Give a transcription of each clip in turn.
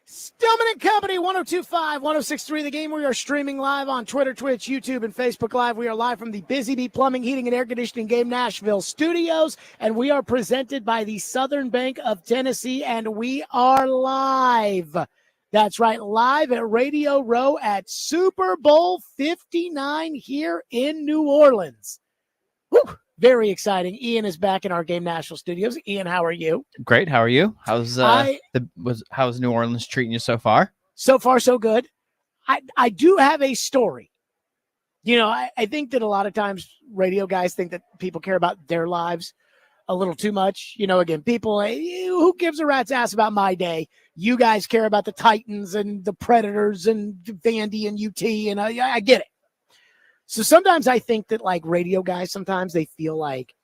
Stillman and Company, 102.5, 106.3 The Game. We are streaming live on Twitter, Twitch, YouTube, and Facebook Live. We are live from the Busy Bee Plumbing, Heating, and Air Conditioning Game Nashville studios, and we are presented by the Southern Bank of Tennessee, and we are live. That's right, live at Radio Row at Super Bowl 59 here in New Orleans. Woo! Very exciting. Ian is back in our Game Nashville studios. Ian, how are you? Great. How are you? How's New Orleans treating you so far? So far, so good. I do have a story. You know, I think that a lot of times radio guys think that people care about their lives a little too much. You know, again, people, who gives a rat's ass about my day? You guys care about the Titans and the Predators and Vandy and UT, and I get it. So sometimes I think that, like, radio guys, sometimes they feel like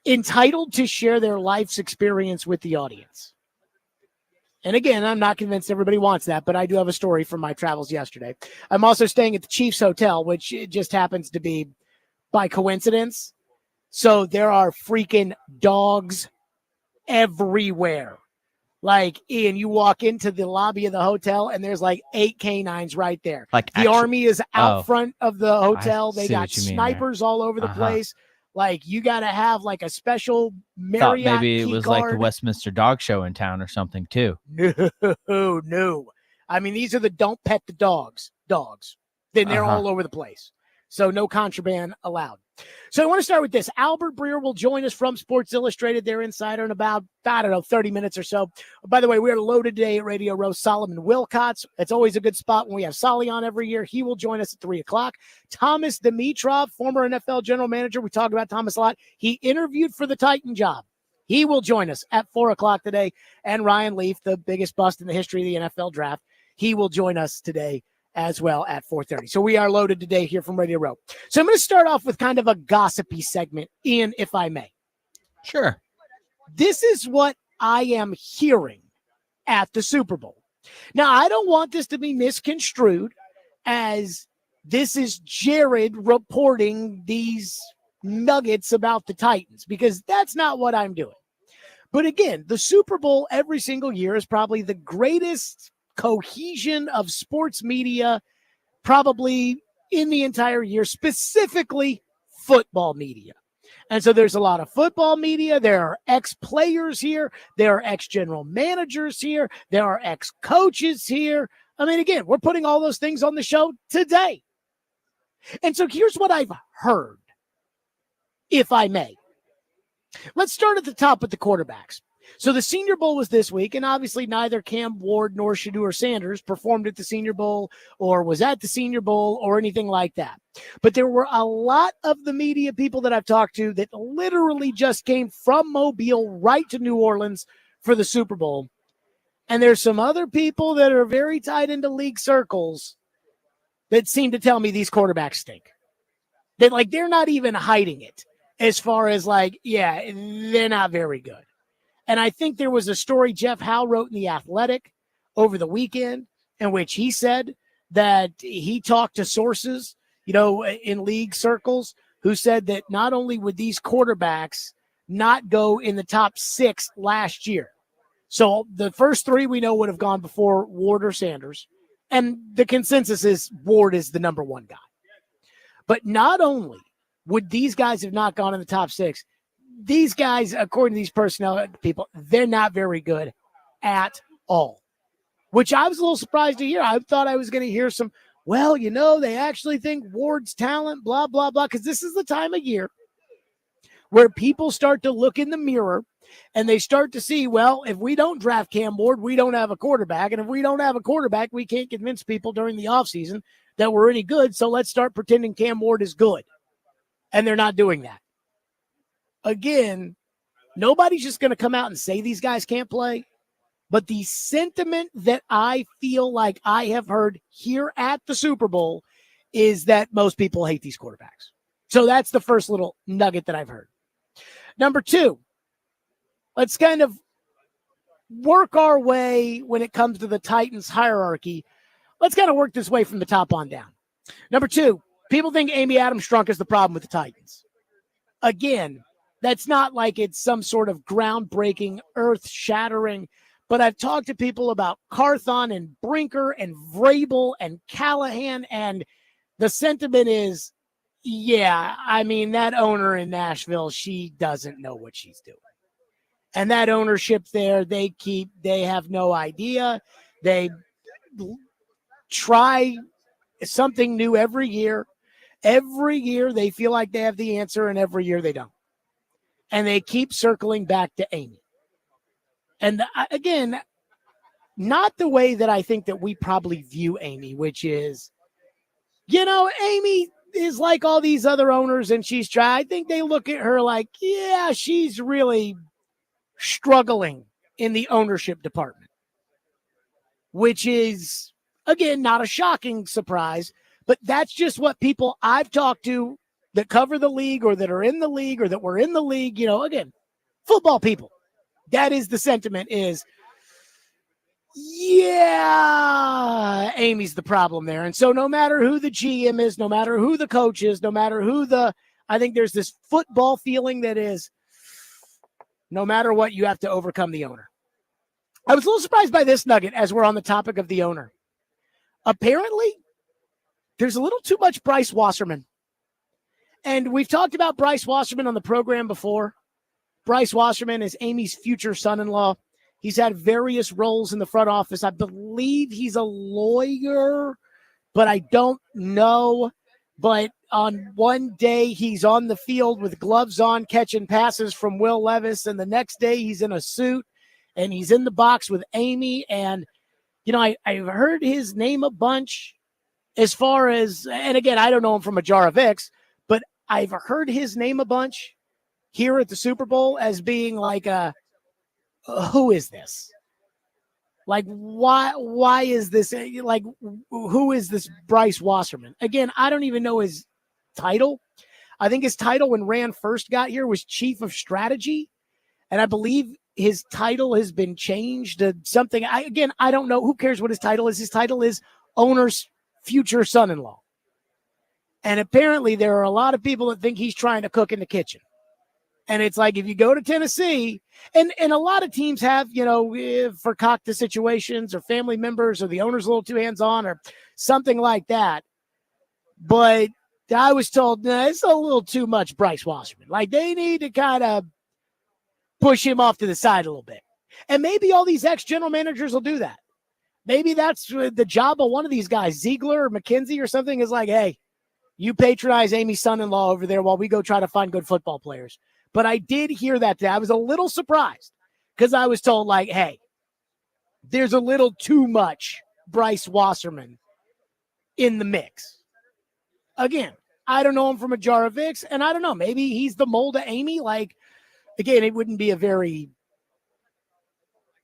entitled to share their life's experience with the audience. And again, I'm not convinced everybody wants that, but I do have a story from my travels yesterday. I'm also staying at the Chiefs Hotel, which just happens to be by coincidence. So there are freaking dogs everywhere. Like, Ian, you walk into the lobby of the hotel, and there's like 8 canines right there. Like the Army is out front of the hotel. They got snipers all over the place. Like, you got to have like a special Marriott Thought maybe it was card. like the Westminster Dog Show in town or something too. No. I mean, these are the don't pet the dogs. Then they're all over the place. So no contraband allowed. So I want to start with this. Albert Breer will join us from Sports Illustrated, their insider, in about, 30 minutes or so. By the way, we are loaded today at Radio Row. Solomon Wilcots. It's always a good spot when we have Solly on every year. He will join us at 3 o'clock. Thomas Dimitrov, former NFL general manager. We talk about Thomas a lot. He interviewed for the Titan job. He will join us at 4 o'clock today. And Ryan Leaf, the biggest bust in the history of the NFL draft. He will join us today as well at 4:30. So we are loaded today here from Radio Row. So I'm going to start off with kind of a gossipy segment, Ian, if I may. Sure. This is what I am hearing at the Super Bowl. Now, I don't want this to be misconstrued as this is Jared reporting these nuggets about the Titans, because that's not what I'm doing. But again, the Super Bowl every single year is probably the greatest cohesion of sports media probably in the entire year, specifically football media. And so there's a lot of football media. There are ex-players here. There are ex-general managers here. There are ex-coaches here. I mean, again, we're putting all those things on the show today. And so here's what I've heard, if I may. Let's start at the top with the quarterbacks. So the Senior Bowl was this week, and obviously neither Cam Ward nor Shedeur Sanders performed at the Senior Bowl or was at the Senior Bowl or anything like that. But there were a lot of the media people that I've talked to that literally just came from Mobile right to New Orleans for the Super Bowl. And there's some other people that are very tied into league circles that seem to tell me these quarterbacks stink. That, like, they're not even hiding it as far as, like, yeah, they're not very good. And I think there was a story Jeff Howe wrote in The Athletic over the weekend in which he said that he talked to sources, you know, in league circles who said that not only would these quarterbacks not go in the top 6 last year. So the first 3 we know would have gone before Ward or Sanders. And the consensus is Ward is the number 1 guy. But not only would these guys have not gone in the top 6, these guys, according to these personnel people, they're not very good at all, which I was a little surprised to hear. I thought I was going to hear some, well, you know, they actually think Ward's talent, blah, blah, blah, because this is the time of year where people start to look in the mirror and they start to see, well, if we don't draft Cam Ward, we don't have a quarterback. And if we don't have a quarterback, we can't convince people during the offseason that we're any good. So let's start pretending Cam Ward is good. And they're not doing that. Again, nobody's just going to come out and say these guys can't play. But the sentiment that I feel like I have heard here at the Super Bowl is that most people hate these quarterbacks. So that's the first little nugget that I've heard. Number 2, let's kind of work our way when it comes to the Titans hierarchy. Let's kind of work this way from the top on down. Number 2, people think Amy Adams-Strunk is the problem with the Titans. Again, that's not like it's some sort of groundbreaking, earth-shattering but I've talked to people about Carthon and Brinker and Vrabel and Callahan, and the sentiment is, yeah, I mean, that owner in Nashville, she doesn't know what she's doing. And that ownership there, they have no idea. They try something new every year. Every year they feel like they have the answer, and every year they don't. And they keep circling back to Amy. And again, not the way that I think that we probably view Amy, which is, Amy is like all these other owners, and I think they look at her like, yeah, she's really struggling in the ownership department, which is, again, not a shocking surprise, but that's just what people I've talked to that cover the league or that are in the league or that were in the league, again, football people. That is the sentiment is, yeah, Amy's the problem there. And so no matter who the GM is, no matter who the coach is, no matter I think there's this football feeling that is, no matter what, you have to overcome the owner. I was a little surprised by this nugget as we're on the topic of the owner. Apparently, there's a little too much Bryce Wasserman. And we've talked about Bryce Wasserman on the program before. Bryce Wasserman is Amy's future son-in-law. He's had various roles in the front office. I believe he's a lawyer, but I don't know. But on one day, he's on the field with gloves on, catching passes from Will Levis. And the next day, he's in a suit, and he's in the box with Amy. And, I've heard his name a bunch as far as, and again, I don't know him from a jar of Vicks, but I've heard his name a bunch here at the Super Bowl as being like who is this? Like, why is this? Like, who is this Bryce Wasserman? Again, I don't even know his title. I think his title when Rand first got here was Chief of Strategy. And I believe his title has been changed to something. I don't know. Who cares what his title is? His title is owner's future son-in-law. And apparently there are a lot of people that think he's trying to cook in the kitchen. And it's like, if you go to Tennessee, and a lot of teams have, for cocktail situations or family members or the owner's a little too hands-on or something like that. But I was told, it's a little too much Bryce Wasserman. Like, they need to kind of push him off to the side a little bit. And maybe all these ex-general managers will do that. Maybe that's the job of one of these guys, Ziegler or McKenzie or something, is like, hey, you patronize Amy's son-in-law over there while we go try to find good football players. But I did hear that today. I was a little surprised because I was told, like, hey, there's a little too much Bryce Wasserman in the mix. Again, I don't know him from a jar of Vicks, and I don't know. Maybe he's the mold of Amy. Like, again, it wouldn't be a very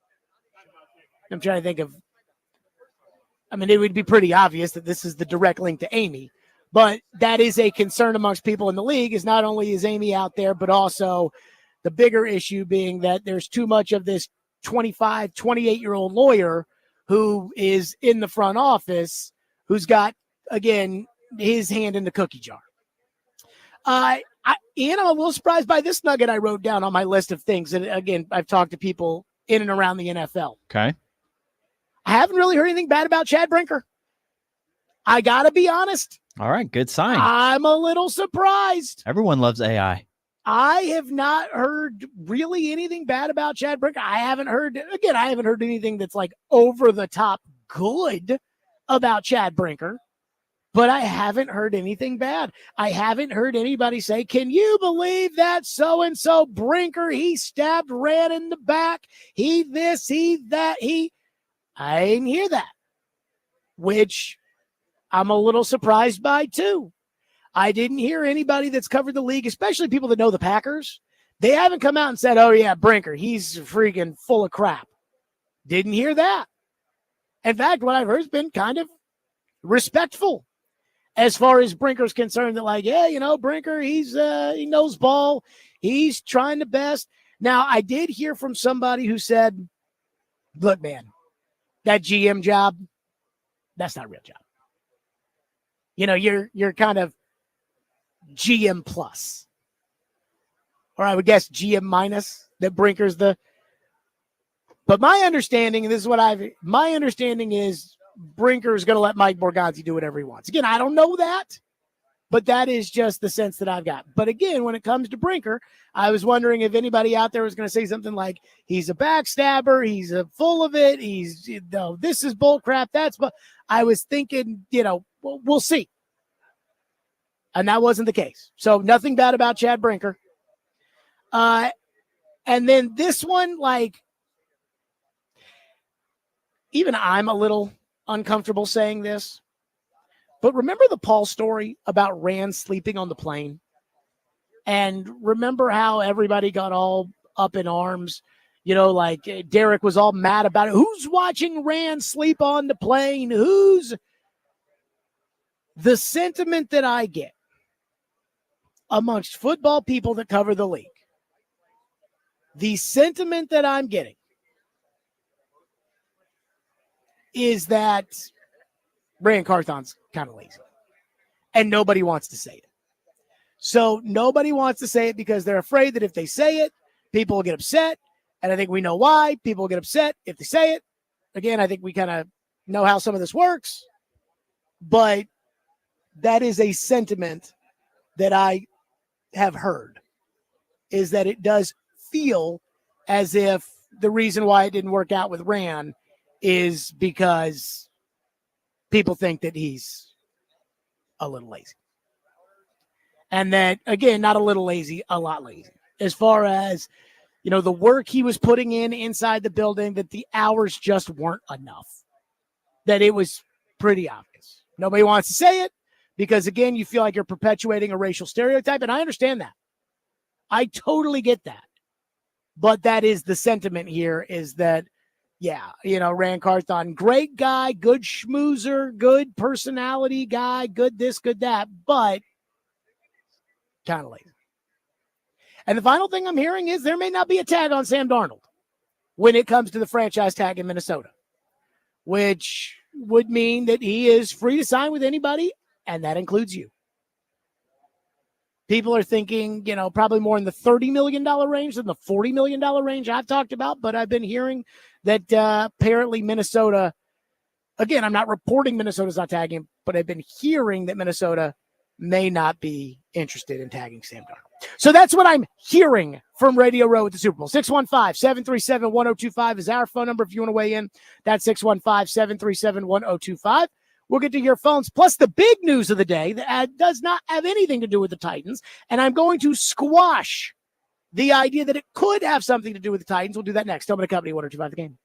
– I'm trying to think of – it would be pretty obvious that this is the direct link to Amy. But that is a concern amongst people in the league, is not only is Amy out there, but also the bigger issue being that there's too much of this 25, 28-year-old lawyer who is in the front office, who's got, again, his hand in the cookie jar. I'm a little surprised by this nugget I wrote down on my list of things. And again, I've talked to people in and around the NFL. Okay. I haven't really heard anything bad about Chad Brinker. I got to be honest. All right, good sign. I'm a little surprised. Everyone loves AI. I have not heard really anything bad about Chad Brinker. I haven't heard anything that's like over the top good about Chad Brinker, but I haven't heard anything bad. I haven't heard anybody say, can you believe that so-and-so Brinker, he stabbed Rand in the back, he this, he that, I didn't hear that, which I'm a little surprised by too. I didn't hear anybody that's covered the league, especially people that know the Packers. They haven't come out and said, oh yeah, Brinker, he's freaking full of crap. Didn't hear that. In fact, what I've heard has been kind of respectful as far as Brinker's concerned, that like, yeah, Brinker, he knows ball. He's trying the best. Now, I did hear from somebody who said, look, man, that GM job, that's not a real job. You're kind of GM plus, or I would guess GM minus, that Brinker's the But my understanding, and this is what my understanding is Brinker is going to let Mike Borgonzi do whatever he wants. Again, I don't know that, but that is just the sense that I've got. But again, when it comes to Brinker, I was wondering if anybody out there was going to say something like, he's a backstabber, he's full of it, this is bull crap, I was thinking, we'll see. And that wasn't the case. So nothing bad about Chad Brinker. And then this one, even I'm a little uncomfortable saying this, but remember the Paul story about Rand sleeping on the plane? And remember how everybody got all up in arms? Derek was all mad about it. Who's watching Rand sleep on the plane? The sentiment that I get amongst football people that cover the league, the sentiment that I'm getting is that Rand Carthon's kind of lazy. And nobody wants to say it. So nobody wants to say it because they're afraid that if they say it, people will get upset. And I think we know why people will get upset if they say it. Again, I think we kind of know how some of this works. But that is a sentiment that I have heard, is that it does feel as if the reason why it didn't work out with Rand is because people think that he's a little lazy. And that, again, not a little lazy, a lot lazy. As far as, the work he was putting in inside the building, that the hours just weren't enough. That it was pretty obvious. Nobody wants to say it because, again, you feel like you're perpetuating a racial stereotype, and I understand that. I totally get that. But that is the sentiment here, is that, Rand Carthon, great guy, good schmoozer, good personality guy, good this, good that, but kind of lazy. And the final thing I'm hearing is there may not be a tag on Sam Darnold when it comes to the franchise tag in Minnesota, which would mean that he is free to sign with anybody, and that includes you. People are thinking, probably more in the $30 million range than the $40 million range I've talked about, but I've been hearing that apparently Minnesota, again, I'm not reporting Minnesota's not tagging, but I've been hearing that Minnesota may not be interested in tagging Sam Darnold. So that's what I'm hearing from Radio Row at the Super Bowl. 615-737-1025 is our phone number if you want to weigh in. That's 615-737-1025. We'll get to your phones. Plus the big news of the day that does not have anything to do with the Titans. And I'm going to squash the idea that it could have something to do with the Titans. We'll do that next. Stillman & Company, 1025 The Game.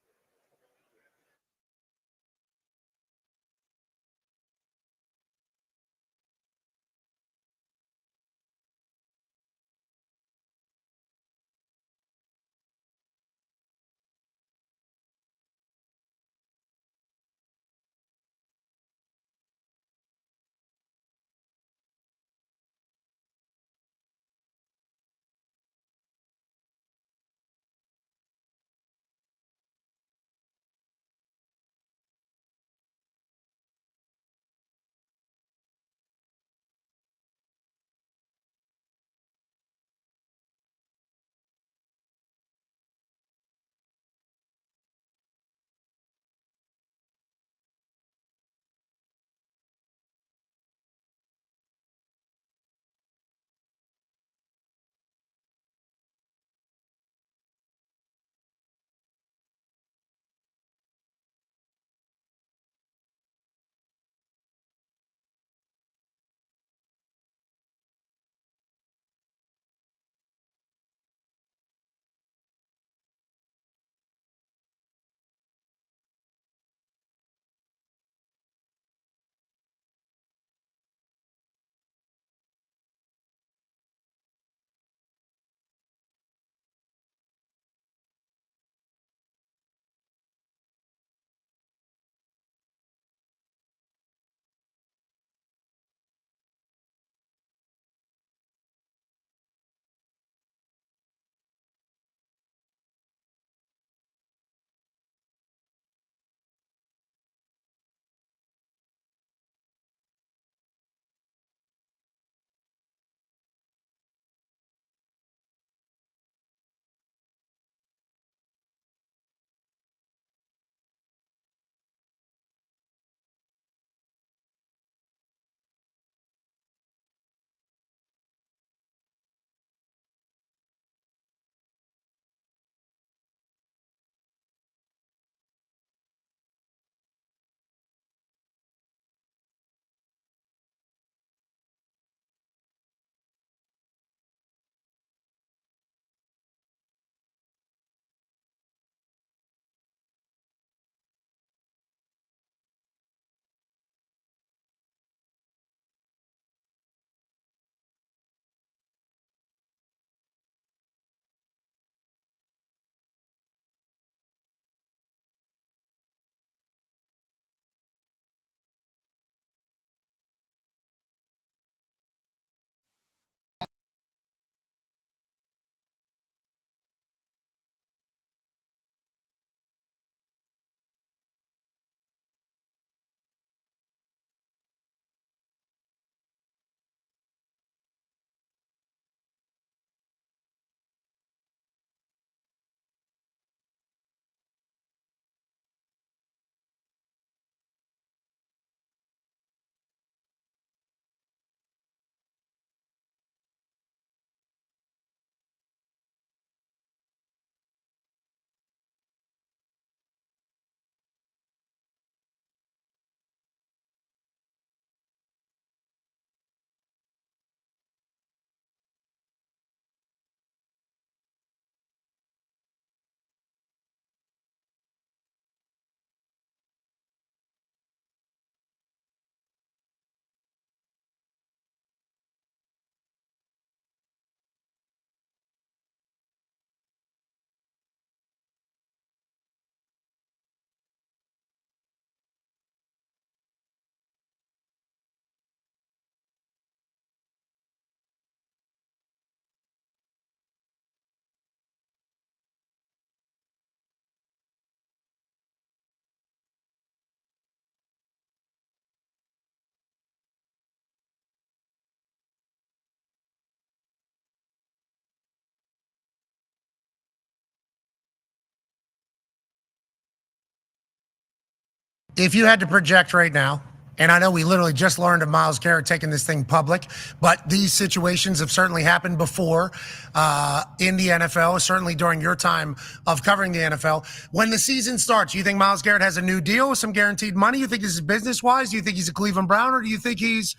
if you had to project right now, and I know we literally just learned of Myles Garrett taking this thing public, but these situations have certainly happened before in the NFL, certainly during your time of covering the NFL. When the season starts, you think Myles Garrett has a new deal with some guaranteed money? You think this is business-wise? Do you think he's a Cleveland Brown, or do you think he's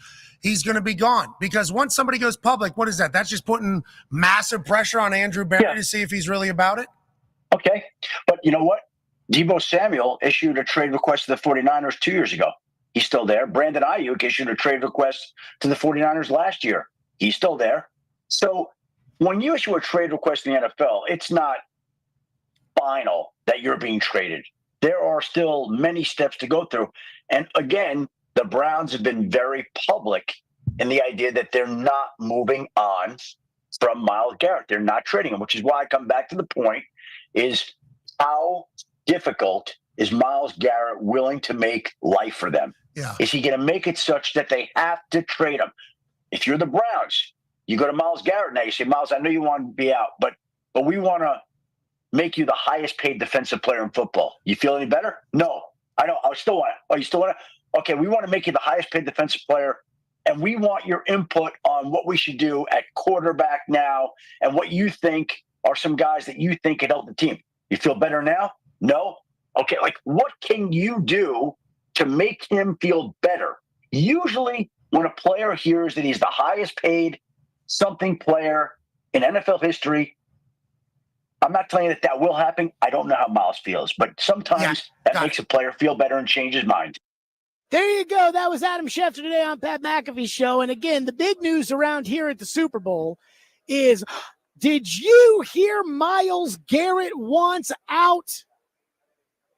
going to be gone? Because once somebody goes public, what is that? That's just putting massive pressure on Andrew Berry to see if he's really about it? Okay. But you know what? Deebo Samuel issued a trade request to the 49ers 2 years ago. He's still there. Brandon Ayuk issued a trade request to the 49ers last year. He's still there. So when you issue a trade request in the NFL, it's not final that you're being traded. There are still many steps to go through. And again, the Browns have been very public in the idea that they're not moving on from Myles Garrett. They're not trading him, which is why I come back to the point is how difficult is Myles Garrett willing to make life for them? Yeah. Is he going to make it such that they have to trade him? If you're the Browns, you go to Myles Garrett now. You say, Myles, I know you want to be out, but we want to make you the highest paid defensive player in football. You feel any better? No. I don't. I still want to. Oh, you still want to? Okay, we want to make you the highest paid defensive player, and we want your input on what we should do at quarterback now and what you think are some guys that you think could help the team. You feel better now? No? Okay, like what can you do to make him feel better? Usually when a player hears that he's the highest paid something player in NFL history, I'm not telling you that will happen. I don't know how Myles feels, but sometimes that makes a player feel better and change his mind. There you go. That was Adam Schefter today on Pat McAfee's show. And again, the big news around here at the Super Bowl is, did you hear Myles Garrett wants out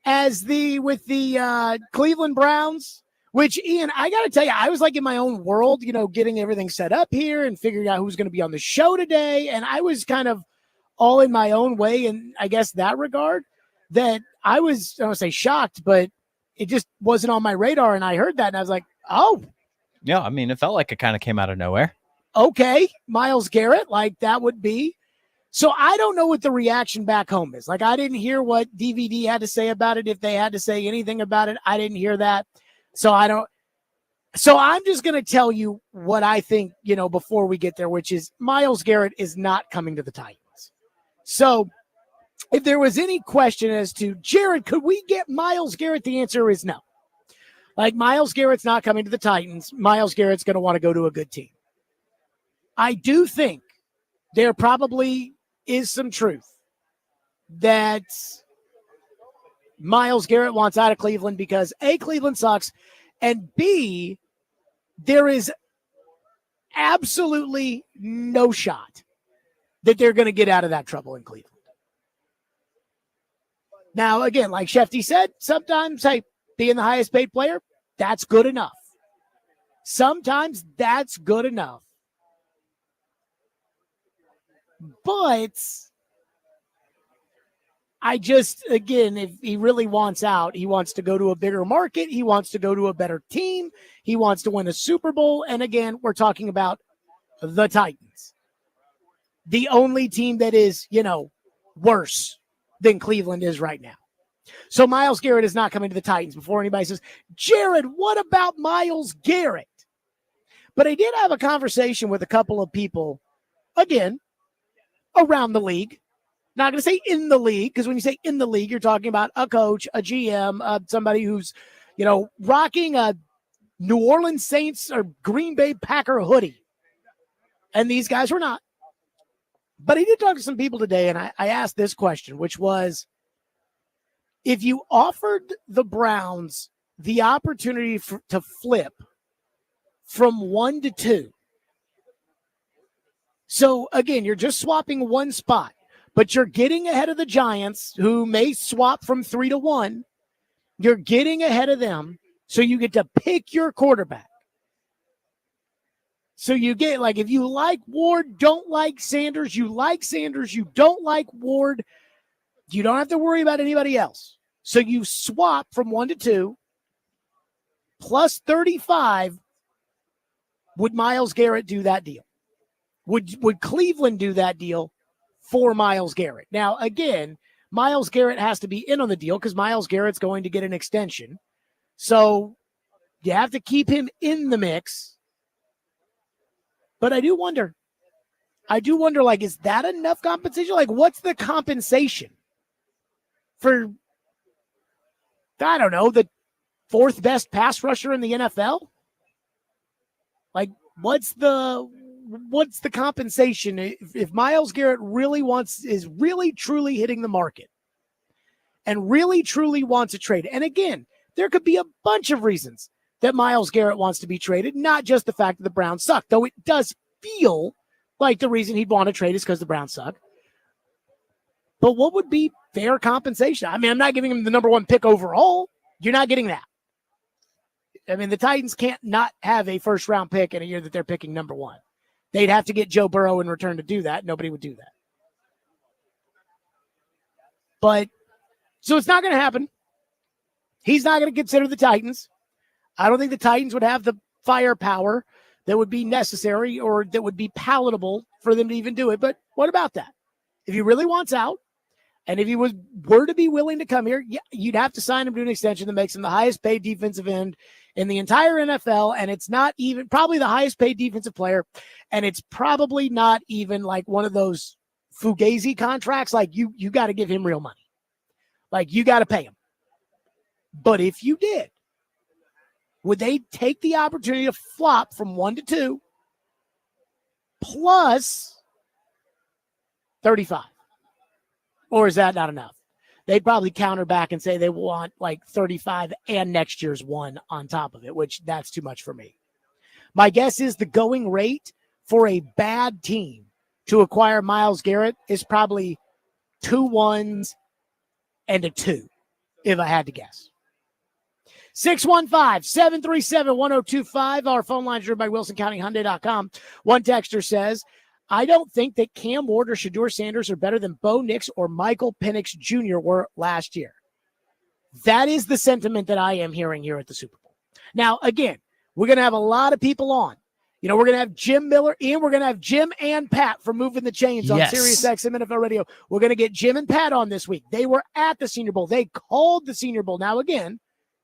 with the Cleveland Browns? Which, Ian, I got to tell you, I was like in my own world, getting everything set up here and figuring out who's going to be on the show today. And I was kind of all in my own way. And I guess that regard that I don't want to say shocked, but it just wasn't on my radar. And I heard that and I was like, oh. Yeah, I mean, it felt like it kind of came out of nowhere. Okay, Myles Garrett, like that would be. So I don't know what the reaction back home is. Like I didn't hear what DVD had to say about it. If they had to say anything about it, I didn't hear that. So I'm just going to tell you what I think, before we get there, which is Myles Garrett is not coming to the Titans. So if there was any question as to, Jared, could we get Myles Garrett? The answer is no. Like Myles Garrett's not coming to the Titans. Myles Garrett's going to want to go to a good team. I do think there probably is some truth that Myles Garrett wants out of Cleveland because A, Cleveland sucks, and B, there is absolutely no shot that they're going to get out of that trouble in Cleveland. Now, again, like Shefty said, sometimes, hey, being the highest paid player, that's good enough. Sometimes that's good enough. But I just, again, if he really wants out, he wants to go to a bigger market. He wants to go to a better team. He wants to win a Super Bowl. And again, we're talking about the Titans. The only team that is, worse than Cleveland is right now. So Myles Garrett is not coming to the Titans. Before anybody says, Jared, what about Myles Garrett? But I did have a conversation with a couple of people, again, around the league. Not going to say in the league, because when you say in the league, you're talking about a coach, a GM, somebody who's, rocking a New Orleans Saints or Green Bay Packer hoodie. And these guys were not. But I did talk to some people today, and I asked this question, which was, if you offered the Browns the opportunity to flip from 1 to 2, so again, you're just swapping one spot, but you're getting ahead of the Giants, who may swap from 3 to 1. You're getting ahead of them, so you get to pick your quarterback. So you get, like, if you like Ward, don't like Sanders, you like Sanders, you don't like Ward, you don't have to worry about anybody else. So you swap from 1 to 2, plus 35. Would Myles Garrett do that deal? Would Cleveland do that deal for Myles Garrett? Now, again, Myles Garrett has to be in on the deal because Myles Garrett's going to get an extension. So you have to keep him in the mix. But I do wonder, like, is that enough compensation? Like, what's the compensation for, I don't know, the fourth best pass rusher in the NFL? Like, what's the compensation if Myles Garrett is really truly hitting the market and really truly wants a trade? And again, there could be a bunch of reasons that Myles Garrett wants to be traded, not just the fact that the Browns suck, though it does feel like the reason he'd want to trade is because the Browns suck. But what would be fair compensation? I mean, I'm not giving him the number one pick overall. You're not getting that. I mean, the Titans can't not have a first-round pick in a year that they're picking number one. They'd have to get Joe Burrow in return to do that. Nobody would do that. But, so it's not going to happen. He's not going to consider the Titans. I don't think the Titans would have the firepower that would be necessary or that would be palatable for them to even do it. But what about that? If he really wants out, and if he were to be willing to come here, you'd have to sign him to an extension that makes him the highest paid defensive end in the entire NFL. And it's not even probably the highest paid defensive player. And it's probably not even like one of those Fugazi contracts. Like you got to give him real money. Like you got to pay him. But if you did, would they take the opportunity to flop from 1 to 2 plus 35? Or is that not enough? They'd probably counter back and say they want like 35 and next year's 1 on top of it, which that's too much for me. My guess is the going rate for a bad team to acquire Myles Garrett is probably 2 1s and a 2, if I had to guess. 615-737-1025. Our phone line is driven by WilsonCountyHyundai.com. One texter says, I don't think that Cam Ward or Shedeur Sanders are better than Bo Nix or Michael Penix Jr. were last year. That is the sentiment that I am hearing here at the Super Bowl. Now, again, we're going to have a lot of people on. You know, we're going to have Jim Miller, and we're going to have Jim and Pat from Moving the Chains on Sirius XM NFL Radio. We're going to get Jim and Pat on this week. They were at the Senior Bowl. They called the Senior Bowl. Now, again,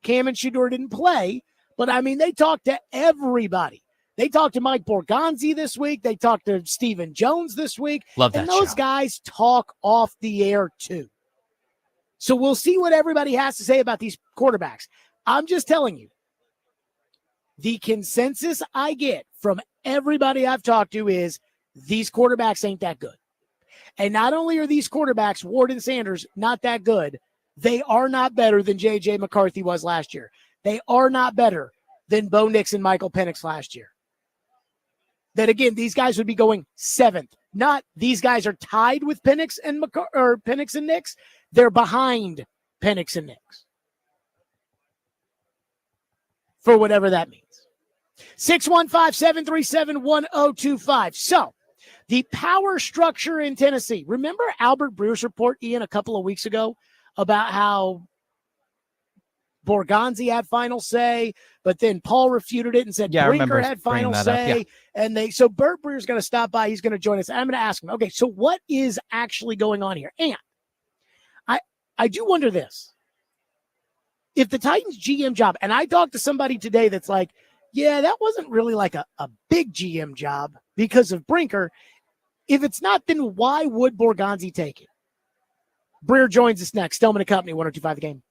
Cam and Shedeur didn't play, but, I mean, they talked to everybody. They talked to Mike Borgonzi this week. They talked to Stephen Jones this week. Love that. And those guys talk off the air, too. So we'll see what everybody has to say about these quarterbacks. I'm just telling you, the consensus I get from everybody I've talked to is these quarterbacks ain't that good. And not only are these quarterbacks, Ward and Sanders, not that good, they are not better than J.J. McCarthy was last year. They are not better than Bo Nix and Michael Penix last year. That, again, these guys would be going 7th. Not these guys are tied with Penix and Penix and Nix. They're behind Penix and Nix. For whatever that means. 615-737-1025. So, the power structure in Tennessee. Remember Albert Breer's report, Ian, a couple of weeks ago about how Borgonzi had final say, but then Paul refuted it and said Brinker had final say. And so Bert Breer's going to stop by. He's going to join us. I'm going to ask him, okay, so what is actually going on here? And I do wonder this. If the Titans GM job, and I talked to somebody today that's like, yeah, that wasn't really like a big GM job because of Brinker. If it's not, then why would Borgonzi take it? Breer joins us next. Stillman and Company, 102.5 The Game.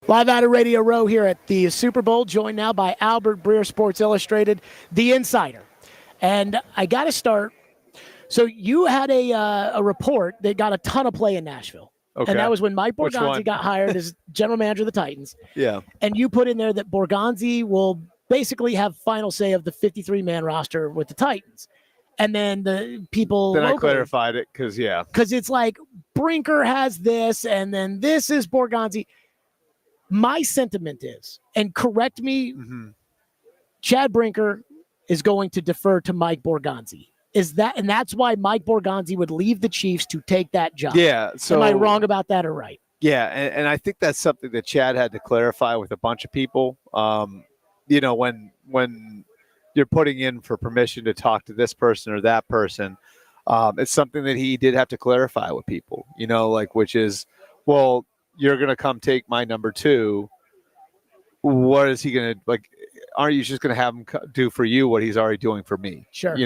Live out of Radio Row here at the Super Bowl, joined now by Albert Breer, Sports Illustrated, the insider. And I got to start. So you had a report that got a ton of play in Nashville. Okay. And that was when Mike Borgonzi got hired as general manager of the Titans. Yeah. And you put in there that Borgonzi will basically have final say of the 53-man roster with the Titans. And then the people Then locally, I clarified it because it's like Brinker has this, and then this is Borgonzi. My sentiment is, and correct me, Chad Brinker is going to defer to Mike Borgonzi. And that's why Mike Borgonzi would leave the Chiefs to take that job. Yeah. So am I wrong about that or right? Yeah, and I think that's something that Chad had to clarify with a bunch of people. When you're putting in for permission to talk to this person or that person, it's something that he did have to clarify with people. Which is, well, you're going to come take my number 2. What is he going to like? Aren't you just going to have him do for you what he's already doing for me? Sure.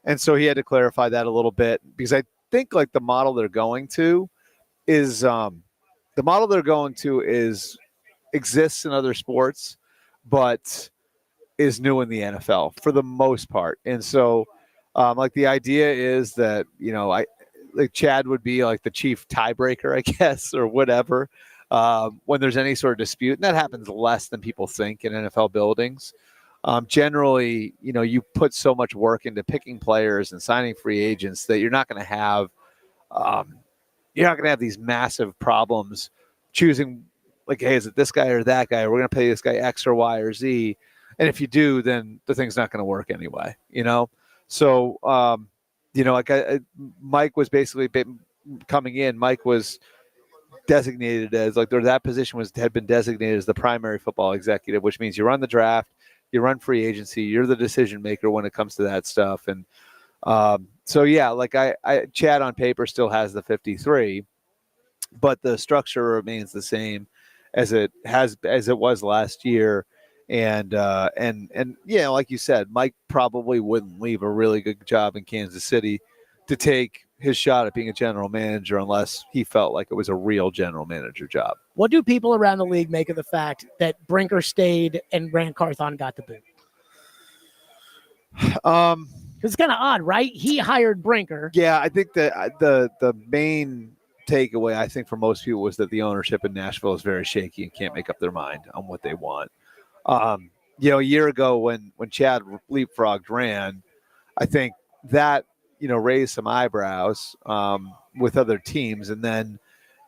And so he had to clarify that a little bit because I think like the model they're going to is exists in other sports, but is new in the NFL for the most part. And so the idea is that, Chad would be like the chief tiebreaker, I guess, or whatever, when there's any sort of dispute. And that happens less than people think in NFL buildings. Generally, you put so much work into picking players and signing free agents that you're not going to have these massive problems choosing like, hey, is it this guy or that guy? We're going to pay this guy X or Y or Z. And if you do, then the thing's not going to work anyway, So, Mike was basically coming in. Mike was designated as that position had been designated as the primary football executive, which means you run the draft, you run free agency, you're the decision maker when it comes to that stuff. And Chad on paper still has the 53, but the structure remains the same as it was last year. And like you said, Mike probably wouldn't leave a really good job in Kansas City to take his shot at being a general manager unless he felt like it was a real general manager job. What do people around the league make of the fact that Brinker stayed and Rand Carthon got the boot? It's kind of odd, right? He hired Brinker. Yeah, I think that the main takeaway, I think, for most people was that the ownership in Nashville is very shaky and can't make up their mind on what they want. A year ago when Chad leapfrogged Rand, I think that raised some eyebrows with other teams, and then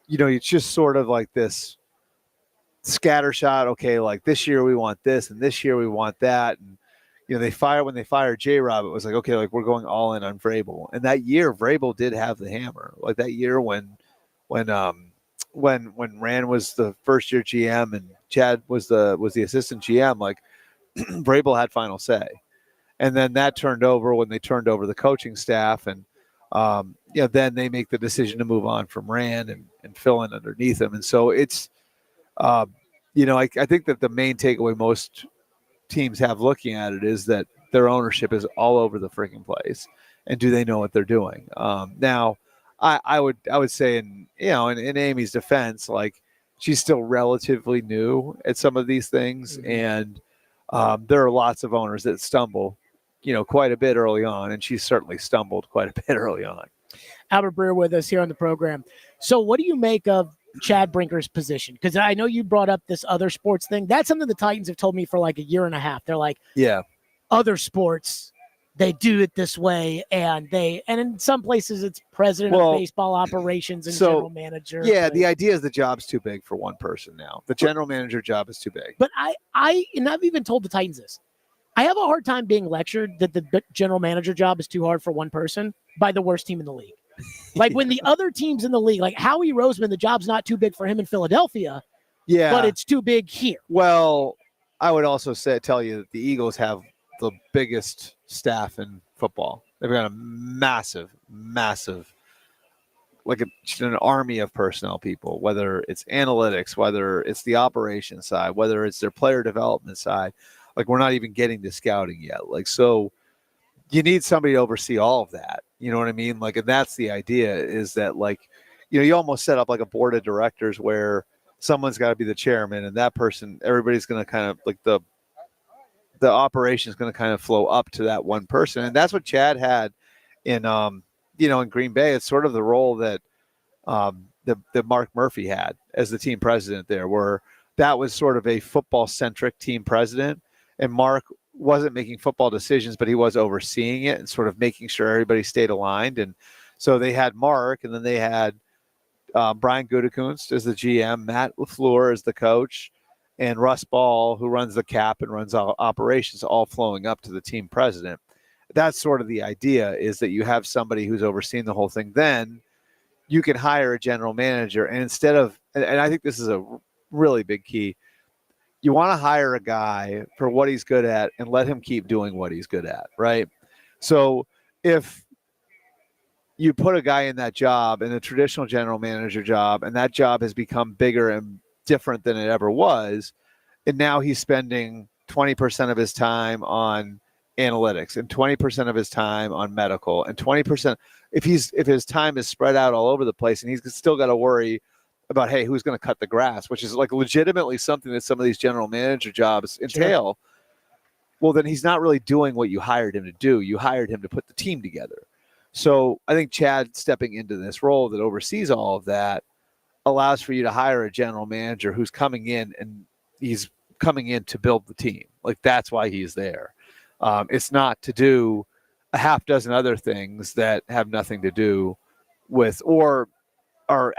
it's just sort of like this scattershot. Okay, like this year we want this, and this year we want that, and when they fired J-Rob, it was like, okay, like we're going all in on Vrabel. And that year, Vrabel did have the hammer. Like that year when Rand was the first year GM and Chad was the assistant GM, like Vrabel had final say. And then that turned over when they turned over the coaching staff, and then they make the decision to move on from Rand and fill in underneath him. And so it's I think that the main takeaway most teams have looking at it is that their ownership is all over the freaking place, and do they know what they're doing? Now, I would say in Amy's defense, like she's still relatively new at some of these things, and there are lots of owners that stumble, quite a bit early on, and she's certainly stumbled quite a bit early on. Albert Breer with us here on the program. So, what do you make of Chad Brinker's position? Because I know you brought up this other sports thing. That's something the Titans have told me for like a year and a half. They're like, other sports, they do it this way, and in some places it's president of baseball operations and general manager. Yeah, the idea is the job's too big for one person now. The general manager job is too big. But I've even told the Titans this. I have a hard time being lectured that the general manager job is too hard for one person by the worst team in the league. Like when the other teams in the league, like Howie Roseman, the job's not too big for him in Philadelphia. Yeah, but it's too big here. Well, I would also tell you that the Eagles have the biggest staff in football. They've got a massive, like an army of personnel people, whether it's analytics, whether it's the operations side, whether it's their player development side. Like we're not even getting to scouting yet. Like, so you need somebody to oversee all of that. You know what I mean? Like, and that's the idea, is that like, you almost set up like a board of directors where someone's got to be the chairman, and that person, everybody's going to kind of like the operation is going to kind of flow up to that one person. And that's what Chad had in, in Green Bay. It's sort of the role that that Mark Murphy had as the team president there, where that was sort of a football-centric team president. And Mark wasn't making football decisions, but he was overseeing it and sort of making sure everybody stayed aligned. And so they had Mark, and then they had Brian Gutekunst as the GM, Matt LaFleur as the coach, and Russ Ball, who runs the cap and runs all operations, all flowing up to the team president. That's sort of the idea, is that you have somebody who's overseeing the whole thing. Then you can hire a general manager, and instead of, and I think this is a really big key, you want to hire a guy for what he's good at and let him keep doing what he's good at, right? So if you put a guy in that job, in a traditional general manager job, and that job has become bigger and different than it ever was, and now he's spending 20% of his time on analytics and 20% of his time on medical and 20%, if his time is spread out all over the place, and he's still got to worry about, hey, who's going to cut the grass, which is like legitimately something that some of these general manager jobs entail. Sure. Well, then he's not really doing what you hired him to do. You hired him to put the team together. So I think Chad stepping into this role that oversees all of that allows for you to hire a general manager who's coming in, and he's coming in to build the team. Like, that's why he's there. It's not to do a half dozen other things that have nothing to do with, or are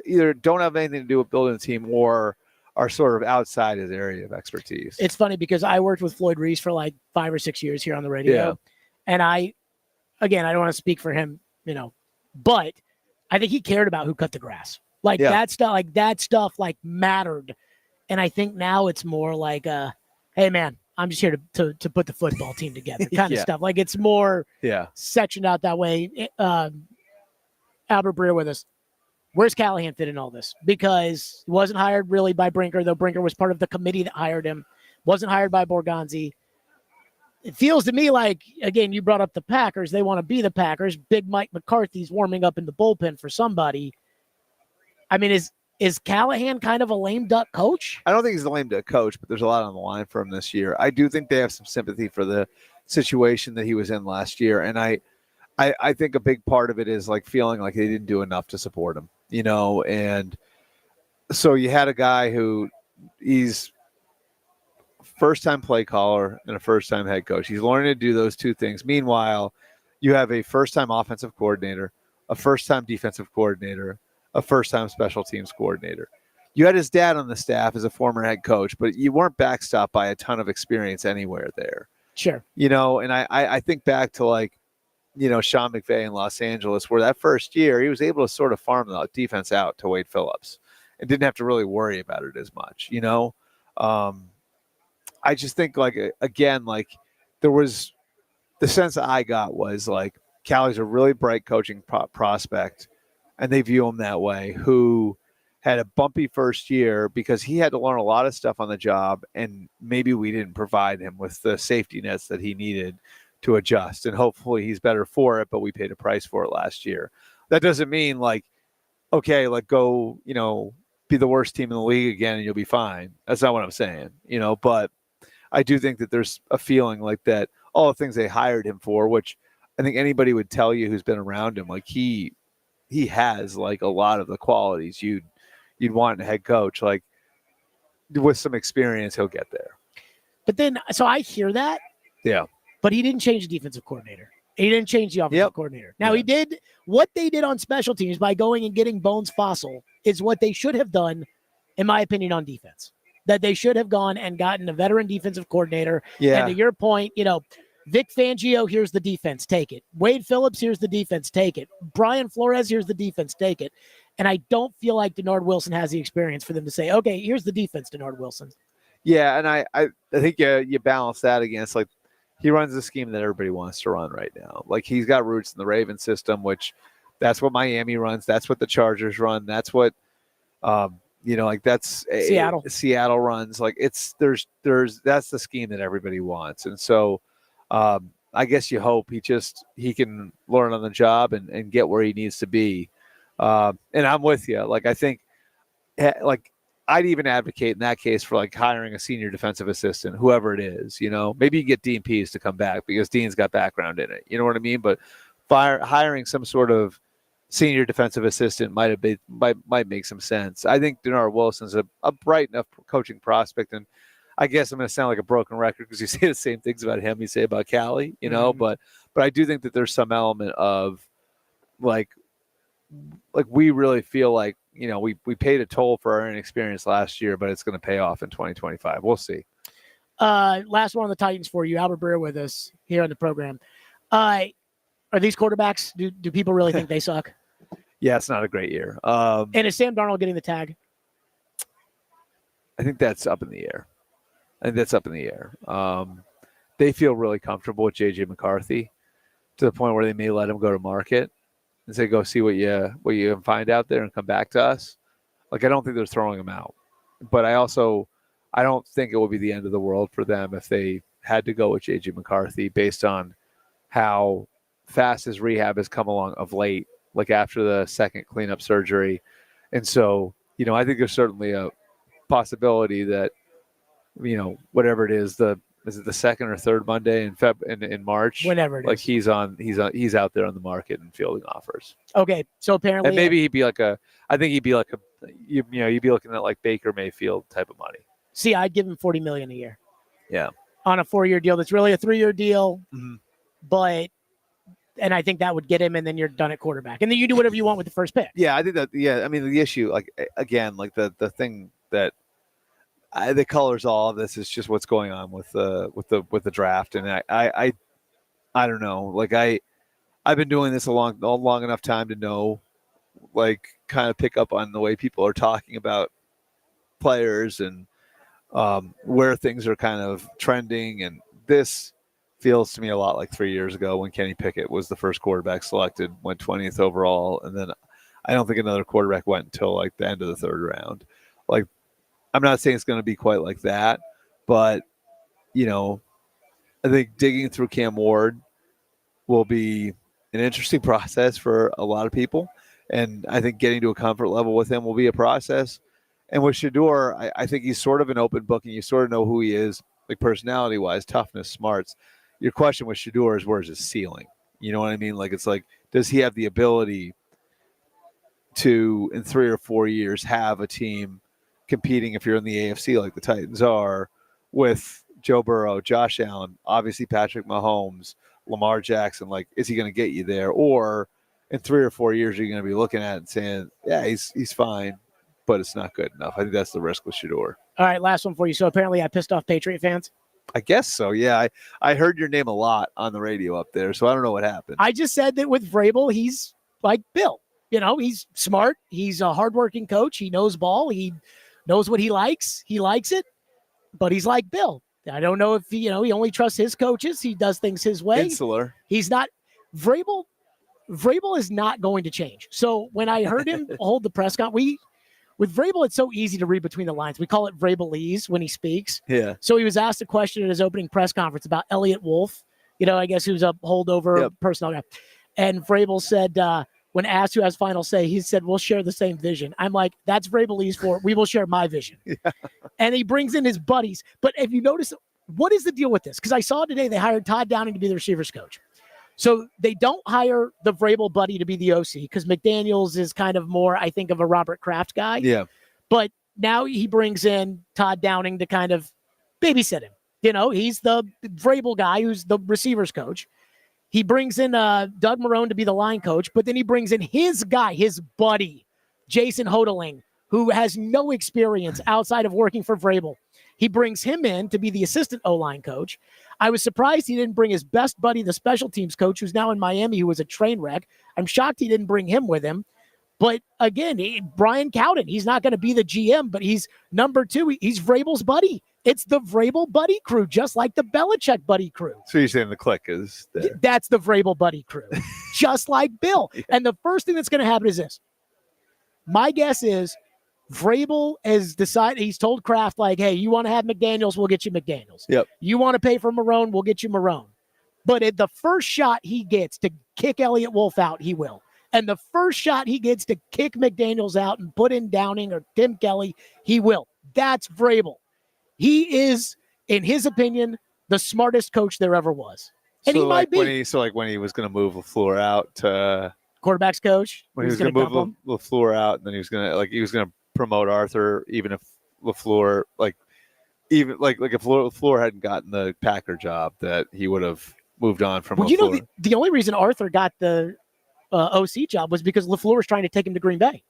either don't have anything to do with building a team, or are sort of outside his area of expertise. It's funny because I worked with Floyd Reese for like 5 or 6 years here on the radio. And I don't want to speak for him, but I think he cared about who cut the grass. That stuff mattered. And I think now it's more like, hey man, I'm just here to put the football team together kind of stuff. Like, it's more sectioned out that way. Albert Breer with us. Where's Callahan fit in all this? Because he wasn't hired really by Brinker, though Brinker was part of the committee that hired him. Wasn't hired by Borgonzi. It feels to me like, again, you brought up the Packers. They want to be the Packers. Big Mike McCarthy's warming up in the bullpen for somebody. I mean, is Callahan kind of a lame duck coach? I don't think he's a lame duck coach, but there's a lot on the line for him this year. I do think they have some sympathy for the situation that he was in last year. And I think a big part of it is like feeling like they didn't do enough to support him, and so you had a guy who he's first-time play caller and a first-time head coach. He's learning to do those two things. Meanwhile, you have a first-time offensive coordinator, a first-time defensive coordinator, a first-time special teams coordinator. You had his dad on the staff as a former head coach, but you weren't backstopped by a ton of experience anywhere there. Sure. And I think back to Sean McVay in Los Angeles, where that first year he was able to sort of farm the defense out to Wade Phillips and didn't have to really worry about it as much, I just think there was the sense that I got was Callie's a really bright coaching prospect, and they view him that way, who had a bumpy first year because he had to learn a lot of stuff on the job, and maybe we didn't provide him with the safety nets that he needed to adjust, and hopefully he's better for it, but we paid a price for it last year. That doesn't mean go, be the worst team in the league again and you'll be fine. That's not what I'm saying, but I do think that there's a feeling like that all the things they hired him for, which I think anybody would tell you who's been around him, he has a lot of the qualities you'd want in a head coach, with some experience, he'll get there. But then, so I hear that. Yeah. But he didn't change the defensive coordinator. He didn't change the offensive coordinator. Now, he did what they did on special teams by going and getting Bones Fossil is what they should have done, in my opinion, on defense. That they should have gone and gotten a veteran defensive coordinator. Yeah. And to your point, Vic Fangio, here's the defense, take it. Wade Phillips, here's the defense, take it. Brian Flores, here's the defense, take it. And I don't feel like Denard Wilson has the experience for them to say, okay, here's the defense, Denard Wilson. Yeah, and I think you balance that against he runs the scheme that everybody wants to run right now. He's got roots in the Raven system, which that's what Miami runs. That's what the Chargers run. That's what, that's Seattle runs. That's the scheme that everybody wants. And so I guess you hope he can learn on the job and get where he needs to be. And I'm with you. I think, I'd even advocate in that case for like hiring a senior defensive assistant, whoever it is. Maybe you get Dean Pease to come back because Dean's got background in it. You know what I mean? But hiring some sort of senior defensive assistant might make some sense. I think Denard Wilson's a bright enough coaching prospect, and I guess I'm going to sound like a broken record because you say the same things about him you say about Callie, but I do think that there's some element of like we really feel like, we paid a toll for our inexperience last year, but it's going to pay off in 2025. We'll see. Last one on the Titans for you. Albert Breer with us here on the program. Are these quarterbacks, do people really think they suck? Yeah, it's not a great year. And is Sam Darnold getting the tag? I think that's up in the air. They feel really comfortable with J.J. McCarthy to the point where they may let him go to market and say, go see what you can find out there and come back to us. Like, I don't think they're throwing him out. But I don't think it will be the end of the world for them if they had to go with J.J. McCarthy based on how fast his rehab has come along of late, like after the second cleanup surgery. And so, I think there's certainly a possibility that, whatever it is, is it the second or third Monday in March? Whenever it like is. He's out there on the market and fielding offers. Okay. So apparently, and maybe he'd be you'd be looking at like Baker Mayfield type of money. See, I'd give him $40 million a year. Yeah. On a 4-year deal. That's really a 3-year deal. Mm-hmm. And I think that would get him, and then you're done at quarterback. And then you do whatever you want with the first pick. Yeah, I think that. Yeah, I mean the issue, like again, like the thing that that colors all of this is just what's going on with the draft, and I don't know. Like I've been doing this a long enough time to know, like, kind of pick up on the way people are talking about players and where things are kind of trending, and this feels to me a lot like 3 years ago when Kenny Pickett was the first quarterback selected, went 20th overall, and then I don't think another quarterback went until like the end of the third round. Like, I'm not saying it's going to be quite like that, but I think digging through Cam Ward will be an interesting process for a lot of people, and I think getting to a comfort level with him will be a process. And with Shedeur, I think he's sort of an open book, and you sort of know who he is, like personality-wise, toughness, smarts. Your question with Shedeur is, where's his ceiling? You know what I mean? Like, it's like, does he have the ability to, in 3 or 4 years, have a team competing, if you're in the AFC like the Titans are, with Joe Burrow, Josh Allen, obviously Patrick Mahomes, Lamar Jackson? Like, is he going to get you there? Or in 3 or 4 years, are you going to be looking at it and saying, yeah, he's fine, but it's not good enough? I think that's the risk with Shedeur. All right, last one for you. So apparently I pissed off Patriot fans. I guess so. Yeah, I heard your name a lot on the radio up there, so I don't know what happened. I just said that with Vrabel, he's like Bill. He's smart. He's a hardworking coach. He knows ball. He knows what he likes. He likes it, but he's like Bill. I don't know if he only trusts his coaches. He does things his way. Insular. He's not Vrabel. Vrabel is not going to change. So when I heard him hold the press conference, with Vrabel, it's so easy to read between the lines. We call it Vrabelese when he speaks. Yeah. So he was asked a question at his opening press conference about Elliott Wolf, I guess he was a holdover personnel guy. And Vrabel said, when asked who has final say, he said, we'll share the same vision. I'm like, that's Vrabelese for, we will share my vision. Yeah. And he brings in his buddies. But if you notice, what is the deal with this? Because I saw today they hired Todd Downing to be the receivers coach. So they don't hire the Vrabel buddy to be the OC because McDaniels is kind of more, I think, of a Robert Kraft guy. Yeah. But now he brings in Todd Downing to kind of babysit him. He's the Vrabel guy who's the receivers coach. He brings in Doug Marrone to be the line coach, but then he brings in his guy, his buddy, Jason Hodeling, who has no experience outside of working for Vrabel. He brings him in to be the assistant O-line coach. I was surprised he didn't bring his best buddy, the special teams coach, who's now in Miami, who was a train wreck. I'm shocked he didn't bring him with him. But again, Brian Cowden, he's not going to be the GM, but he's number 2. He's Vrabel's buddy. It's the Vrabel buddy crew, just like the Belichick buddy crew. So you're saying the clique is there. That's the Vrabel buddy crew, just like Bill. Yeah. And the first thing that's going to happen is this. My guess is Vrabel has decided, he's told Kraft, like, hey, you want to have McDaniels, we'll get you McDaniels. Yep. You want to pay for Marrone, we'll get you Marrone. But at the first shot he gets to kick Elliott Wolf out, he will. And the first shot he gets to kick McDaniels out and put in Downing or Tim Kelly, he will. That's Vrabel. He is, in his opinion, the smartest coach there ever was. And so he might be. When he was going to move LaFleur out to quarterback's coach. When he was going to move LaFleur out, and then he was going to promote Arthur, even if LaFleur if LaFleur hadn't gotten the Packer job, that he would have moved on from. Well, LaFleur. The only reason Arthur got the OC job was because LaFleur was trying to take him to Green Bay.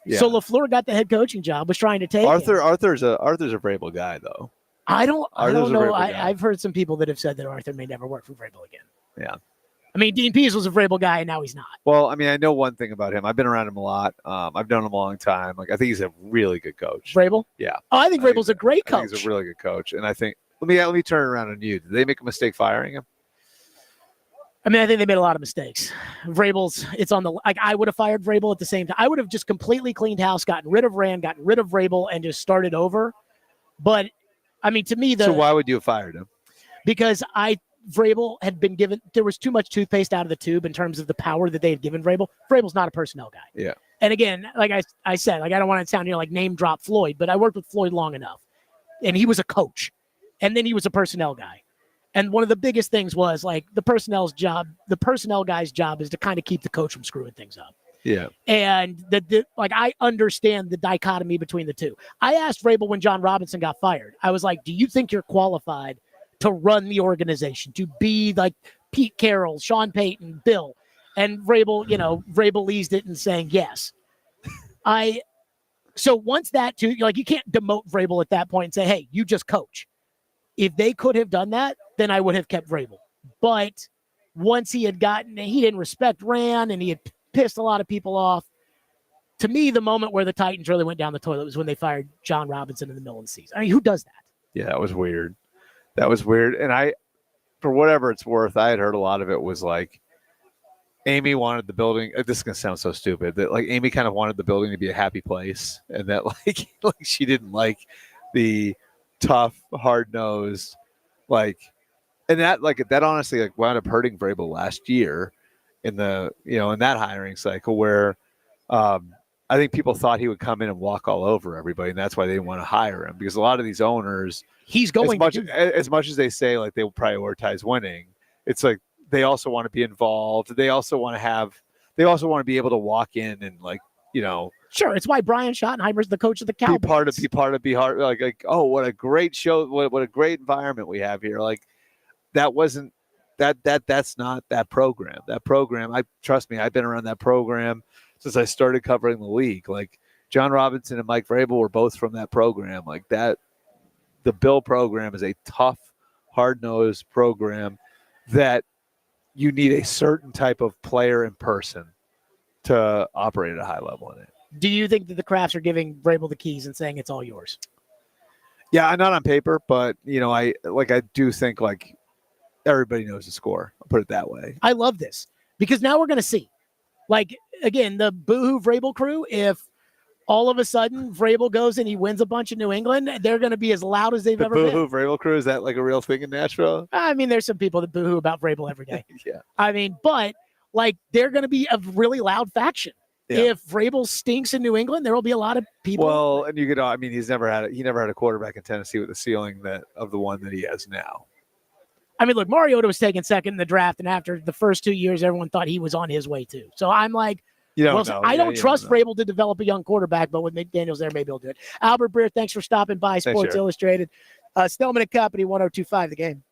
Yeah. So LaFleur got the head coaching job, was trying to take Arthur. him. Arthur's a Vrabel guy, though. I don't know. I've heard some people that have said that Arthur may never work for Vrabel again. Yeah. I mean, Dean Pease was a Vrabel guy, and now he's not. Well, I mean, I know one thing about him. I've been around him a lot. I've known him a long time. I think he's a really good coach. Vrabel? Yeah. Oh, I think Vrabel's a great coach. I think he's a really good coach. And I think, let me turn it around on you. Did they make a mistake firing him? I mean, I think they made a lot of mistakes. It's on the, I would have fired Vrabel at the same time. I would have just completely cleaned house, gotten rid of Rand, gotten rid of Vrabel, and just started over. But, I mean, to me, So why would you have fired him? Because Vrabel had been given, there was too much toothpaste out of the tube in terms of the power that they had given Vrabel. Vrabel's not a personnel guy. Yeah. And again, like I said, I don't want to sound like name drop Floyd, but I worked with Floyd long enough. And he was a coach. And then he was a personnel guy. And one of the biggest things was the personnel guy's job is to kind of keep the coach from screwing things up. Yeah. And I understand the dichotomy between the two. I asked Vrabel when John Robinson got fired. I was like, do you think you're qualified to run the organization, to be like Pete Carroll, Sean Payton, Bill? And Vrabel eased it and saying yes. So once that too, you can't demote Vrabel at that point and say, hey, you just coach. If they could have done that, then I would have kept Vrabel. But once he didn't respect Rand and he had pissed a lot of people off. To me, the moment where the Titans really went down the toilet was when they fired John Robinson in the middle of the season. I mean, who does that? Yeah, that was weird. And for whatever it's worth, I had heard a lot of it was Amy wanted the building. This is going to sound so stupid that Amy kind of wanted the building to be a happy place, and that she didn't like the tough, hard-nosed, and that honestly wound up hurting Vrabel last year in the in that hiring cycle where I think people thought he would come in and walk all over everybody, and that's why they didn't want to hire him, because a lot of these owners, as much as they say they will prioritize winning, it's they also want to be involved. They also want to be able to walk in and Sure, it's why Brian Schottenheimer's the coach of the Cowboys. Be part. Oh, what a great show! What a great environment we have here. That wasn't that's not that program. That program, trust me, I've been around that program since I started covering the league. John Robinson and Mike Vrabel were both from that program. The Bill program is a tough, hard-nosed program that you need a certain type of player and person to operate at a high level in it. Do you think that the Crafts are giving Vrabel the keys and saying it's all yours? Yeah, not on paper, but I do think everybody knows the score. I'll put it that way. I love this because now we're going to see. Again, the Boohoo Vrabel crew, if all of a sudden Vrabel goes and he wins a bunch in New England, they're going to be as loud as they've ever been. The Boohoo Vrabel crew, is that a real thing in Nashville? I mean, there's some people that boohoo about Vrabel every day. Yeah. I mean, but they're going to be a really loud faction. Yeah. If Vrabel stinks in New England, there will be a lot of people. Well, and he's never had a quarterback in Tennessee with the ceiling of the one that he has now. I mean, look, Mariota was taken second in the draft, and after the first 2 years, everyone thought he was on his way too. So I'm I don't trust Vrabel to develop a young quarterback, but with McDaniels there, maybe he'll do it. Albert Breer, thanks for stopping by. Sports Illustrated. Stillman and Company, 102.5 The Game.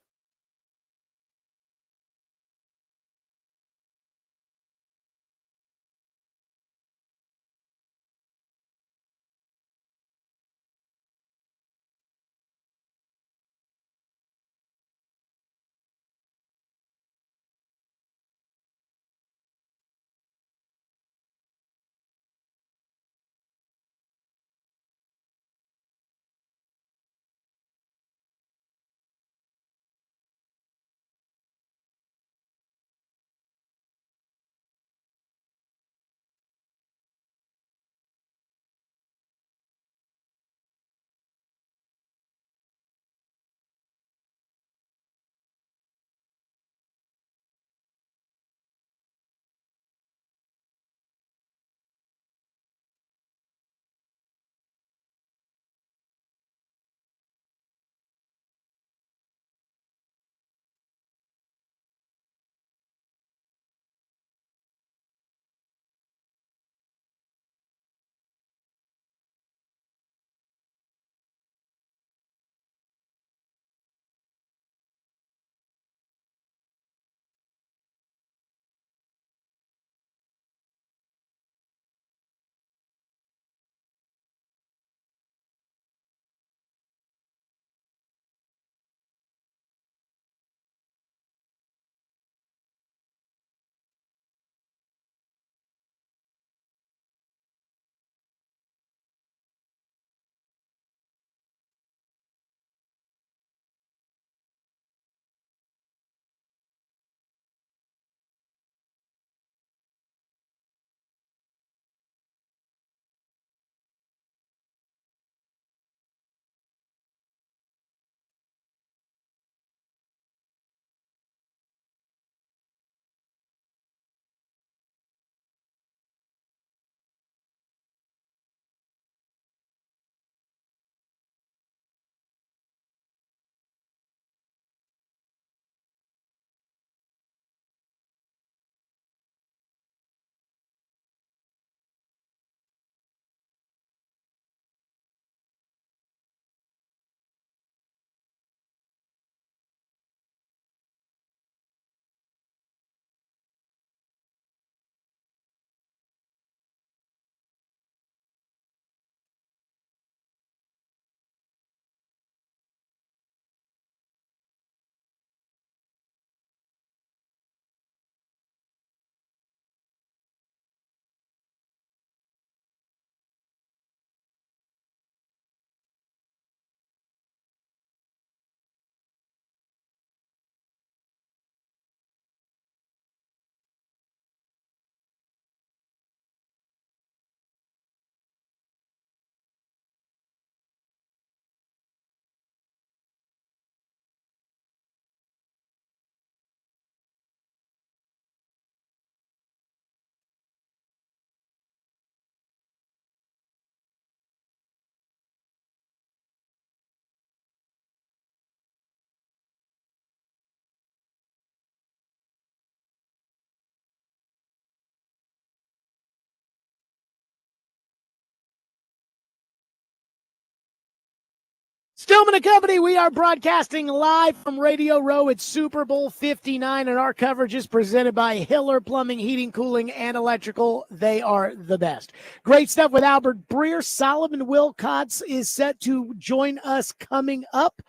Stillman and Company, we are broadcasting live from Radio Row at Super Bowl 59, and our coverage is presented by Hiller Plumbing, Heating, Cooling, and Electrical. They are the best. Great stuff with Albert Breer. Solomon Wilcots is set to join us coming up.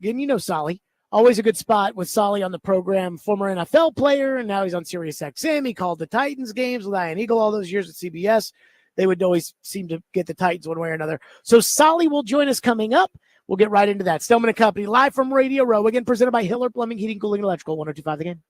Again, you know Solly. Always a good spot with Solly on the program. Former NFL player, and now he's on Sirius XM. He called the Titans games with Ian Eagle all those years at CBS. They would always seem to get the Titans one way or another. So Solly will join us coming up. We'll get right into that. Stillman and Company, live from Radio Row, again presented by Hiller Plumbing, Heating, Cooling, Electrical, 102.5 The Game.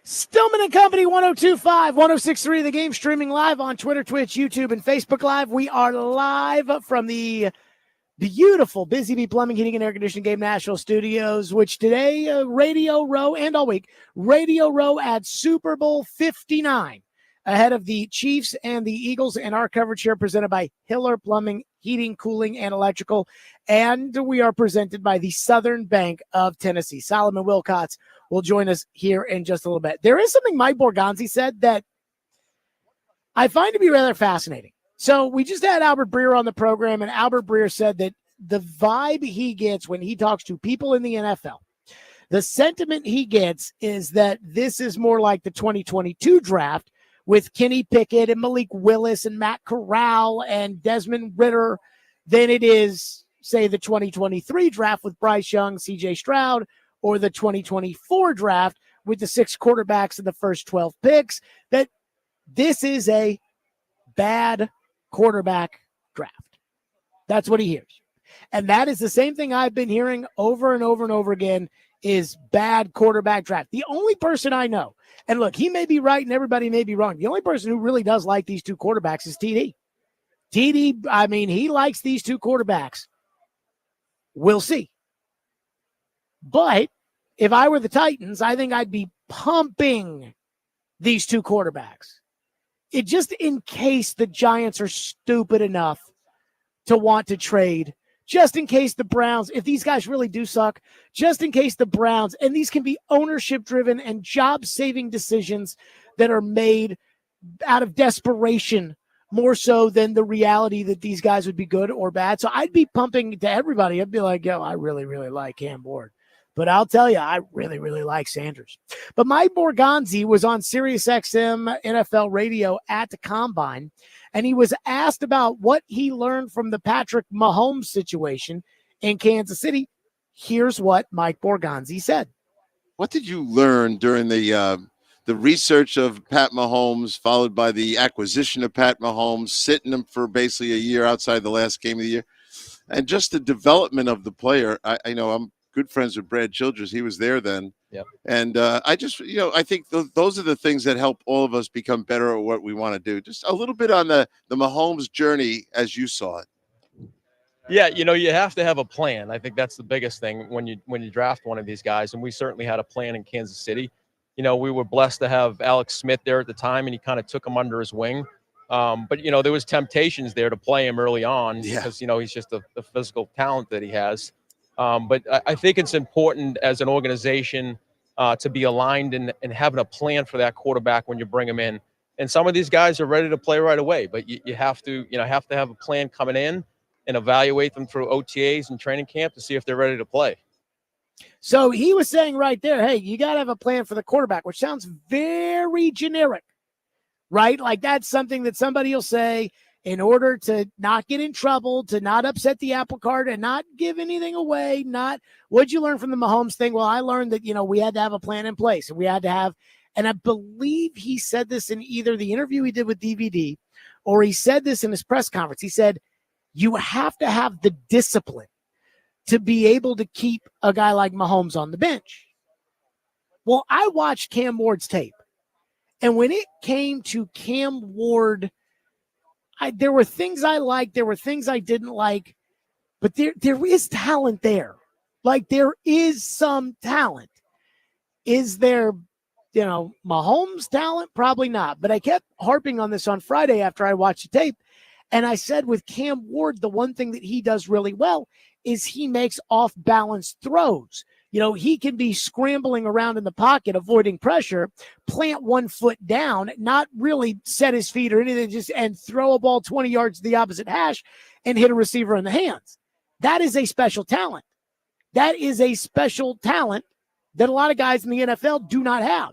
Stillman and Company, 102.5, 106.3, the game, streaming live on Twitter, Twitch, YouTube, and Facebook Live. We are live from the beautiful Busy Bee Plumbing, Heating, and Air Conditioning Game National Studios, which today, Radio Row, and all week, Radio Row at Super Bowl 59, ahead of the Chiefs and the Eagles, and our coverage here presented by Hiller Plumbing, Heating, Cooling, and Electrical, and we are presented by the Southern Bank of Tennessee. Solomon Wilcots will join us here in just a little bit. There is something Mike Borgonzi said that I find to be rather fascinating. So we just had Albert Breer on the program, and Albert Breer said that the vibe he gets when he talks to people in the NFL, the sentiment he gets is that this is more like the 2022 draft with Kenny Pickett and Malik Willis and Matt Corral and Desmond Ridder than it is, say, the 2023 draft with Bryce Young, CJ Stroud, or the 2024 draft with the 6 quarterbacks in the first 12 picks, that this is a bad quarterback draft. That's what he hears. And that is the same thing I've been hearing over and over and over again is bad quarterback draft. The only person I know, and look, he may be right and everybody may be wrong. The only person who really does like these two quarterbacks is TD. TD, I mean, he likes these two quarterbacks. We'll see. But if I were the Titans, I think I'd be pumping these two quarterbacks. It just in case the Giants are stupid enough to want to trade, just in case the Browns, if these guys really do suck, just in case the Browns, and these can be ownership-driven and job-saving decisions that are made out of desperation more so than the reality that these guys would be good or bad. So I'd be pumping to everybody. I'd be like, yo, I really, really like Cam Ward. But I'll tell you, I really, really like Sanders. But Mike Borgonzi was on SiriusXM NFL radio at the Combine, and he was asked about what he learned from the Patrick Mahomes situation in Kansas City. Here's what Mike Borgonzi said. What did you learn during the research of Pat Mahomes, followed by the acquisition of Pat Mahomes, sitting him for basically a year outside the last game of the year, and just the development of the player? I know I'm good friends with Brad Childress. He was there then. Yep. And I just, I think those are the things that help all of us become better at what we want to do. Just a little bit on the Mahomes journey as you saw it. Yeah, you have to have a plan. I think that's the biggest thing when you draft one of these guys. And we certainly had a plan in Kansas City. We were blessed to have Alex Smith there at the time, and he kind of took him under his wing. But there was temptations there to play him early on because, he's just the physical talent that he has. But I think it's important as an organization to be aligned and having a plan for that quarterback when you bring him in. And some of these guys are ready to play right away, but you have to have a plan coming in and evaluate them through OTAs and training camp to see if they're ready to play. So he was saying right there, hey, you got to have a plan for the quarterback, which sounds very generic, right? Like that's something that somebody will say in order to not get in trouble, to not upset the apple cart and not give anything away. What'd you learn from the Mahomes thing? Well, I learned that, we had to have a plan in place, and we had to have, and I believe he said this in either the interview he did with DVD or he said this in his press conference. He said, you have to have the discipline to be able to keep a guy like Mahomes on the bench. Well, I watched Cam Ward's tape, and when it came to Cam Ward, there were things I liked, there were things I didn't like, but there is talent there. Like there is some talent. Is there, Mahomes talent? Probably not. But I kept harping on this on Friday after I watched the tape. And I said with Cam Ward, the one thing that he does really well is he makes off-balance throws. He can be scrambling around in the pocket, avoiding pressure, plant one foot down, not really set his feet or anything, and throw a ball 20 yards to the opposite hash and hit a receiver in the hands. That is a special talent. That is a special talent that a lot of guys in the NFL do not have.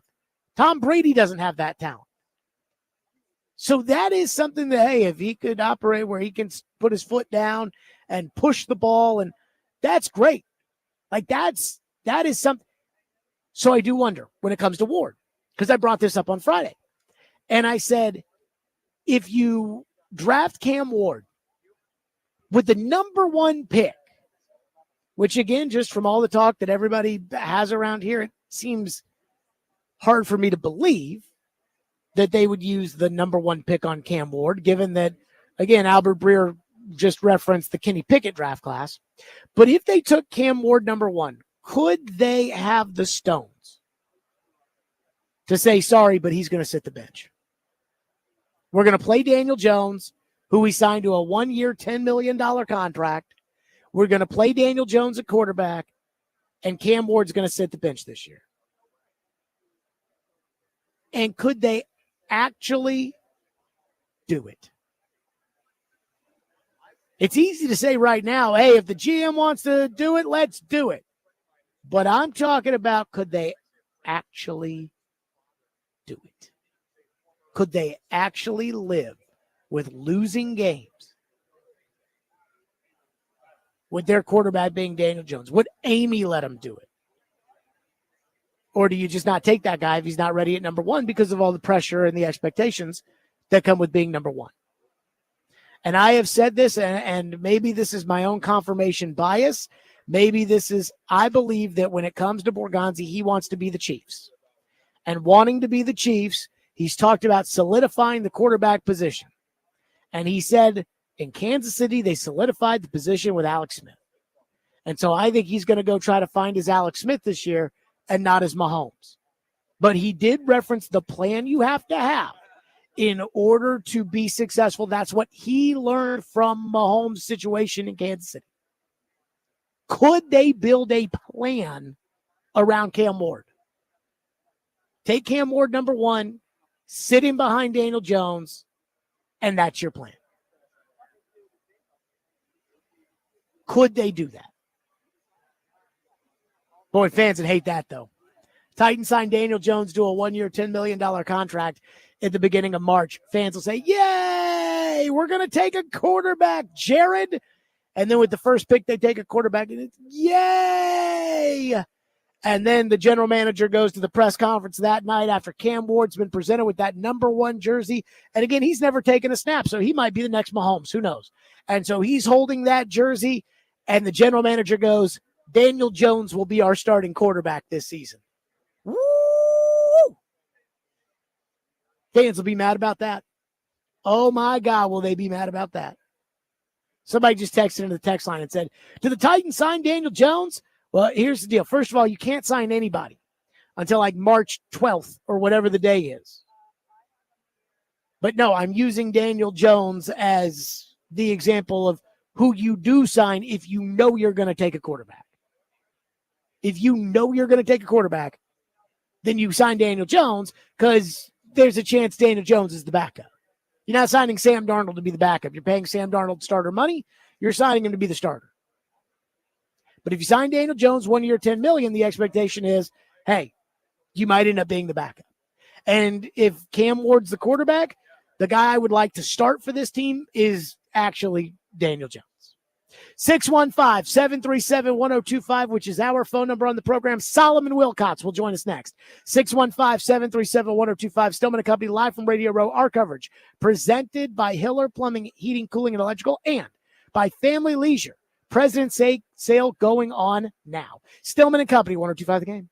Tom Brady doesn't have that talent. So that is something that, hey, if he could operate where he can put his foot down and push the ball, and that's great. Like that is something. So I do wonder when it comes to Ward, because I brought this up on Friday. And I said, if you draft Cam Ward with the number 1 pick, which again, just from all the talk that everybody has around here, it seems hard for me to believe that they would use the number 1 pick on Cam Ward, given that, again, Albert Breer just referenced the Kenny Pickett draft class. But if they took Cam Ward number 1, could they have the stones to say, sorry, but he's going to sit the bench? We're going to play Daniel Jones, who we signed to a 1-year, $10 million contract. We're going to play Daniel Jones at quarterback, and Cam Ward's going to sit the bench this year. And could they actually do it? It's easy to say right now, hey, if the GM wants to do it, let's do it. But I'm talking about, could they actually do it? Could they actually live with losing games with their quarterback being Daniel Jones? Would Amy let him do it? Or do you just not take that guy if he's not ready at number 1 because of all the pressure and the expectations that come with being number 1? And I have said this, and maybe this is my own confirmation bias. Maybe this is, I believe that when it comes to Borgonzi, he wants to be the Chiefs. And wanting to be the Chiefs, he's talked about solidifying the quarterback position. And he said in Kansas City, they solidified the position with Alex Smith. And so I think he's going to go try to find his Alex Smith this year and not his Mahomes. But he did reference the plan you have to have in order to be successful. That's what he learned from Mahomes' situation in Kansas City. Could they build a plan around Cam Ward? Take Cam Ward number 1, sit him behind Daniel Jones, and that's your plan. Could they do that? Boy, fans would hate that, though. Titans signed Daniel Jones to a 1-year, $10 million contract at the beginning of March. Fans will say, yay, we're going to take a quarterback, Jared. And then with the first pick, they take a quarterback, and it's yay. And then the general manager goes to the press conference that night after Cam Ward's been presented with that number 1 jersey. And again, he's never taken a snap, so he might be the next Mahomes. Who knows? And so he's holding that jersey, and the general manager goes, Daniel Jones will be our starting quarterback this season. Woo! Fans will be mad about that. Oh, my God, will they be mad about that? Somebody just texted into the text line and said, did the Titans sign Daniel Jones? Well, here's the deal. First of all, you can't sign anybody until like March 12th or whatever the day is. But no, I'm using Daniel Jones as the example of who you do sign if you know you're going to take a quarterback. If you know you're going to take a quarterback, then you sign Daniel Jones because there's a chance Daniel Jones is the backup. You're not signing Sam Darnold to be the backup. You're paying Sam Darnold starter money. You're signing him to be the starter. But if you sign Daniel Jones 1 year, $10 million, the expectation is, hey, you might end up being the backup. And if Cam Ward's the quarterback, the guy I would like to start for this team is actually Daniel Jones. 615-737-1025, which is our phone number on the program. Solomon Wilcots will join us next. 615-737-1025. Stillman & Company, live from Radio Row. Our coverage presented by Hiller Plumbing, Heating, Cooling, and Electrical, and by Family Leisure. President's sale going on now. Stillman & Company, 1025 The Game.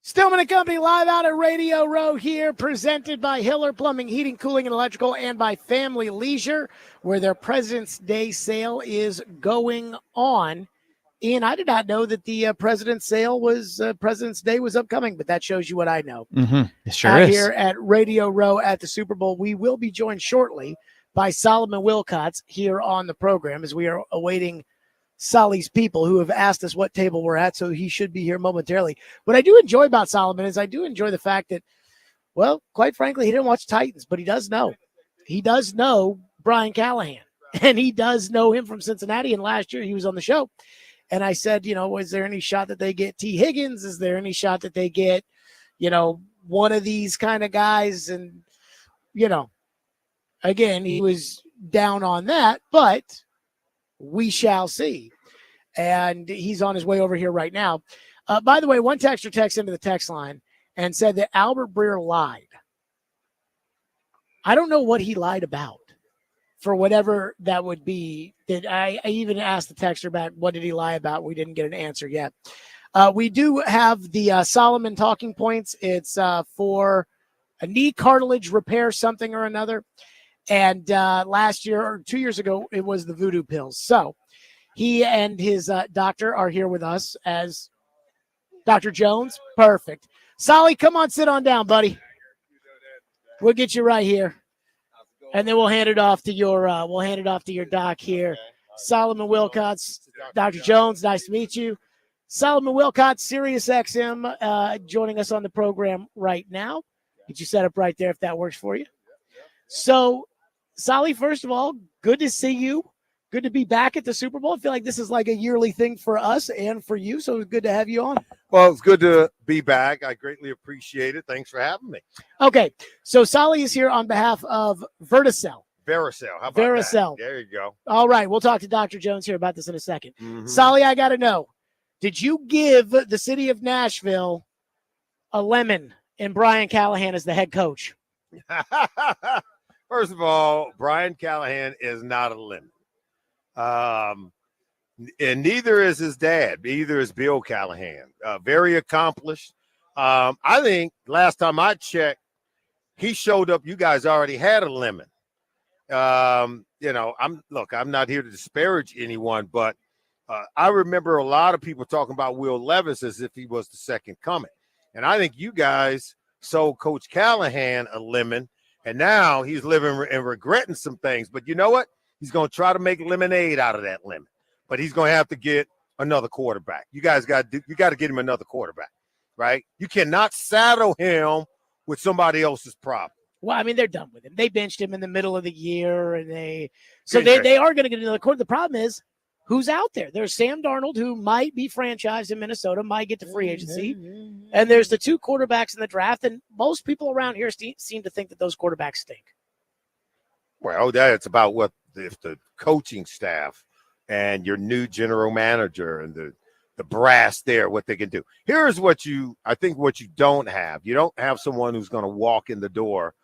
Stillman and Company live out at Radio Row here, presented by Hiller Plumbing, Heating, Cooling, and Electrical, and by Family Leisure, where their President's Day sale is going on. Ian, I did not know that the President's Day was upcoming, but that shows you what I know. Mm-hmm. It sure is. Here at Radio Row at the Super Bowl, we will be joined shortly by Solomon Wilcots here on the program as we are awaiting Solly's people who have asked us what table we're at, so he should be here momentarily. What I do enjoy about Solomon is I do enjoy the fact that, well, quite frankly, he didn't watch Titans, but he does know. He does know Brian Callahan, and he does know him from Cincinnati, and last year he was on the show. And I said, is there any shot that they get T. Higgins? Is there any shot that they get, one of these kind of guys? And, again, he was down on that, but we shall see. And he's on his way over here right now. By the way, one texter texted into the text line and said that Albert Breer lied. I don't know what he lied about, for whatever that would be. I even asked the texter about what did he lie about. We didn't get an answer yet. We do have the Solomon talking points. It's for a knee cartilage repair, something or another. And last year or 2 years ago, it was the voodoo pills. So he and his doctor are here with us as Dr. Jones. Perfect. Solly, come on, sit on down, buddy. We'll get you right here. And then we'll hand it off to your doc here. Solomon Wilcots, Dr. Jones, nice to meet you. Solomon Wilcots, Sirius XM, joining us on the program right now. Get you set up right there if that works for you. So, Solly, first of all, good to see you. Good to be back at the Super Bowl. I feel like this is like a yearly thing for us and for you, so it's good to have you on. Well, it's good to be back. I greatly appreciate it. Thanks for having me. Okay, so Solly is here on behalf of Verticel. Vericel. How about Vericel. that? There you go. All right, we'll talk to Dr. Jones here about this in a second. Mm-hmm. Solly, I got to know, did you give the city of Nashville a lemon and Brian Callahan as the head coach? First of all, Brian Callahan is not a lemon. And neither is his dad. Neither is Bill Callahan. Very accomplished. I think last time I checked, he showed up. You guys already had a lemon. I'm not here to disparage anyone, but I remember a lot of people talking about Will Levis as if he was the second coming. And I think you guys sold Coach Callahan a lemon, and now he's living and regretting some things. But you know what? He's going to try to make lemonade out of that lemon. But he's going to have to get another quarterback. You guys got to get him another quarterback, right? You cannot saddle him with somebody else's problem. Well, I mean, they're done with him. They benched him in the middle of the year, and they are going to get another quarterback. The problem is, who's out there? There's Sam Darnold, who might be franchised in Minnesota, might get to free agency. And there's the two quarterbacks in the draft, and most people around here seem to think that those quarterbacks stink. Well, that's about what if the coaching staff and your new general manager and the brass there, what they can do. Here's what you don't have. You don't have someone who's going to walk in the door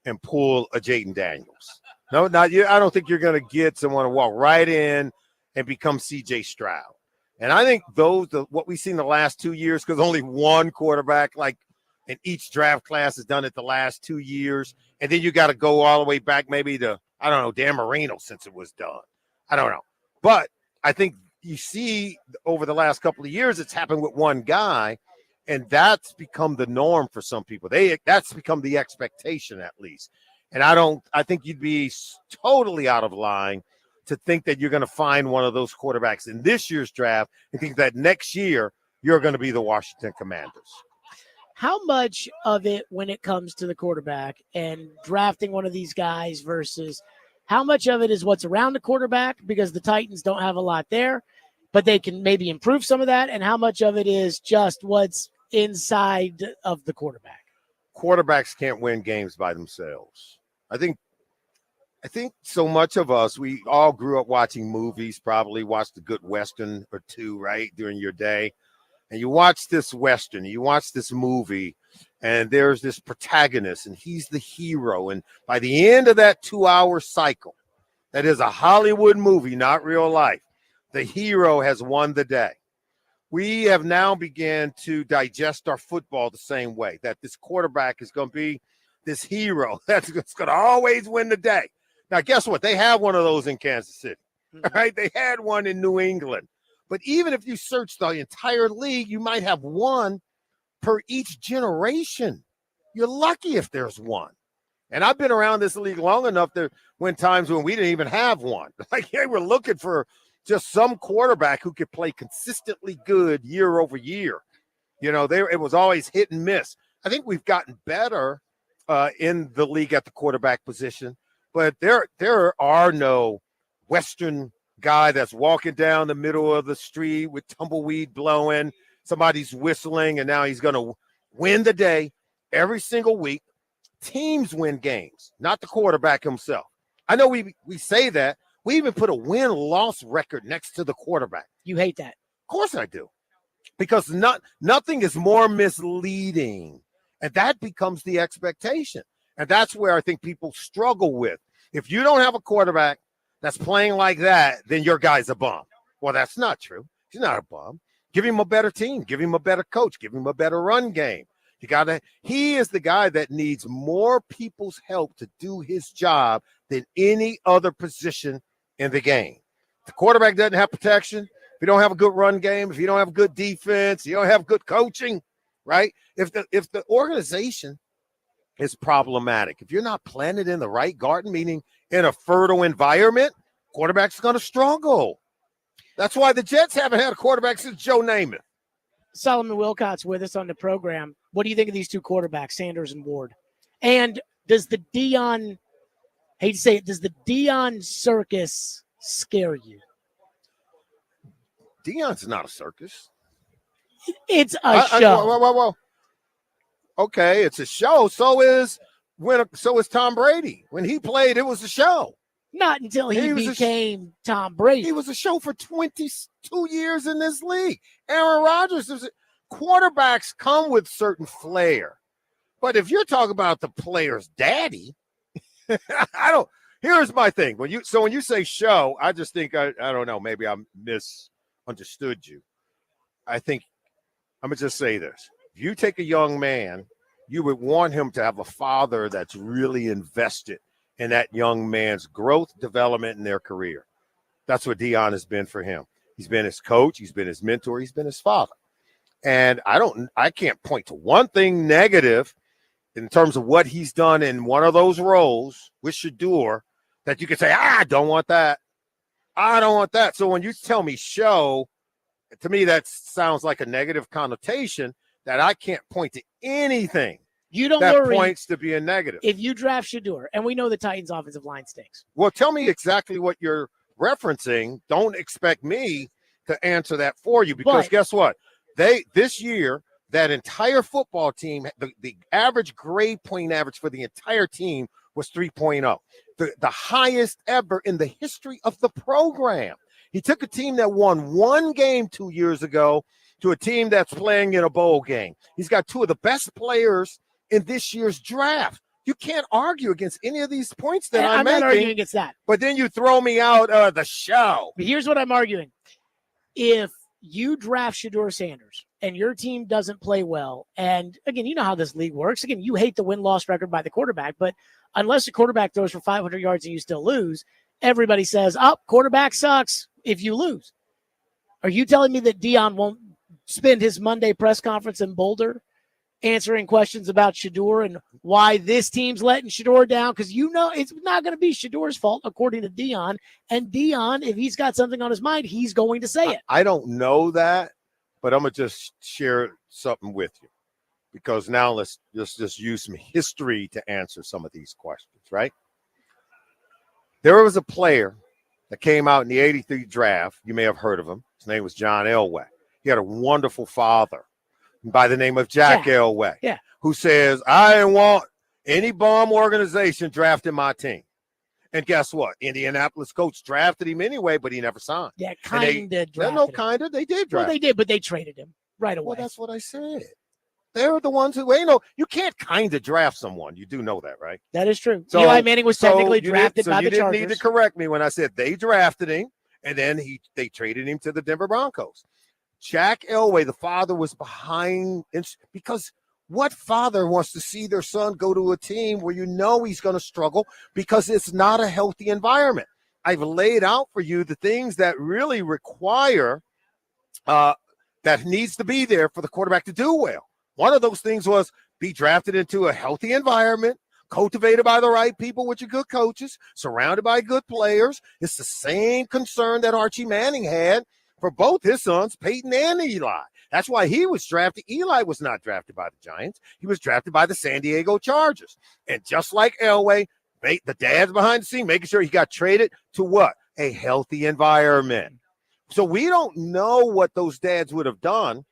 and pull a Jaden Daniels. No, not you. I don't think you're going to get someone to walk right in and become C.J. Stroud. And I think what we've seen the last 2 years, because only one quarterback like in each draft class has done it the last 2 years. And then you got to go all the way back maybe to, I don't know, Dan Marino since it was done. I don't know. But I think you see over the last couple of years, it's happened with one guy, and that's become the norm for some people. That's become the expectation at least. And I think you'd be totally out of line to think that you're going to find one of those quarterbacks in this year's draft and think that next year you're going to be the Washington Commanders. How much of it, when it comes to the quarterback and drafting one of these guys versus how much of it is what's around the quarterback, because the Titans don't have a lot there, but they can maybe improve some of that, and how much of it is just what's inside of the quarterback? Quarterbacks can't win games by themselves. I think so much of us, we all grew up watching movies, probably watched a good Western or two, right, during your day. And you watch this Western, you watch this movie, and there's this protagonist, and he's the hero. And by the end of that 2-hour cycle, that is a Hollywood movie, not real life, the hero has won the day. we have now began to digest our football the same way, that this quarterback is going to be this hero that's going to always win the day. Now, guess what? They have one of those in Kansas City, right? They had one in New England. But even if you search the entire league, you might have one per each generation. You're lucky if there's one. And I've been around this league long enough that when times when we didn't even have one. Like they were looking for just some quarterback who could play consistently good year over year. You know, it was always hit and miss. I think we've gotten better in the league at the quarterback position, but there are no Western guy that's walking down the middle of the street with tumbleweed blowing, somebody's whistling, and now he's going to win the day every single week. Teams win games, not the quarterback himself. I know we say that. We even put a win-loss record next to the quarterback. You hate that. Of course I do. Because nothing is more misleading. And that becomes the expectation. And that's where I think people struggle with. If you don't have a quarterback that's playing like that, then your guy's a bum. Well, that's not true. He's not a bum. Give him a better team. Give him a better coach. Give him a better run game. He is the guy that needs more people's help to do his job than any other position in the game. The quarterback doesn't have protection. If you don't have a good run game, if you don't have good defense, you don't have good coaching, right? If the organization is problematic, if you're not planted in the right garden, meaning in a fertile environment, quarterback's going to struggle. That's why the Jets haven't had a quarterback since Joe Namath. Solomon Wilcots with us on the program. What do you think of these two quarterbacks, Sanders and Ward? And does the Deion, hate to say it, does the Deion circus scare you? Deion's not a circus. It's a show. Whoa. Okay, it's a show. So is Tom Brady. When he played, it was a show. Not until he became Tom Brady. He was a show for 22 years in this league. Aaron Rodgers, quarterbacks come with certain flair. But if you're talking about the player's daddy, here's my thing. When you say show, I just think, I don't know, maybe I misunderstood you. I think, I'm going to just say this. If you take a young man, you would want him to have a father that's really invested in that young man's growth, development, in their career. That's what Deion has been for him. He's been his coach. He's been his mentor. He's been his father. And I can't point to one thing negative in terms of what he's done in one of those roles with Shador that you could say, I don't want that. I don't want that. So when you tell me show, to me, that sounds like a negative connotation that I can't point to anything. You don't that worry points to being negative. If you draft Shador, and we know the Titans' offensive line stinks. Well, tell me exactly what you're referencing. Don't expect me to answer that for you because guess what? This year, that entire football team, the average grade point average for the entire team was 3.0, the highest ever in the history of the program. He took a team that won one game 2 years ago to a team that's playing in a bowl game. He's got two of the best players in this year's draft. You can't argue against any of these points that I'm making. not arguing against that. But then you throw me out the show. But here's what I'm arguing. If you draft Shador Sanders and your team doesn't play well, and again, you know how this league works. Again, you hate the win-loss record by the quarterback, but unless the quarterback throws for 500 yards and you still lose, everybody says, quarterback sucks if you lose. Are you telling me that Deion won't spend his Monday press conference in Boulder answering questions about Shador and why this team's letting Shador down? Because you know it's not going to be Shador's fault, according to Deion. And Deion, if he's got something on his mind, he's going to say it. I don't know that, but I'm going to just share something with you. Because now let's just use some history to answer some of these questions, right? There was a player that came out in the 83 draft. You may have heard of him. His name was John Elway. He had a wonderful father by the name of Jack Elway, who says, I didn't want any bum organization drafting my team. And guess what? Indianapolis coach drafted him anyway, but he never signed. Yeah, kind of drafted him. They did draft him. They did, but they traded him right away. Well, that's what I said. They're the ones who, you can't kind of draft someone. You do know that, right? That is true. So, Eli Manning was technically drafted by the Chargers. You didn't need to correct me when I said they drafted him, and then they traded him to the Denver Broncos. Jack Elway, the father, was behind because what father wants to see their son go to a team where you know he's going to struggle because it's not a healthy environment? I've laid out for you the things that really require that needs to be there for the quarterback to do well. One of those things was be drafted into a healthy environment, cultivated by the right people with your good coaches, surrounded by good players. It's the same concern that Archie Manning had for both his sons, Peyton and Eli. That's why he was drafted. Eli was not drafted by the Giants. He was drafted by the San Diego Chargers. And just like Elway, the dad's behind the scene, making sure he got traded to what? A healthy environment. So we don't know what those dads would have done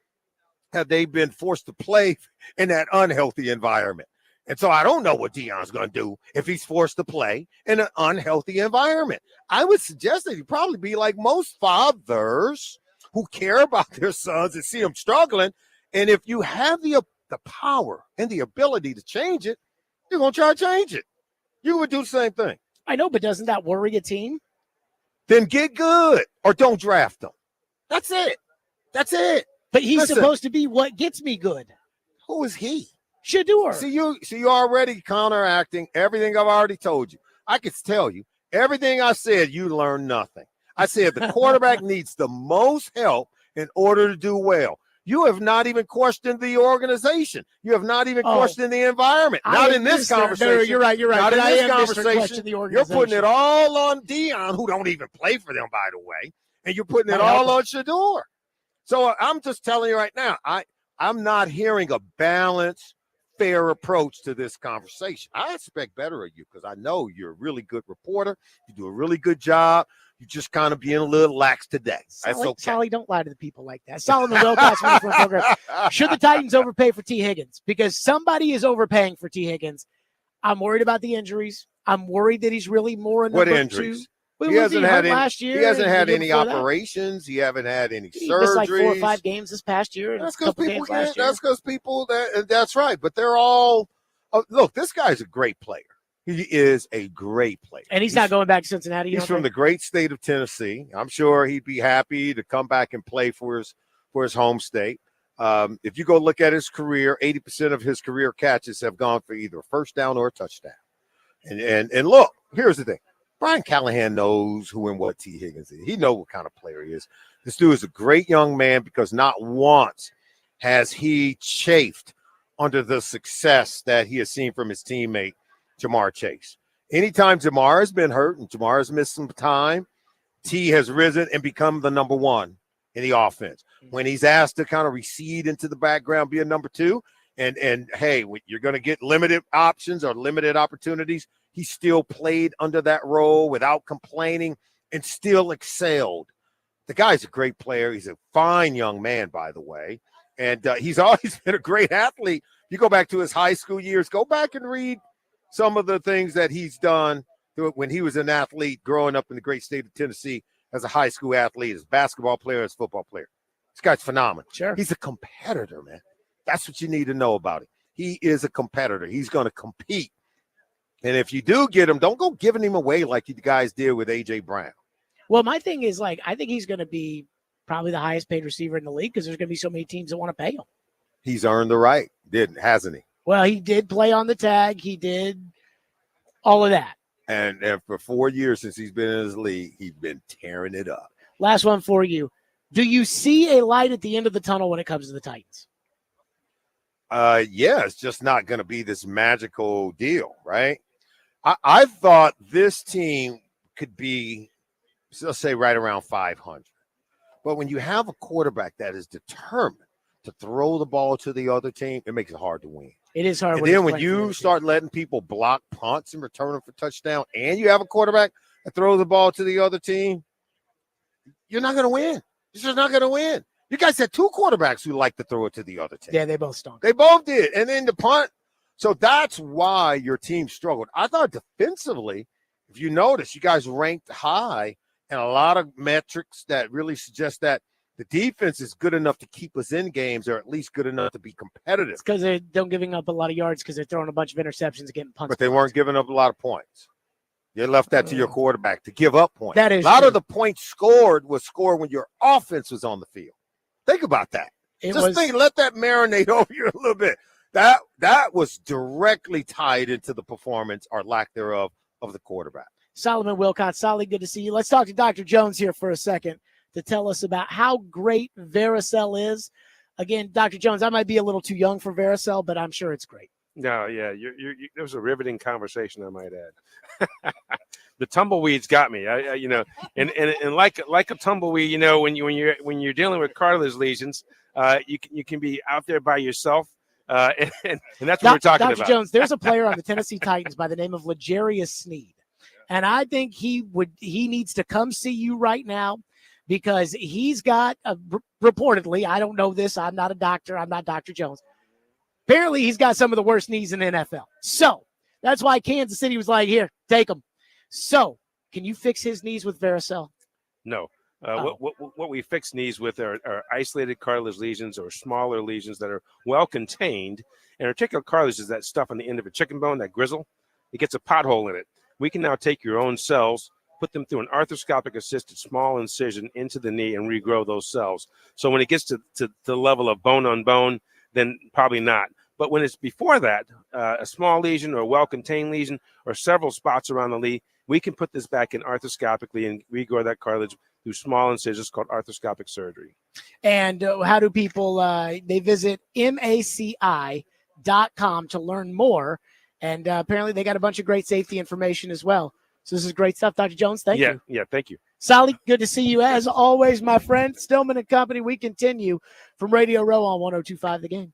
had they been forced to play in that unhealthy environment. And so I don't know what Deion's going to do if he's forced to play in an unhealthy environment. I would suggest that he'd probably be like most fathers who care about their sons and see them struggling. And if you have the power and the ability to change it, you're going to try to change it. You would do the same thing. I know, but doesn't that worry a team? Then get good or don't draft them. That's it. That's it. But he's supposed to be what gets me good. Who is he? Shador. See you already counteracting everything I've already told you. I can tell you everything I said, you learned nothing. I said the quarterback needs the most help in order to do well. You have not even questioned the organization. You have not even questioned the environment. Not in this conversation. No, you're right. Not in this conversation. You're putting it all on Deion, who don't even play for them, by the way, and you're putting it all on Shador. So I'm just telling you right now, I'm not hearing a balanced, fair approach to this conversation. I expect better of you because I know you're a really good reporter. You do a really good job. You're just kind of being a little lax today. That's okay. Sally, don't lie to the people like that. Solomon Wilcots program. Should the Titans overpay for T. Higgins? Because somebody is overpaying for T. Higgins. I'm worried about the injuries. I'm worried that he's really more a number What injuries? two. Well, he hasn't had any, last year. He hasn't had any operations. He haven't had any surgeries. He missed like 4 or 5 games this past year. That's because people. That's right. But they're all. Look, this guy's a great player. He is a great player. And he's not going back to Cincinnati. He's from the great state of Tennessee. I'm sure he'd be happy to come back and play for his home state. If you go look at his career, 80% of his career catches have gone for either a first down or a touchdown. And look, here's the thing. Brian Callahan knows who and what T. Higgins is. He knows what kind of player he is. This dude is a great young man because not once has he chafed under the success that he has seen from his teammate, Jamar Chase. Anytime Jamar has been hurt and Jamar has missed some time, T has risen and become the number one in the offense. When he's asked to kind of recede into the background, be a number two, and hey, you're going to get limited options or limited opportunities, he still played under that role without complaining and still excelled. The guy's a great player. He's a fine young man, by the way, and he's always been a great athlete. You go back to his high school years, go back and read some of the things that he's done when he was an athlete growing up in the great state of Tennessee as a high school athlete, as a basketball player, as a football player. This guy's phenomenal. Sure. He's a competitor, man. That's what you need to know about him. He is a competitor. He's going to compete. And if you do get him, don't go giving him away like you guys did with A.J. Brown. Well, my thing is, I think he's going to be probably the highest paid receiver in the league because there's going to be so many teams that want to pay him. He's earned the right, hasn't he? Well, he did play on the tag. He did all of that. And for 4 years since he's been in his league, he's been tearing it up. Last one for you. Do you see a light at the end of the tunnel when it comes to the Titans? Yeah, it's just not going to be this magical deal, right? I thought this team could be, let's say, right around 500. But when you have a quarterback that is determined to throw the ball to the other team, it makes it hard to win. It is hard. And then when you start letting people block punts and return them for touchdown, and you have a quarterback that throws the ball to the other team, you're not going to win. You're just not going to win. You guys had 2 quarterbacks who like to throw it to the other team. Yeah, they both stunk. They both did. And then the punt. So that's why your team struggled. I thought defensively, if you notice, you guys ranked high and a lot of metrics that really suggest that the defense is good enough to keep us in games, or at least good enough to be competitive. It's because they don't giving up a lot of yards because they're throwing a bunch of interceptions and getting punts. But they weren't giving up a lot of points. You left that to your quarterback to give up points. That is a lot true. of the points scored was scored when your offense was on the field. Think about that. Let that marinate over you a little bit. That was directly tied into the performance or lack thereof of the quarterback. Solomon Wilcots, Solly, good to see you. Let's talk to Dr. Jones here for a second to tell us about how great Varicel is. Again, Dr. Jones, I might be a little too young for Varicel, but I'm sure it's great. No, yeah, there was a riveting conversation, I might add. The tumbleweeds got me. And like a tumbleweed, when you're dealing with cartilage lesions, you can be out there by yourself, and that's what we're talking about. Dr. Jones, there's a player on the Tennessee Titans by the name of L'Jarius Sneed, and I think he needs to come see you right now because he's got reportedly, I don't know this, I'm not a doctor, I'm not Dr. Jones. Apparently, he's got some of the worst knees in the NFL. So that's why Kansas City was like, here, take him. So can you fix his knees with Varicel? No. What we fix knees with are isolated cartilage lesions or smaller lesions that are well contained. And articular cartilage is that stuff on the end of a chicken bone, that grizzle. It gets a pothole in it. We can now take your own cells, put them through an arthroscopic assisted small incision into the knee and regrow those cells. So when it gets to the level of bone on bone, then probably not. But when it's before that, a small lesion or a well-contained lesion or several spots around the knee, we can put this back in arthroscopically and regrow that cartilage through small incisions called arthroscopic surgery. And how do people, they visit maci.com to learn more. And apparently they got a bunch of great safety information as well. So this is great stuff. Dr. Jones, thank you. Yeah, thank you. Solly, good to see you as always, my friend. Stillman and Company, we continue from Radio Row on 102.5 The Game.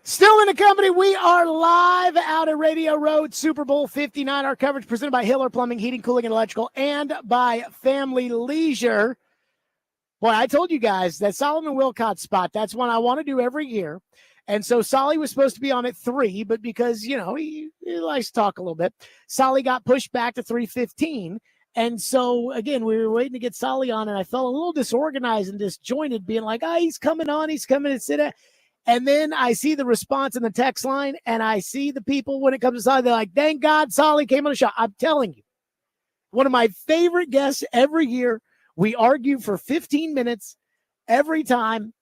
Stillman and Company, we are live out at Radio Road, Super Bowl 59. Our coverage presented by Hiller Plumbing, Heating, Cooling, and Electrical, and by Family Leisure. Boy, I told you guys that Solomon Wilcots spot, that's one I want to do every year. And so Solly was supposed to be on at 3, but because, he likes to talk a little bit, Solly got pushed back to 3:15. And so, again, we were waiting to get Solly on, and I felt a little disorganized and disjointed, being like, he's coming on, he's coming to sit at. And then I see the response in the text line, and I see the people when it comes to Solly, they're like, thank God Solly came on the show. I'm telling you, one of my favorite guests every year. We argue for 15 minutes every time.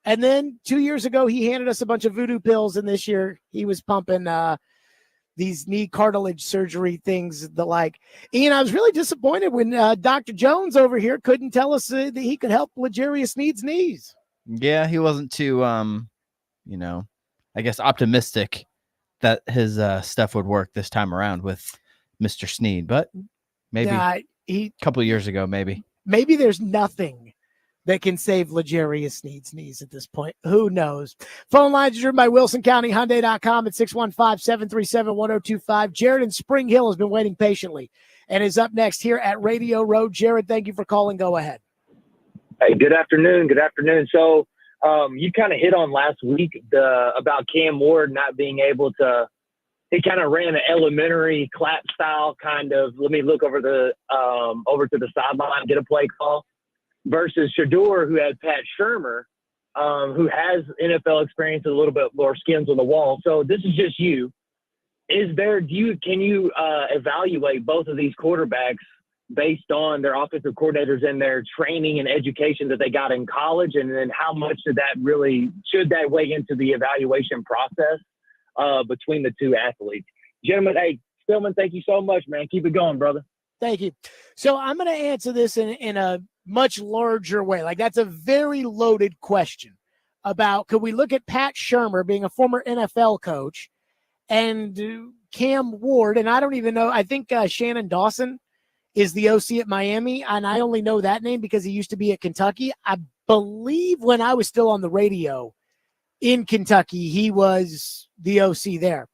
And then 2 years ago, he handed us a bunch of voodoo pills, and this year he was pumping these knee cartilage surgery things, the like. Ian, I was really disappointed when Dr. Jones over here couldn't tell us that he could help L'Jarius Sneed's knees. Yeah, he wasn't too, I guess optimistic that his stuff would work this time around with Mr. Sneed, but maybe a couple of years ago, maybe there's nothing that can save L'Jarius Sneed's knees at this point. Who knows? Phone lines are driven by WilsonCountyHyundai.com at 615-737-1025. Jared in Spring Hill has been waiting patiently and is up next here at Radio Road. Jared, thank you for calling. Go ahead. Hey, good afternoon. Good afternoon. So you kind of hit on last week about Cam Ward not being able to. He kind of ran an elementary clap style kind of. Let me look over to the sideline, get a play call, versus Shador, who had Pat Shurmur, who has NFL experience and a little bit more skins on the wall. So this is just you. Can you evaluate both of these quarterbacks based on their offensive coordinators and their training and education that they got in college? And then how much should that weigh into the evaluation process between the two athletes? Gentlemen, hey, Stillman, thank you so much, man. Keep it going, brother. Thank you. So I'm going to answer this in a much larger way. Like, that's a very loaded question about, could we look at Pat Shurmur being a former NFL coach and Cam Ward? And I don't even know. I think Shannon Dawson is the OC at Miami, and I only know that name because he used to be at Kentucky. I believe when I was still on the radio in Kentucky, he was the OC there.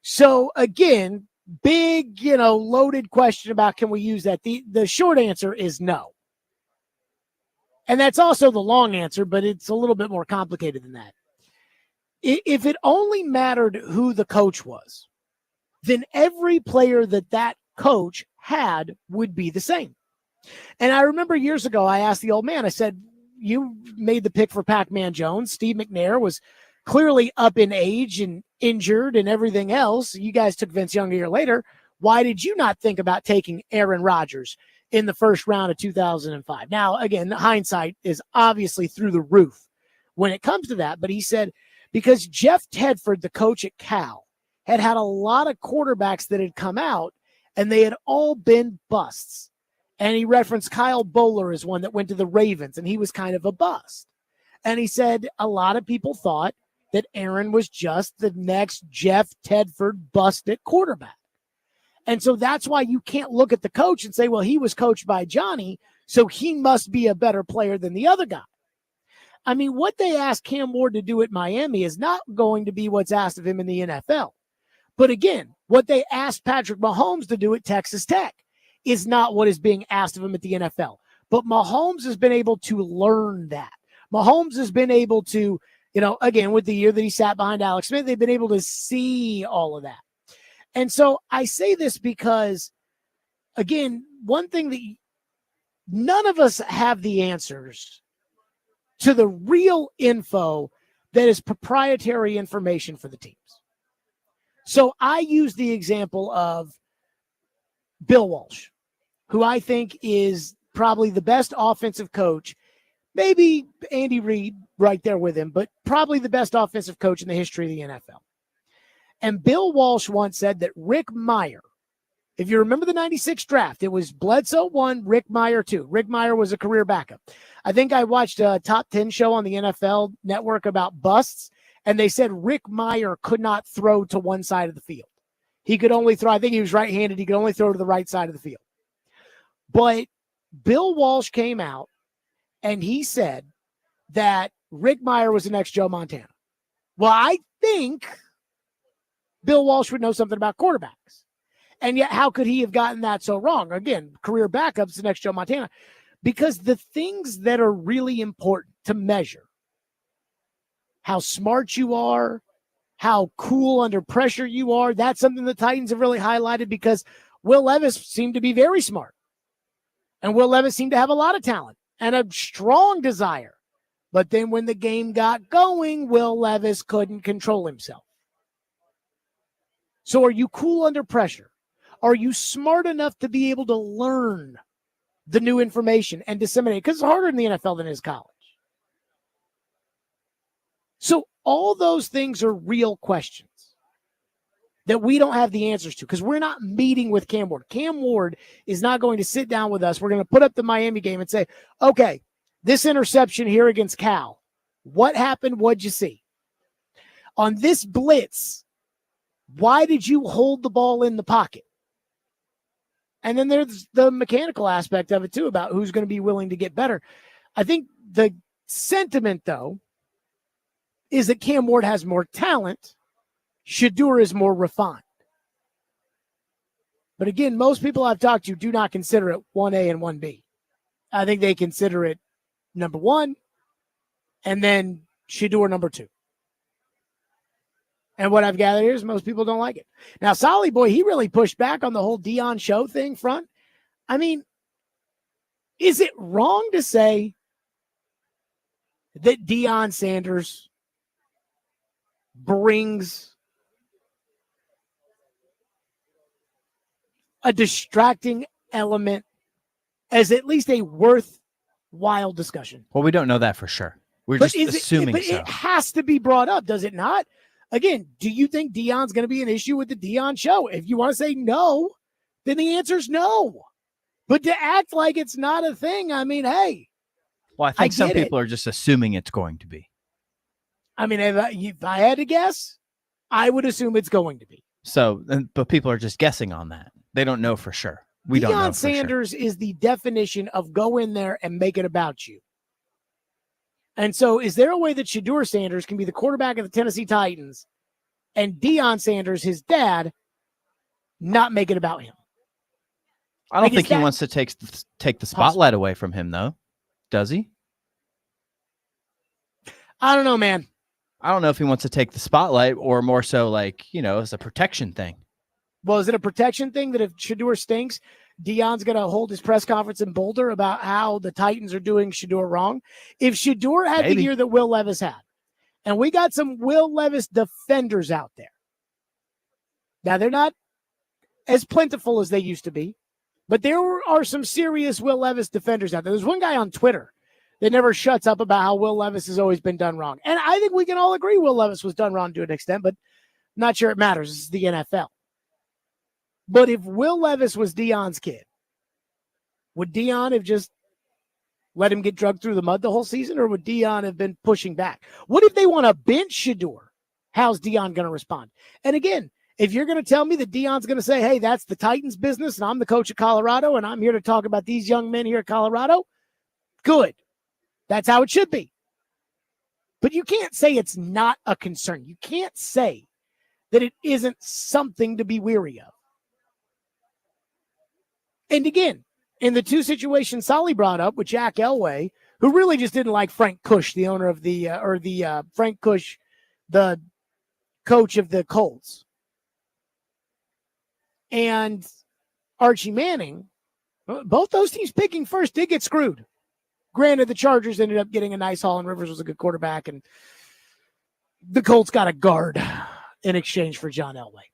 So, again, big, loaded question about can we use that? The short answer is no. And that's also the long answer, but it's a little bit more complicated than that. If it only mattered who the coach was, then every player that coach had would be the same. And I remember years ago, I asked the old man, I said, you made the pick for Pac-Man Jones. Steve McNair was clearly up in age and injured and everything else. You guys took Vince Young a year later. Why did you not think about taking Aaron Rodgers in the first round of 2005? Now, again, hindsight is obviously through the roof when it comes to that. But he said, because Jeff Tedford, the coach at Cal, had a lot of quarterbacks that had come out, and they had all been busts. And he referenced Kyle Bowler as one that went to the Ravens, and he was kind of a bust. And he said a lot of people thought that Aaron was just the next Jeff Tedford bust at quarterback. And so that's why you can't look at the coach and say, well, he was coached by Johnny, so he must be a better player than the other guy. I mean, what they asked Cam Ward to do at Miami is not going to be what's asked of him in the NFL. But again, what they asked Patrick Mahomes to do at Texas Tech is not what is being asked of him at the NFL. But Mahomes has been able to learn that. Mahomes has been able to, again, with the year that he sat behind Alex Smith, they've been able to see all of that. And so I say this because, again, one thing that none of us have the answers to the real info that is proprietary information for the teams. So I use the example of Bill Walsh, who I think is probably the best offensive coach, maybe Andy Reid right there with him, but probably the best offensive coach in the history of the NFL. And Bill Walsh once said that Rick Meyer, if you remember the 96 draft, it was Bledsoe 1, Rick Meyer 2. Rick Meyer was a career backup. I think I watched a top 10 show on the NFL Network about busts, and they said Rick Meyer could not throw to one side of the field. He could only throw, I think he was right-handed, he could only throw to the right side of the field. But Bill Walsh came out and he said that Rick Meyer was the next Joe Montana. Well, I think Bill Walsh would know something about quarterbacks. And yet, how could he have gotten that so wrong? Again, career backups the next Joe Montana. Because the things that are really important to measure, how smart you are, how cool under pressure you are, that's something the Titans have really highlighted because Will Levis seemed to be very smart. And Will Levis seemed to have a lot of talent and a strong desire. But then when the game got going, Will Levis couldn't control himself. So are you cool under pressure? Are you smart enough to be able to learn the new information and disseminate it? Because it's harder in the NFL than it is college. So all those things are real questions that we don't have the answers to because we're not meeting with Cam Ward. Cam Ward is not going to sit down with us. We're going to put up the Miami game and say, okay, this interception here against Cal, what happened? What'd you see? On this blitz, why did you hold the ball in the pocket? And then there's the mechanical aspect of it, too, about who's going to be willing to get better. I think the sentiment, though, is that Cam Ward has more talent. Shedeur is more refined. But again, most people I've talked to do not consider it 1A and 1B. I think they consider it number 1 and then Shedeur number 2. And what I've gathered here is most people don't like it. Now, Solly Boy, he really pushed back on the whole Deion show thing front. I mean, is it wrong to say that Deion Sanders brings a distracting element as at least a worthwhile discussion? Well, we don't know that for sure. We're just assuming but so. It has to be brought up, does it not? Again, do you think Deion's going to be an issue with the Deion show? If you want to say no, then the answer is no. But to act like it's not a thing, I mean, hey. Well, I think some people are just assuming it's going to be. I mean, if I had to guess, I would assume it's going to be. So, but people are just guessing on that. They don't know for sure. We don't know for sure. Deion Sanders is the definition of go in there and make it about you. And so is there a way that Shedeur Sanders can be the quarterback of the Tennessee Titans and Deion Sanders, his dad, not make it about him? I don't think he wants to take the spotlight away from him, though. Does he? I don't know, man. I don't know if he wants to take the spotlight or more so as a protection thing. Well, is it a protection thing that if Shedeur stinks, Deion's going to hold his press conference in Boulder about how the Titans are doing Shedeur wrong? If Shedeur had the year that Will Levis had, and we got some Will Levis defenders out there. Now, they're not as plentiful as they used to be, but there are some serious Will Levis defenders out there. There's one guy on Twitter that never shuts up about how Will Levis has always been done wrong. And I think we can all agree Will Levis was done wrong to an extent, but not sure it matters. This is the NFL. But if Will Levis was Deion's kid, would Deion have just let him get drugged through the mud the whole season, or would Deion have been pushing back? What if they want to bench Shedeur? How's Deion going to respond? And again, if you're going to tell me that Deion's going to say, hey, that's the Titans' business, and I'm the coach of Colorado, and I'm here to talk about these young men here at Colorado, good. That's how it should be. But you can't say it's not a concern. You can't say that it isn't something to be weary of. And again, in the two situations Solly brought up with Jack Elway, who really just didn't like Frank Kush, the owner of Frank Kush, the coach of the Colts, and Archie Manning, both those teams picking first did get screwed. Granted, the Chargers ended up getting a nice haul, and Rivers was a good quarterback, and the Colts got a guard in exchange for John Elway.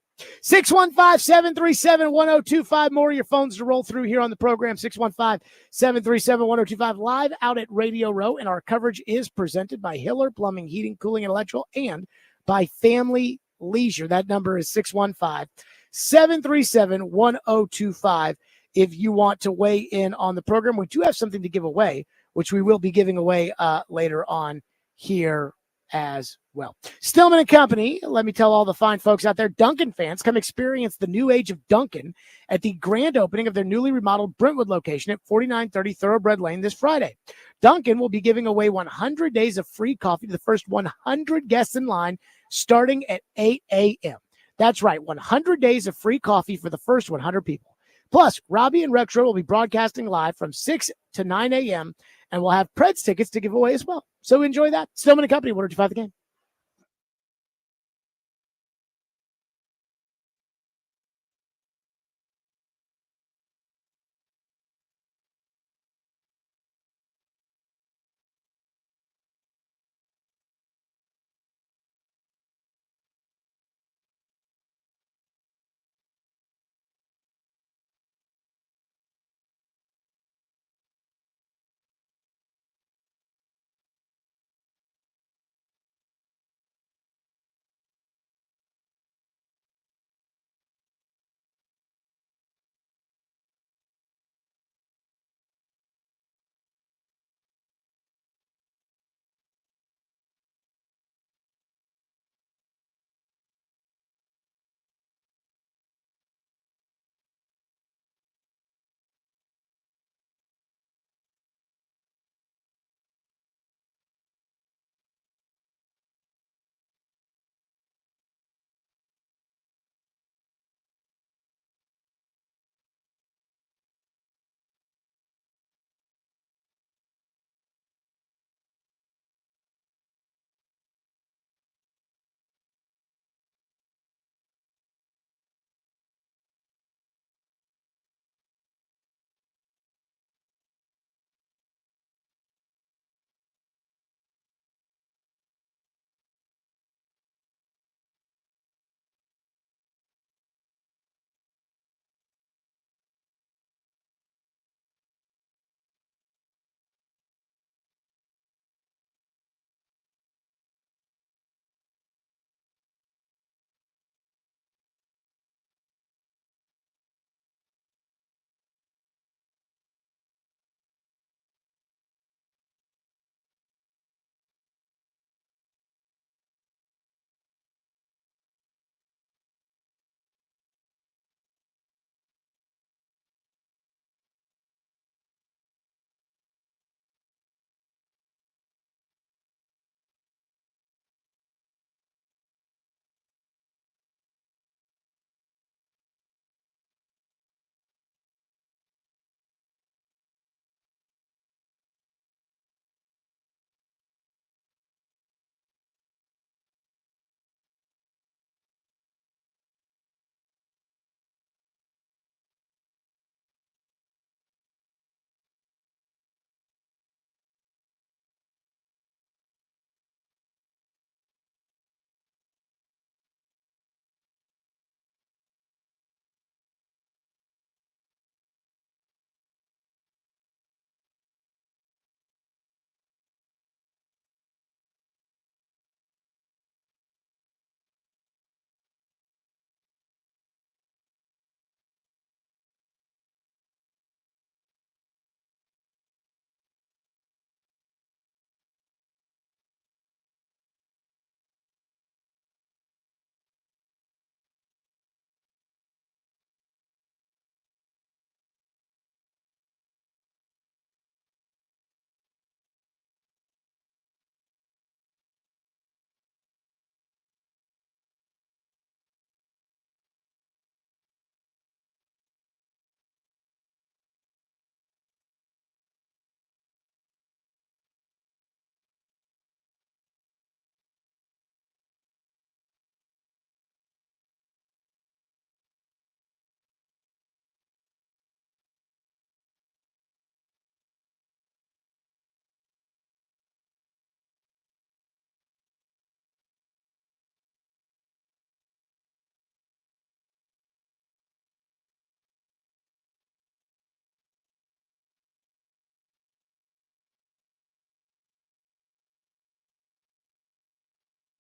615-737-1025. More of your phones to roll through here on the program. 615-737-1025 live out at Radio Row. And our coverage is presented by Hiller Plumbing, Heating, Cooling, and Electrical, and by Family Leisure. That number is 615-737-1025. If you want to weigh in on the program, we do have something to give away, which we will be giving away later on here as well. Stillman and Company, let me tell all the fine folks out there, Dunkin' fans, come experience the new age of Dunkin' at the grand opening of their newly remodeled Brentwood location at 4930 Thoroughbred Lane this Friday. Dunkin' will be giving away 100 days of free coffee to the first 100 guests in line starting at 8 a.m. That's right, 100 days of free coffee for the first 100 people. Plus, Robbie and Retro will be broadcasting live from 6 to 9 a.m., and we'll have Preds tickets to give away as well. So enjoy that. Stillman and Company, 105 the game.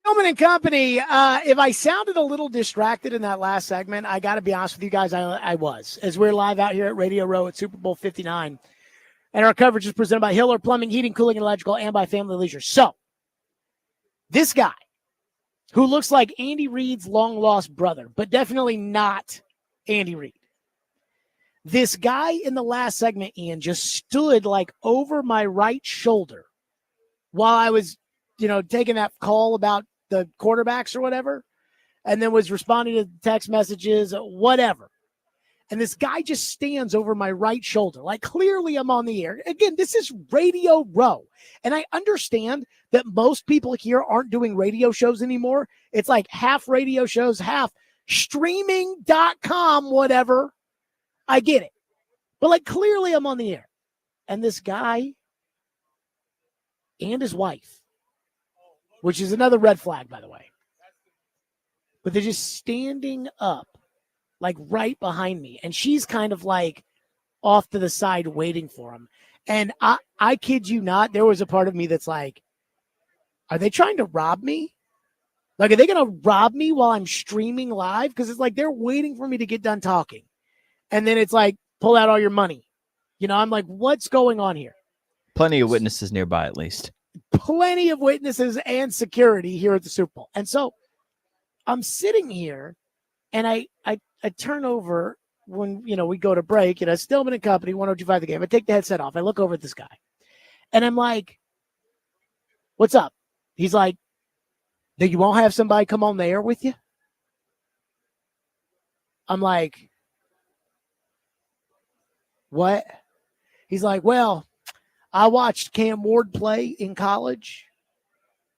Stillman and Company, if I sounded a little distracted in that last segment, I got to be honest with you guys, I was. As we're live out here at Radio Row at Super Bowl 59. And our coverage is presented by Hiller Plumbing, Heating, Cooling, and Electrical, and by Family Leisure. So, This guy, who looks like Andy Reid's long-lost brother, but definitely not Andy Reid. This guy in the last segment, Ian, just stood like over my right shoulder while I was, taking that call about the quarterbacks or whatever, and then was responding to text messages, whatever. And this guy just stands over my right shoulder, like clearly I'm on the air. Again, this is Radio Row. And I understand that most people here aren't doing radio shows anymore. It's like half radio shows, half streaming.com, whatever. I get it. But like clearly I'm on the air. And this guy and his wife, which is another red flag, by the way. But they're just standing up, like right behind me. And she's kind of like off to the side waiting for him. And I kid you not, there was a part of me that's like, are they trying to rob me? Like, are they going to rob me while I'm streaming live? Because it's like they're waiting for me to get done talking. And then it's like, pull out all your money. I'm like, what's going on here? Plenty of witnesses nearby, at least. Plenty of witnesses and security here at the Super Bowl. And so I'm sitting here and I turn over when, we go to break, Stillman and Company, 102.5 The Game. I take the headset off. I look over at this guy and I'm like, what's up? He's like, do you won't have somebody come on the air with you? I'm like, what? He's like, well, I watched Cam Ward play in college.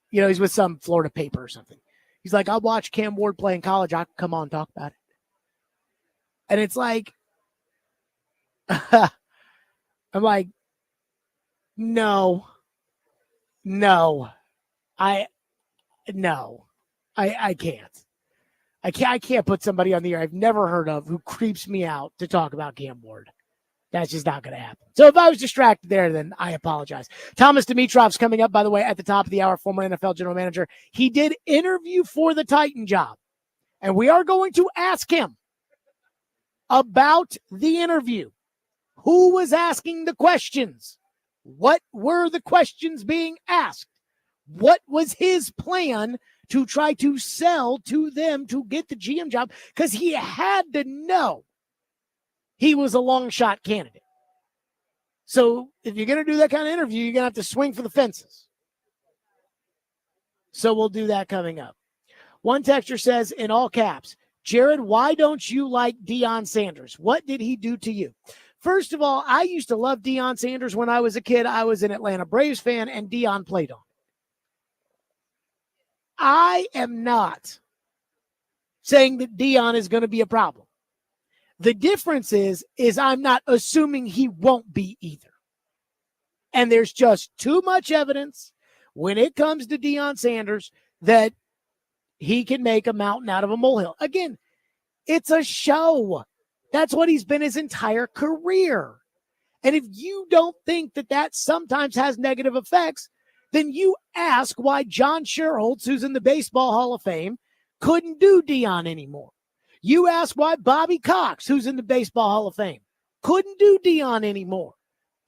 He's with some Florida paper or something. He's like, I watched Cam Ward play in college. I can come on and talk about it. And it's like, I'm like, no, I can't. I can't put somebody on the air I've never heard of who creeps me out to talk about Cam Ward. That's just not going to happen. So if I was distracted there, then I apologize. Thomas Dimitrov's coming up, by the way, at the top of the hour, former NFL general manager. He did interview for the Titan job. And we are going to ask him about the interview. Who was asking the questions? What were the questions being asked? What was his plan to try to sell to them to get the GM job? Because he had to know he was a long shot candidate. So if you're going to do that kind of interview, you're going to have to swing for the fences. So we'll do that coming up. One texter says in all caps, Jared, why don't you like Deion Sanders? What did he do to you? First of all, I used to love Deion Sanders when I was a kid. I was an Atlanta Braves fan, and Deion played on. I am not saying that Deion is going to be a problem. The difference is I'm not assuming he won't be either. And there's just too much evidence when it comes to Deion Sanders that he can make a mountain out of a molehill. Again, it's a show. That's what he's been his entire career. And if you don't think that sometimes has negative effects, then you ask why John Sherholtz, who's in the Baseball Hall of Fame, couldn't do Deion anymore. You ask why Bobby Cox, who's in the Baseball Hall of Fame, couldn't do Deion anymore.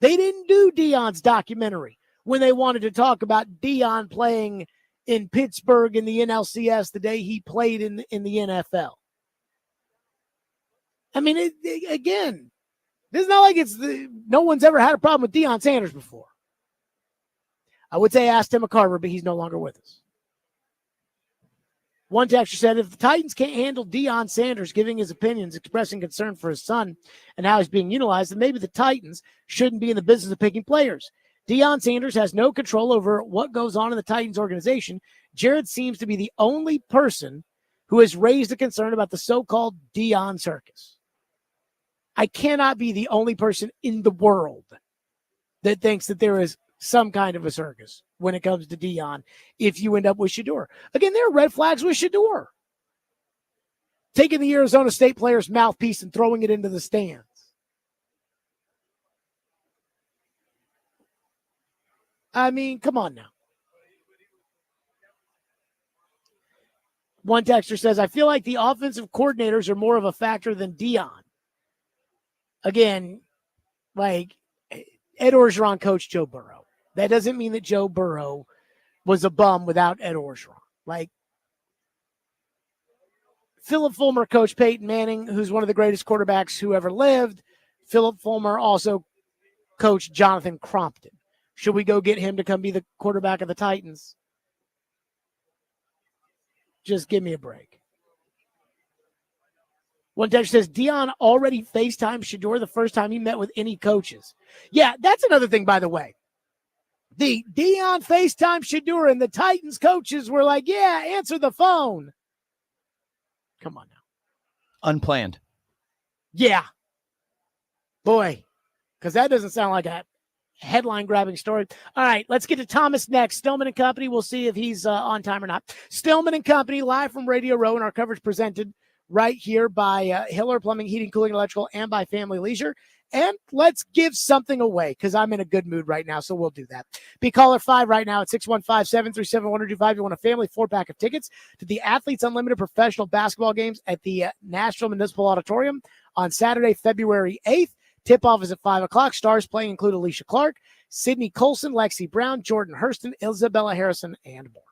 They didn't do Deion's documentary when they wanted to talk about Deion playing in Pittsburgh in the NLCS the day he played in the NFL. I mean, again, this is not like no one's ever had a problem with Deion Sanders before. I would say ask Tim McCarver, but he's no longer with us. One texter said, if the Titans can't handle Deion Sanders giving his opinions, expressing concern for his son and how he's being utilized, then maybe the Titans shouldn't be in the business of picking players. Deion Sanders has no control over what goes on in the Titans organization. Jared seems to be the only person who has raised a concern about the so-called Deion circus. I cannot be the only person in the world that thinks that there is some kind of a circus when it comes to Deion if you end up with Shedeur. Again, there are red flags with Shedeur. Taking the Arizona State player's mouthpiece and throwing it into the stands. I mean, come on now. One texter says, I feel like the offensive coordinators are more of a factor than Deion. Again, like Ed Orgeron coached Joe Burrow. That doesn't mean that Joe Burrow was a bum without Ed Orgeron. Like, Philip Fulmer coached Peyton Manning, who's one of the greatest quarterbacks who ever lived. Philip Fulmer also coached Jonathan Crompton. Should we go get him to come be the quarterback of the Titans? Just give me a break. One text says, Dion already FaceTimed Shador the first time he met with any coaches. Yeah, that's another thing, by the way. The Dion FaceTime Shador and the Titans coaches were like, yeah, answer the phone. Come on now. Unplanned. Yeah. Boy, because that doesn't sound like a headline-grabbing story. All right, let's get to Thomas next. Stillman and Company. We'll see if he's on time or not. Stillman and Company, live from Radio Row, and our coverage presented right here by Hiller Plumbing, Heating, Cooling, Electrical, and by Family Leisure. And let's give something away because I'm in a good mood right now, so we'll do that. Be caller 5 right now at 615-737-1025. You want a family 4-pack of tickets to the Athletes Unlimited professional basketball games at the Nashville Municipal Auditorium on Saturday, February 8th. Tip-off is at 5 o'clock. Stars playing include Alicia Clark, Sydney Colson, Lexi Brown, Jordan Hurston, Isabella Harrison, and more.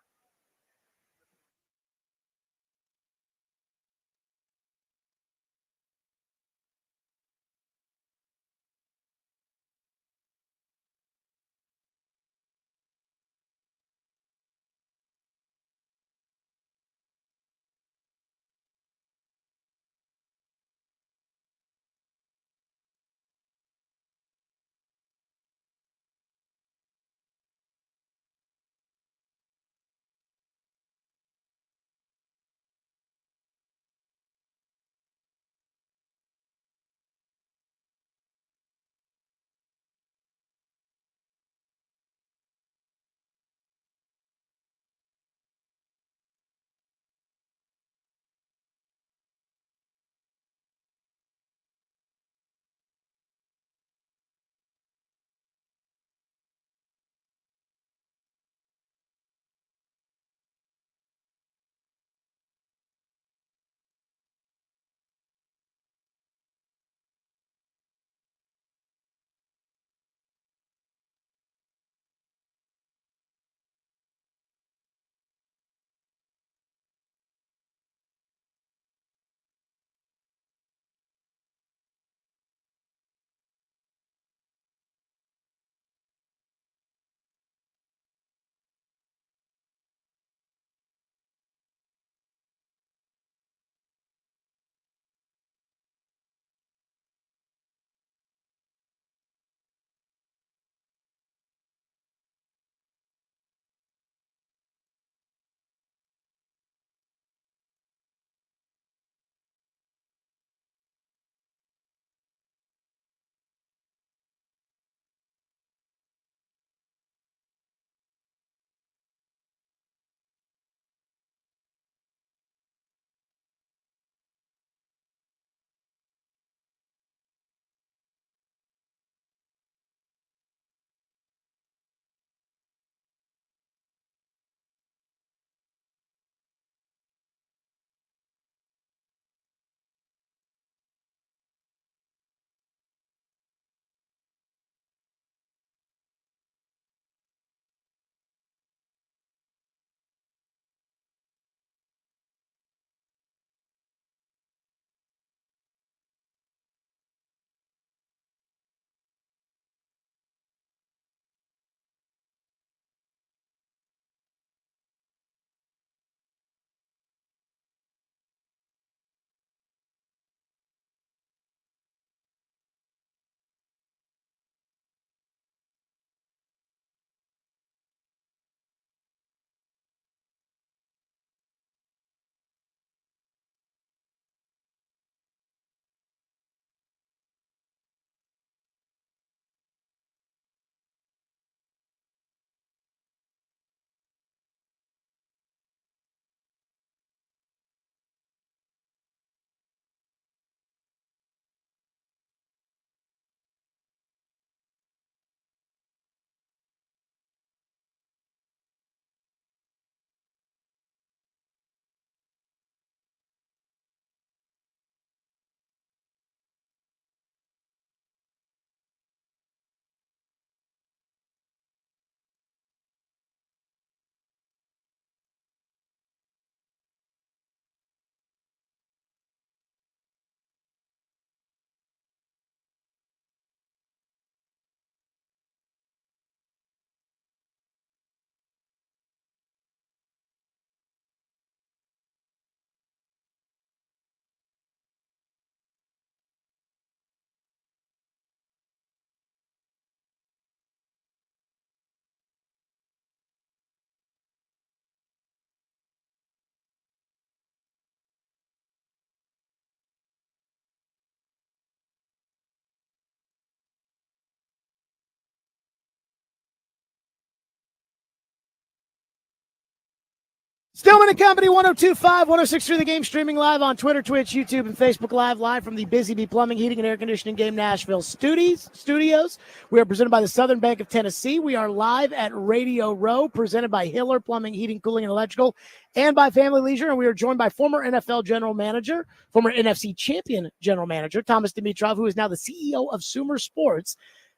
Stillman and Company, 102.5, 106.3 The Game, streaming live on Twitter, Twitch, YouTube, and Facebook live from the Busy Bee Plumbing, Heating, and Air Conditioning Game Nashville studios. We are presented by the Southern Bank of Tennessee. We are live at Radio Row, presented by Hiller Plumbing, Heating, Cooling, and Electrical, and by Family Leisure. And we are joined by former NFL general manager, former NFC champion general manager, Thomas Dimitrov, who is now the CEO of Sumer Sports.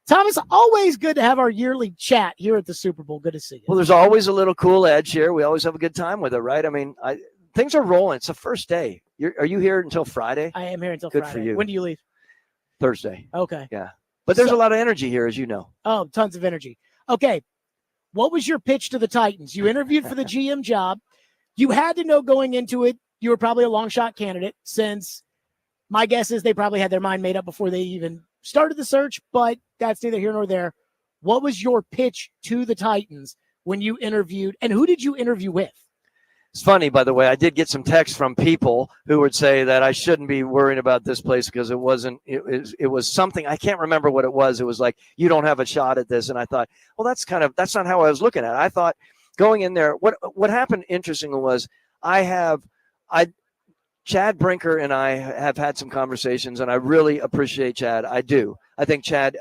Thomas, always good to have our yearly chat here at the Super Bowl. Good to see you. Well, there's always a little cool edge here. We always have a good time with it, right? I mean, things are rolling. It's the first day. Are you here until Friday? I am here until Good Friday. for you. When do you leave? Thursday. Okay. Yeah. But there's a lot of energy here, as you know. Oh, tons of energy. Okay. What was your pitch to the Titans? You interviewed for the GM job. You had to know going into it, you were probably a long shot candidate, since my guess is they probably had their mind made up before they even started the search, but that's neither here nor there. What was your pitch to the Titans when you interviewed, and who did you interview with? It's funny, by the way, I did get some texts from people who would say that I shouldn't be worrying about this place because it was something, I can't remember what it was. It was like, you don't have a shot at this. And I thought, well, that's not how I was looking at it. I thought going in there, what happened interestingly was Chad Brinker and I have had some conversations, and I really appreciate Chad. I do. I think Chad's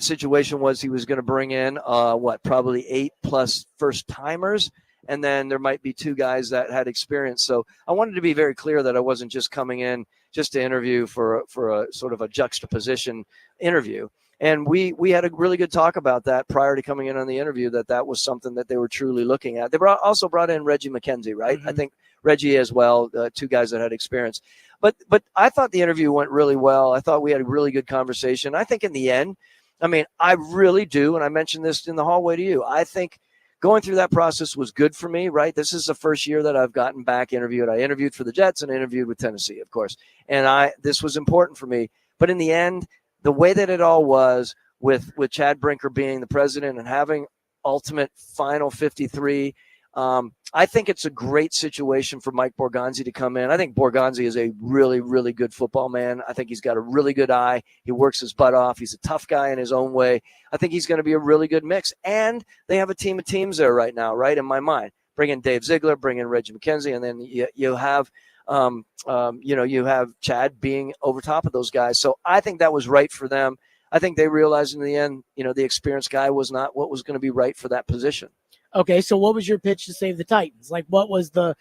situation was he was going to bring in probably 8+ first timers, and then there might be 2 guys that had experience. So I wanted to be very clear that I wasn't just coming in just to interview for a sort of a juxtaposition interview. And we had a really good talk about that prior to coming in on the interview, that was something that they were truly looking at. They also brought in Reggie McKenzie, right? Mm-hmm. I think Reggie as well, 2 guys that had experience. But I thought the interview went really well. I thought we had a really good conversation. I think in the end, I mean, I really do, and I mentioned this in the hallway to you, I think going through that process was good for me, right? This is the first year that I've gotten back interviewed. I interviewed for the Jets and I interviewed with Tennessee, of course. And this was important for me. But in the end, the way that it all was with Chad Brinker being the president and having ultimate final 53, I think it's a great situation for Mike Borgonzi to come in. I think Borgonzi is a really, really good football man. I think he's got a really good eye. He works his butt off. He's a tough guy in his own way. I think he's going to be a really good mix. And they have a team of teams there right now, right, in my mind. Bring in Dave Ziegler, bring in Reggie McKenzie, and then you have you have Chad being over top of those guys. So I think that was right for them. I think they realized in the end, the experienced guy was not what was going to be right for that position. Okay, so what was your pitch to save the Titans? Like, what was the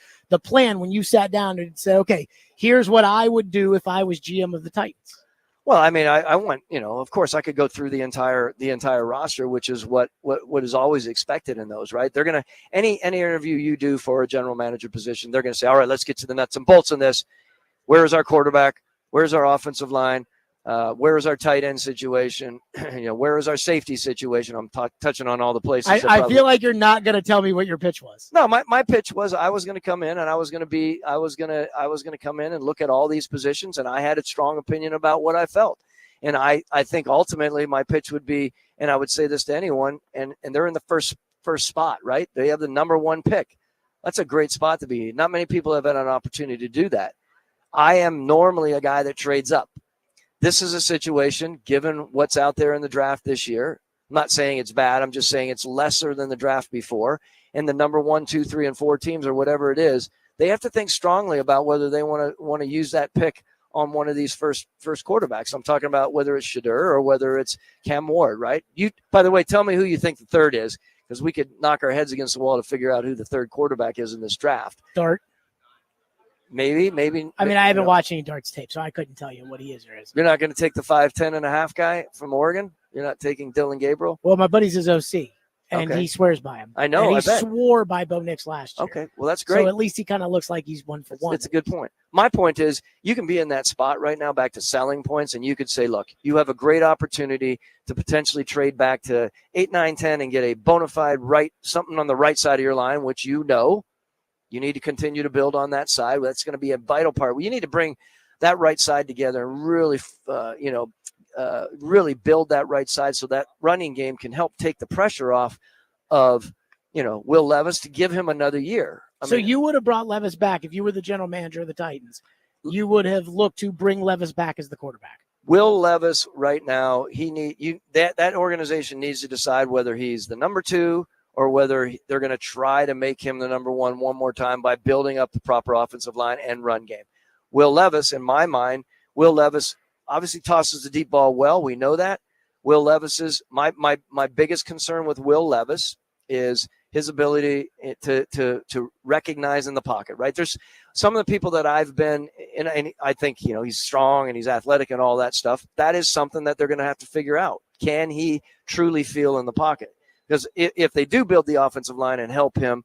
plan when you sat down and said, okay, here's what I would do if I was GM of the Titans? Well, I mean, I want, of course I could go through the entire roster, which is what is always expected in those, right? They're going to, any interview you do for a general manager position, they're going to say, all right, let's get to the nuts and bolts on this. Where is our quarterback? Where's our offensive line? Where is our tight end situation? Where is our safety situation? I'm touching on all the places. I feel like you're not going to tell me what your pitch was. No, my pitch was I was going to come in and I was going to come in and look at all these positions, and I had a strong opinion about what I felt. And I think ultimately my pitch would be, and I would say this to anyone, and they're in the first spot, right? They have the number 1 pick. That's a great spot to be. Not many people have had an opportunity to do that. I am normally a guy that trades up. This is a situation, given what's out there in the draft this year. I'm not saying it's bad. I'm just saying it's lesser than the draft before. And the number 1, 2, 3, and 4 teams, or whatever it is, they have to think strongly about whether they want to use that pick on one of these first quarterbacks. I'm talking about whether it's Shadur or whether it's Cam Ward, right? You, by the way, tell me who you think the third is, because we could knock our heads against the wall to figure out who the third quarterback is in this draft. Dart. Maybe. I mean, I haven't watched any Dart's tape, so I couldn't tell you what he is or isn't. You're not going to take the 5'10" and a half guy from Oregon? You're not taking Dylan Gabriel? Well, my buddy's his OC, and he swears by him. I know. And he swore by Bo Nix last year. Okay, well, that's great. So at least he kind of looks like he's 1 for 1. That's a good point. My point is, you can be in that spot right now, back to selling points, and you could say, look, you have a great opportunity to potentially trade back to 8, 9, 10 and get a bona fide something on the right side of your line, which you need to continue to build on that side. That's going to be a vital part. You need to bring that right side together and really, really build that right side so that running game can help take the pressure off of, Will Levis, to give him another year. So you would have brought Levis back if you were the general manager of the Titans. You would have looked to bring Levis back as the quarterback. Will Levis right now, that organization needs to decide whether he's the number 2 or whether they're going to try to make him the number one more time by building up the proper offensive line and run game. Will Levis, in my mind, Will Levis obviously tosses the deep ball well. We know that. Will Levis is my biggest concern with Will Levis is his ability to recognize in the pocket, right? There's some of the people that I've been in, and I think, he's strong and he's athletic and all that stuff. That is something that they're going to have to figure out. Can he truly feel in the pocket? Because if they do build the offensive line and help him,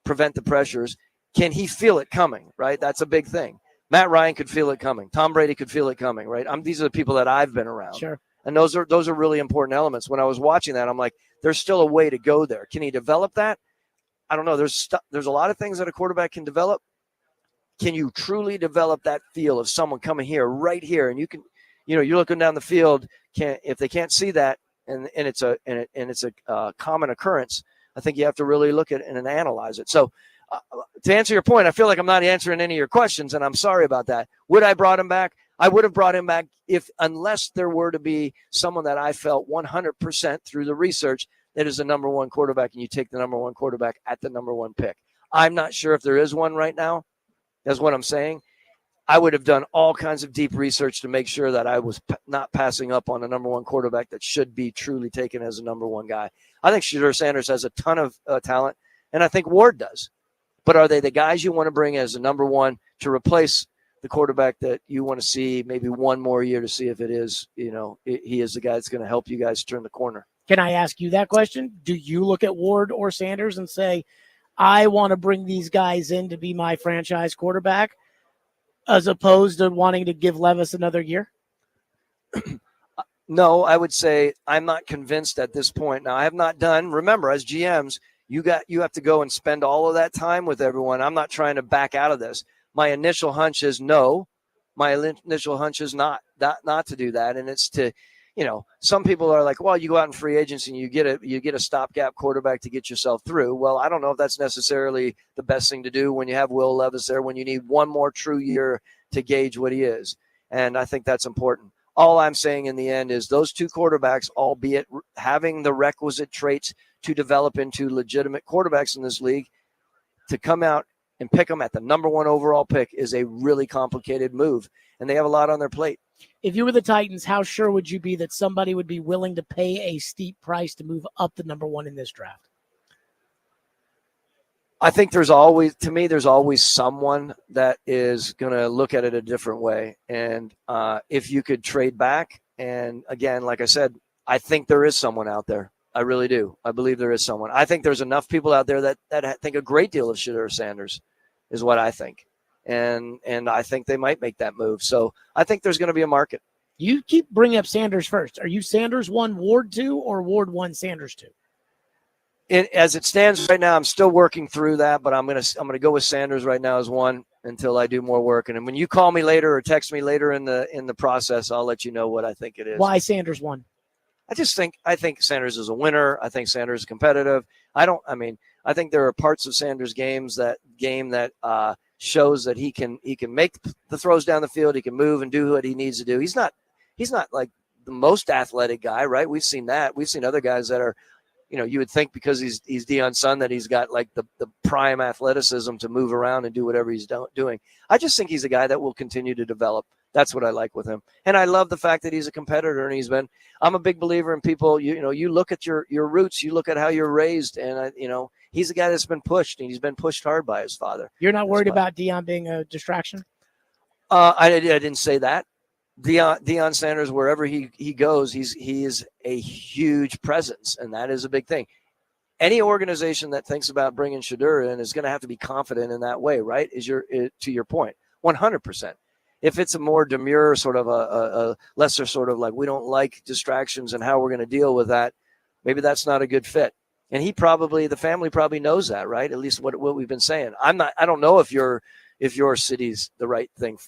prevent the pressures, can he feel it coming, right? That's a big thing. Matt Ryan could feel it coming. Tom Brady could feel it coming, right? These are the people that I've been around. Sure. And those are really important elements. When I was watching that, I'm like, there's still a way to go there. Can he develop that? I don't know. There's a lot of things that a quarterback can develop. Can you truly develop that feel of someone coming here, right here, and you can, you're looking down the field. If they can't see that, and it's a common occurrence, I think you have to really look at it and analyze it. So, to answer your point, I feel like I'm not answering any of your questions, and I'm sorry about that. Would I brought him back? I would have brought him back unless there were to be someone that I felt 100% through the research that is the number one quarterback, and you take the number one quarterback at the number one pick. I'm not sure if there is one right now. That's what I'm saying. I would have done all kinds of deep research to make sure that I was not passing up on a number one quarterback that should be truly taken as a number one guy. I think Shedeur Sanders has a ton of talent, and I think Ward does. But are they the guys you want to bring as a number one to replace the quarterback that you want to see maybe one more year to see if it is, he is the guy that's going to help you guys turn the corner? Can I ask you that question? Do you look at Ward or Sanders and say, I want to bring these guys in to be my franchise quarterback, as opposed to wanting to give Levis another year? No, I would say I'm not convinced at this point. Now, I have not done, remember, as GMs, you have to go and spend all of that time with everyone. I'm not trying to back out of this. My initial hunch is no. My initial hunch is not to do that. And it's to, some people are like, well, you go out in free agency and you get a stopgap quarterback to get yourself through. Well, I don't know if that's necessarily the best thing to do when you have Will Levis there, when you need one more true year to gauge what he is. And I think that's important. All I'm saying in the end is those two quarterbacks, albeit having the requisite traits to develop into legitimate quarterbacks in this league, to come out and pick them at the number one overall pick is a really complicated move. And they have a lot on their plate. If you were the Titans, how sure would you be that somebody would be willing to pay a steep price to move up the number one in this draft? I think there's always someone that is going to look at it a different way. And if you could trade back, and again, like I said, I think there is someone out there. I really do. I believe there is someone. I think there's enough people out there that think a great deal of Shedeur Sanders is what I think. And I think they might make that move. So I think there's going to be a market. You keep bringing up Sanders first. Are you Sanders 1, Ward 2, or Ward 1, Sanders 2? As it stands right now, I'm still working through that, but I'm gonna go with Sanders right now as 1 until I do more work. And when you call me later or text me later in the process, I'll let you know what I think it is. Why Sanders 1? I think Sanders is a winner. I think Sanders is competitive. I think there are parts of Sanders' game that shows that he can make the throws down the field. He can move and do what he needs to do. He's not like the most athletic guy, right? We've seen that. We've seen other guys that are, you would think because he's Deion's son that he's got like the prime athleticism to move around and do whatever he's doing. I just think he's a guy that will continue to develop. That's what I like with him. And I love the fact that he's a competitor, and I'm a big believer in people, you look at your roots, you look at how you're raised, and he's a guy that's been pushed, and he's been pushed hard by his father. You're not worried about Deion being a distraction? I didn't say that. Deion Sanders, wherever he goes, he is a huge presence, and that is a big thing. Any organization that thinks about bringing Shedeur in is going to have to be confident in that way, right? To your point, 100%. If it's a more demure sort of a lesser sort of like we don't like distractions and how we're going to deal with that, maybe that's not a good fit. And the family probably knows that, right? At least what we've been saying. I don't know if your city's the right thing,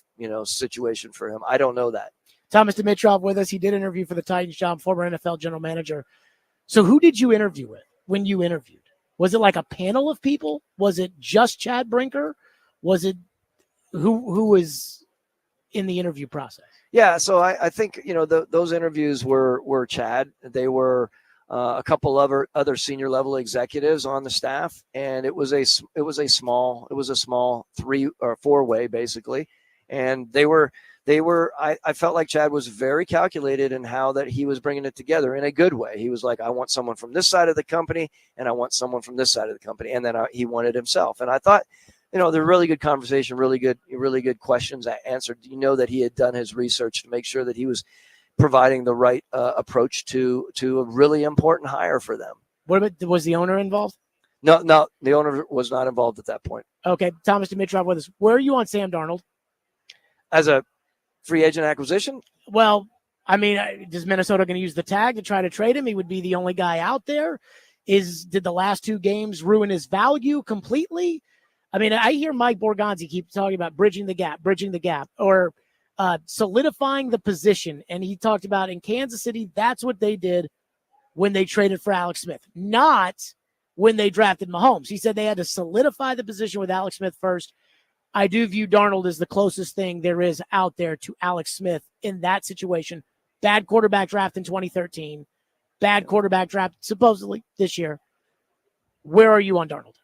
situation for him. I don't know that. Thomas Dimitrov with us. He did interview for the Titans job, former NFL general manager. So who did you interview with when you interviewed? Was it like a panel of people? Was it just Chad Brinker? Was it who was in the interview process? Yeah, so I think those interviews were Chad. They were a couple other senior level executives on the staff, and it was a small 3 or 4 way basically, and I felt like Chad was very calculated in how that he was bringing it together in a good way. He was like, I want someone from this side of the company, and I want someone from this side of the company, and then he wanted himself. And I thought, they're really good conversation, really good questions answered. That he had done his research to make sure that he was providing the right approach to a really important hire for them. Was the owner involved? No, the owner was not involved at that point. Okay, Thomas Dimitrov with us. Where are you on Sam Darnold? As a free agent acquisition? Well, I mean, is Minnesota going to use the tag to try to trade him? He would be the only guy out there. Did the last 2 games ruin his value completely? I mean, I hear Mike Borgonzi keep talking about bridging the gap, or solidifying the position. And he talked about in Kansas City, that's what they did when they traded for Alex Smith, not when they drafted Mahomes. He said they had to solidify the position with Alex Smith first. I do view Darnold as the closest thing there is out there to Alex Smith in that situation. Bad quarterback draft in 2013, bad quarterback draft supposedly this year. Where are you on Darnold?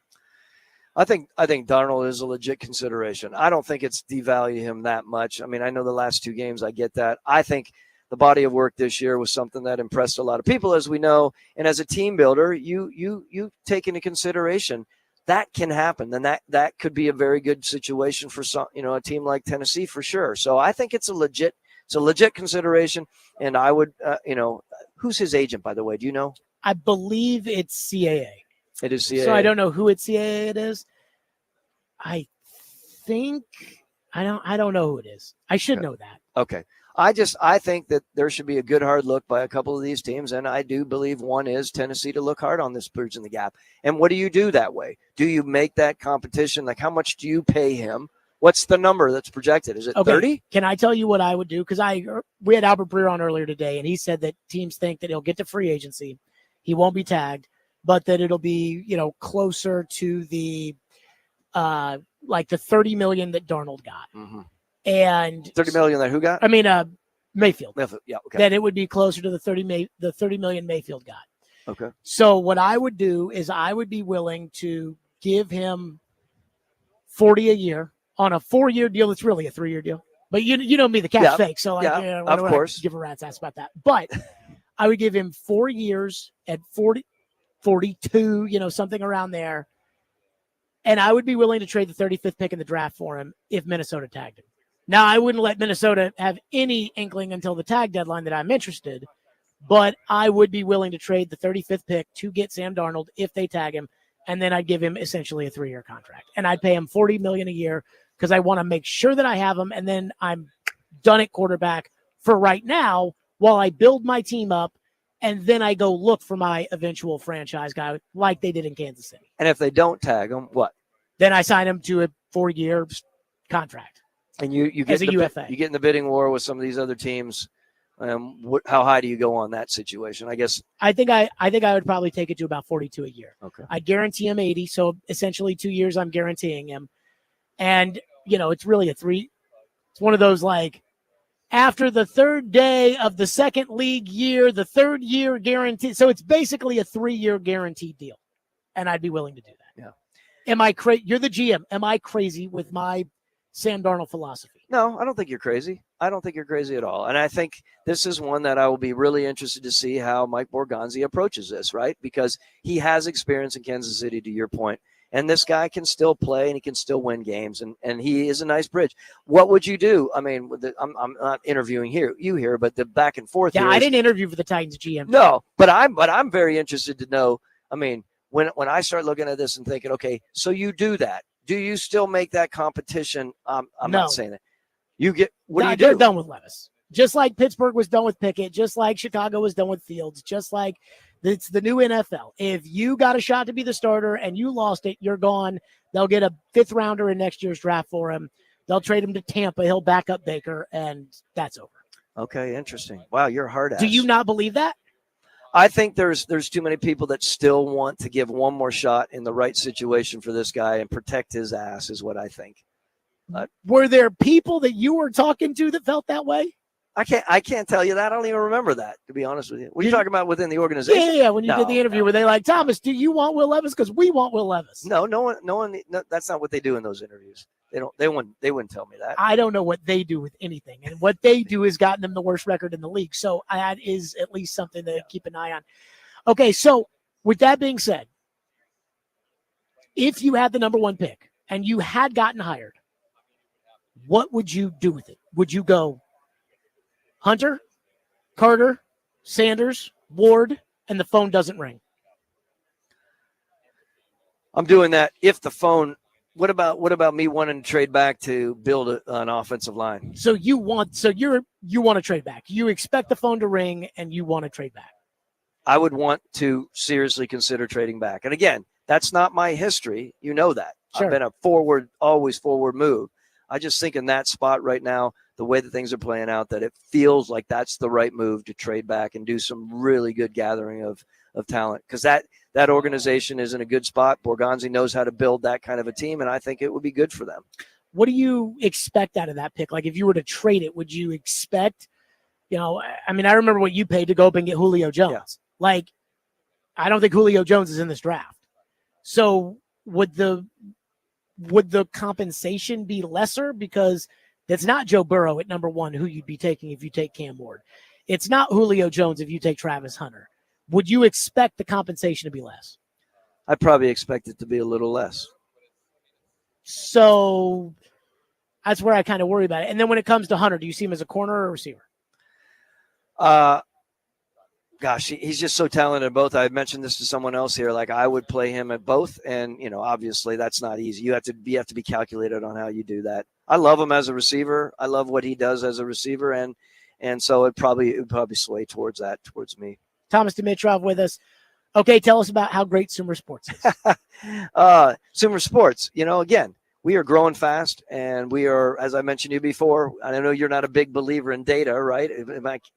I think Darnold is a legit consideration. I don't think it's devalue him that much. I mean, I know the last 2 games, I get that. I think the body of work this year was something that impressed a lot of people, as we know. And as a team builder, you take into consideration that can happen. Then that could be a very good situation for some, a team like Tennessee for sure. So I think it's a legit consideration. And I would, who's his agent, by the way? Do you know? I believe it's CAA. It is CAA. So I don't know who at CAA it is. I think I don't know who it is. I should know that. Okay. I think that there should be a good hard look by a couple of these teams, and I do believe one is Tennessee to look hard on this bridge in the gap. And what do you do that way? Do you make that competition? Like, how much do you pay him? What's the number that's projected? Is it 30? Can I tell you what I would do? Because we had Albert Breer on earlier today, and he said that teams think that he'll get to free agency, he won't be tagged, but that it'll be closer to the like the $30 million that Darnold got. Mm-hmm. And $30 million that who got? I mean, Mayfield. Yeah, okay. That it would be closer to the $30 million Mayfield got. Okay. So what I would do is I would be willing to give him $40 a year on a 4-year deal. It's really a 3-year deal. But you know me, the cap's fake. So of course, give a rat's ass about that. But I would give him 4 years at 42, something around there. And I would be willing to trade the 35th pick in the draft for him if Minnesota tagged him. Now, I wouldn't let Minnesota have any inkling until the tag deadline that I'm interested, but I would be willing to trade the 35th pick to get Sam Darnold if they tag him, and then I'd give him essentially a 3-year contract. And I'd pay him $40 million a year because I want to make sure that I have him, and then I'm done at quarterback for right now while I build my team up, and then I go look for my eventual franchise guy like they did in Kansas City. And if they don't tag him, what? Then I sign him to a 4-year contract. And you get as a UFA. You get in the bidding war with some of these other teams. How high do you go on that situation? I guess I think I would probably take it to about 42 a year. Okay. I guarantee him 80, so essentially 2 years I'm guaranteeing him. And it's really it's one of those like after the 3rd day of the 2nd league year, the 3rd year guarantee. So it's basically a 3-year guaranteed deal. And I'd be willing to do that. Yeah. Am I crazy? You're the GM. Am I crazy with my Sam Darnold philosophy? No, I don't think you're crazy. I don't think you're crazy at all. And I think this is one that I will be really interested to see how Mike Borgonzi approaches this, right? Because he has experience in Kansas City, to your point. And this guy can still play and he can still win games. And he is a nice bridge. What would you do? I mean, I'm not interviewing you here, but the back and forth. Yeah, I didn't interview for the Titans GM. No, but I'm very interested to know. I mean, when I start looking at this and thinking, okay, so you do that. Do you still make that competition? I'm not saying that. You get what do you do? They're done with Levis. Just like Pittsburgh was done with Pickett, just like Chicago was done with Fields, just like it's the new NFL. If you got a shot to be the starter and you lost it, you're gone. They'll get a 5th rounder in next year's draft for him. They'll trade him to Tampa. He'll back up Baker, and that's over. Okay, interesting. Wow, you're a hard ass. Do you not believe that? I think there's too many people that still want to give one more shot in the right situation for this guy and protect his ass is what I think. Were there people that you were talking to that felt that way? I can't tell you that. I don't even remember that, to be honest with you. What are you talking about within the organization? Yeah. When you did the interview, were they like, Thomas, do you want Will Levis? Because we want Will Levis. No one. That's not what they do in those interviews. They wouldn't tell me that. I don't know what they do with anything, and what they do has gotten them the worst record in the league. So that is at least something to keep an eye on. Okay, so with that being said, if you had the number 1 pick and you had gotten hired, what would you do with it? Would you go Hunter, Carter, Sanders, Ward, and the phone doesn't ring? I'm doing that if the phone. What about me wanting to trade back to build an offensive line? So you want to trade back. You expect the phone to ring and you want to trade back. I would want to seriously consider trading back. And again, that's not my history. You know that. Sure. I've been always forward move. I just think in that spot right now, the way that things are playing out, that it feels like that's the right move to trade back and do some really good gathering of talent. Because that organization is in a good spot. Borgonzi knows how to build that kind of a team, and I think it would be good for them. What do you expect out of that pick? Like if you were to trade it, would you expect, I remember what you paid to go up and get Julio Jones. Yeah. Like, I don't think Julio Jones is in this draft. So would the compensation be lesser? Because it's not Joe Burrow at number 1 who you'd be taking if you take Cam Ward. It's not Julio Jones if you take Travis Hunter. Would you expect the compensation to be less? I'd probably expect it to be a little less. So that's where I kind of worry about it. And then when it comes to Hunter, do you see him as a corner or a receiver? Gosh, he's just so talented at both. I mentioned this to someone else here. Like I would play him at both, and obviously that's not easy. You have to be calculated on how you do that. I love him as a receiver. I love what he does as a receiver, and so it would probably sway towards me. Thomas Dimitrov with us. Okay, tell us about how great Sumer Sports is. Sumer Sports, again, we are growing fast, and we are, as I mentioned to you before, I know you're not a big believer in data, right?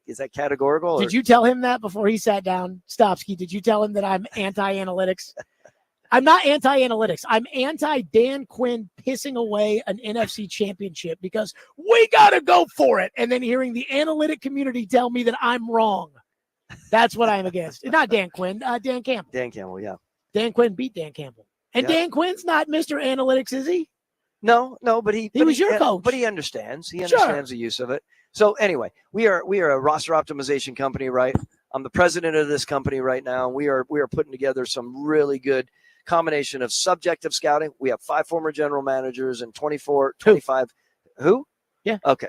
Is that categorical? Did you tell him that before he sat down? Stopsky, did you tell him that I'm anti-analytics? I'm not anti-analytics. I'm anti-Dan Quinn pissing away an NFC championship because we got to go for it. And then hearing the analytic community tell me that I'm wrong. That's what I'm against. Not Dan Quinn, Dan Campbell. Dan Campbell, yeah. Dan Quinn beat Dan Campbell. And yeah. Dan Quinn's not Mr. Analytics, is he? No, but he was your coach. But he understands. He understands the use of it. So anyway, we are a roster optimization company, right? I'm the president of this company right now. We are putting together some really good combination of subjective scouting. We have 5 former general managers and 25. Who? Yeah. Okay.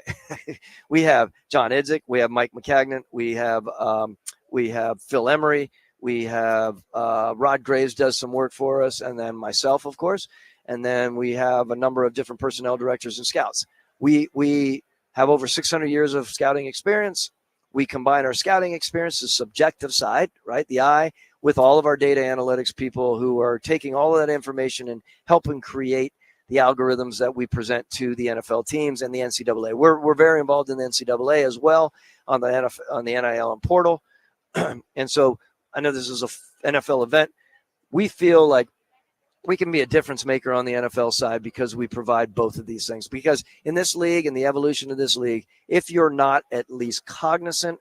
We have John Idzik. We have Mike McCagnon. We have Phil Emery. We have Rod Graves does some work for us, and then myself, of course. And then we have a number of different personnel directors and scouts. We have over 600 years of scouting experience. We combine our scouting experience, the subjective side, right, the eye, with all of our data analytics people who are taking all of that information and helping create the algorithms that we present to the NFL teams and the NCAA. We're very involved in the NCAA as well on the NIL and portal. And so I know this is an NFL event. We feel like we can be a difference maker on the NFL side because we provide both of these things. Because in this league and the evolution of this league, if you're not at least cognizant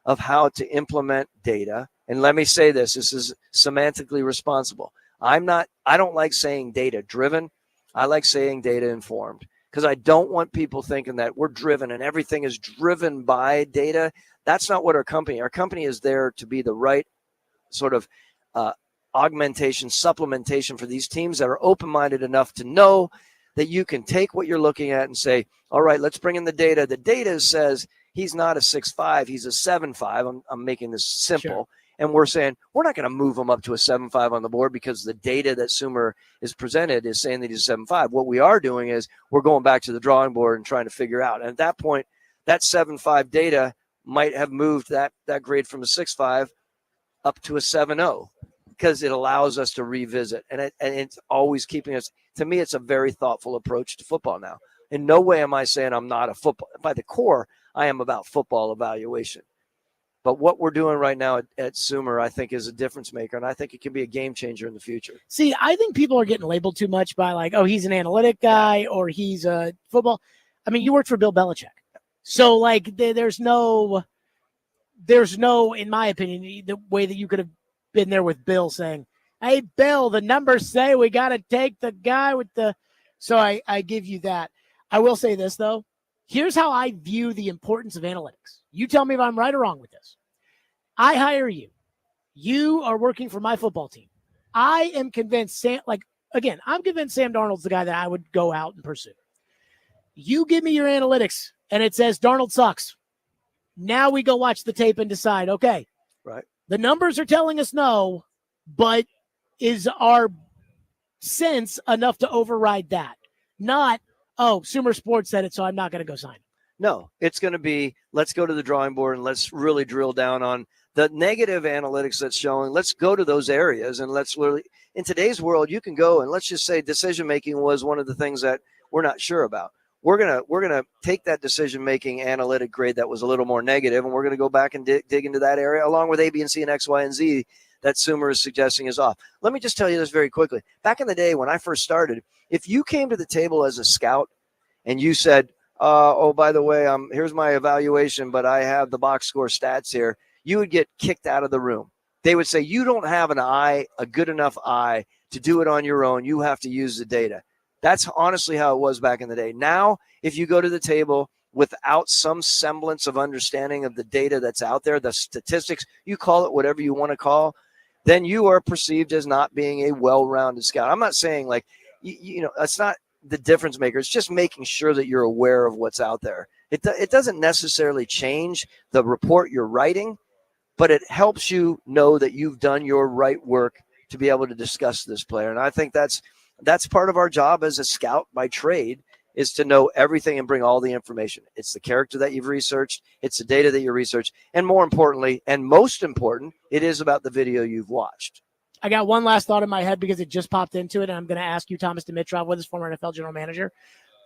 of how to implement data, and let me say this is semantically responsible. I don't like saying data driven. I like saying data informed, because I don't want people thinking that we're driven and everything is driven by data. That's not what our company is there to be the right sort of augmentation, supplementation for these teams that are open-minded enough to know that you can take what you're looking at and say, all right, let's bring in the data. The data says he's not a 6'5", he's a 7'5". I'm making this simple. Sure. And we're saying we're not going to move him up to a 7'5" on the board because the data that Sumer is presented is saying that he's a 7'5". What we are doing is we're going back to the drawing board and trying to figure out. And at that point, that 7'5" data might have moved that grade from a 6'5" up to a 7'0", because it allows us to revisit. And it's always keeping us, to me, it's a very thoughtful approach to football now. In no way am I saying I'm not a football. By the core, I am about football evaluation. But what we're doing right now at Sumer, I think, is a difference maker, and I think it can be a game changer in the future. See, I think people are getting labeled too much by like, oh, he's an analytic guy or he's a football. I mean, you worked for Bill Belichick. So like there's no, in my opinion, the way that you could have been there with Bill saying, hey, Bill, the numbers say we got to take the guy with the. So I give you that. I will say this, though. Here's how I view the importance of analytics. You tell me if I'm right or wrong with this. I hire you. You are working for my football team. I am convinced, I'm convinced Sam Darnold's the guy that I would go out and pursue. You give me your analytics, and it says Darnold sucks. Now we go watch the tape and decide, okay, right. The numbers are telling us no, but is our sense enough to override that? Not, oh, Sumer Sports said it, so I'm not going to go sign it. No, it's going to be, let's go to the drawing board and let's really drill down on the negative analytics that's showing. Let's go to those areas and let's really, in today's world, you can go and let's just say decision-making was one of the things that we're not sure about. We're gonna take that decision-making analytic grade that was a little more negative, and we're going to go back and dig into that area along with A, B, and C, and X, Y, and Z that Sumer is suggesting is off. Let me just tell you this very quickly. Back in the day when I first started, if you came to the table as a scout and you said, oh, by the way, here's my evaluation, but I have the box score stats here, you would get kicked out of the room. They would say, you don't have an eye, a good enough eye to do it on your own. You have to use the data. That's honestly how it was back in the day. Now, if you go to the table without some semblance of understanding of the data that's out there, the statistics, you call it whatever you want to call, then you are perceived as not being a well-rounded scout. I'm not saying like, that's not the difference maker. It's just making sure that you're aware of what's out there. It doesn't necessarily change the report you're writing, but it helps you know that you've done your right work to be able to discuss this player. And I think that's part of our job as a scout by trade, is to know everything and bring all the information. It's the character that you've researched. It's the data that you researched. And more importantly, and most important, it is about the video you've watched. I got one last thought in my head because it just popped into it, and I'm going to ask you, Thomas Dimitrov, with his former NFL general manager,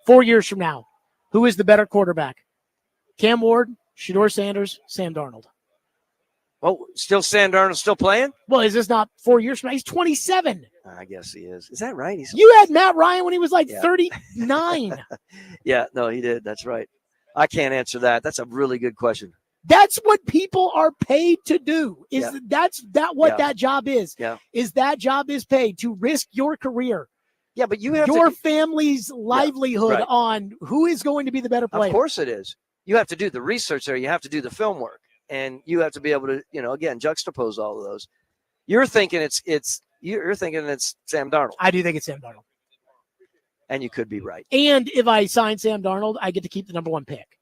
4 years from now, who is the better quarterback? Cam Ward, Shedeur Sanders, Sam Darnold. Oh, still Sam Darnold still playing? Well, is this not 4 years from now? He's 27. I guess he is. Is that right? You had Matt Ryan when he was like 39. Yeah, no, he did. That's right. I can't answer that. That's a really good question. That's what people are paid to do. That job is. Yeah. Is that job is paid to risk your career. Yeah, but you have your family's livelihood on who is going to be the better player. Of course it is. You have to do the research there. You have to do the film work. And you have to be able to, again, juxtapose all of those. You're thinking it's Sam Darnold. I do think it's Sam Darnold. And you could be right. And if I sign Sam Darnold, I get to keep the number one pick.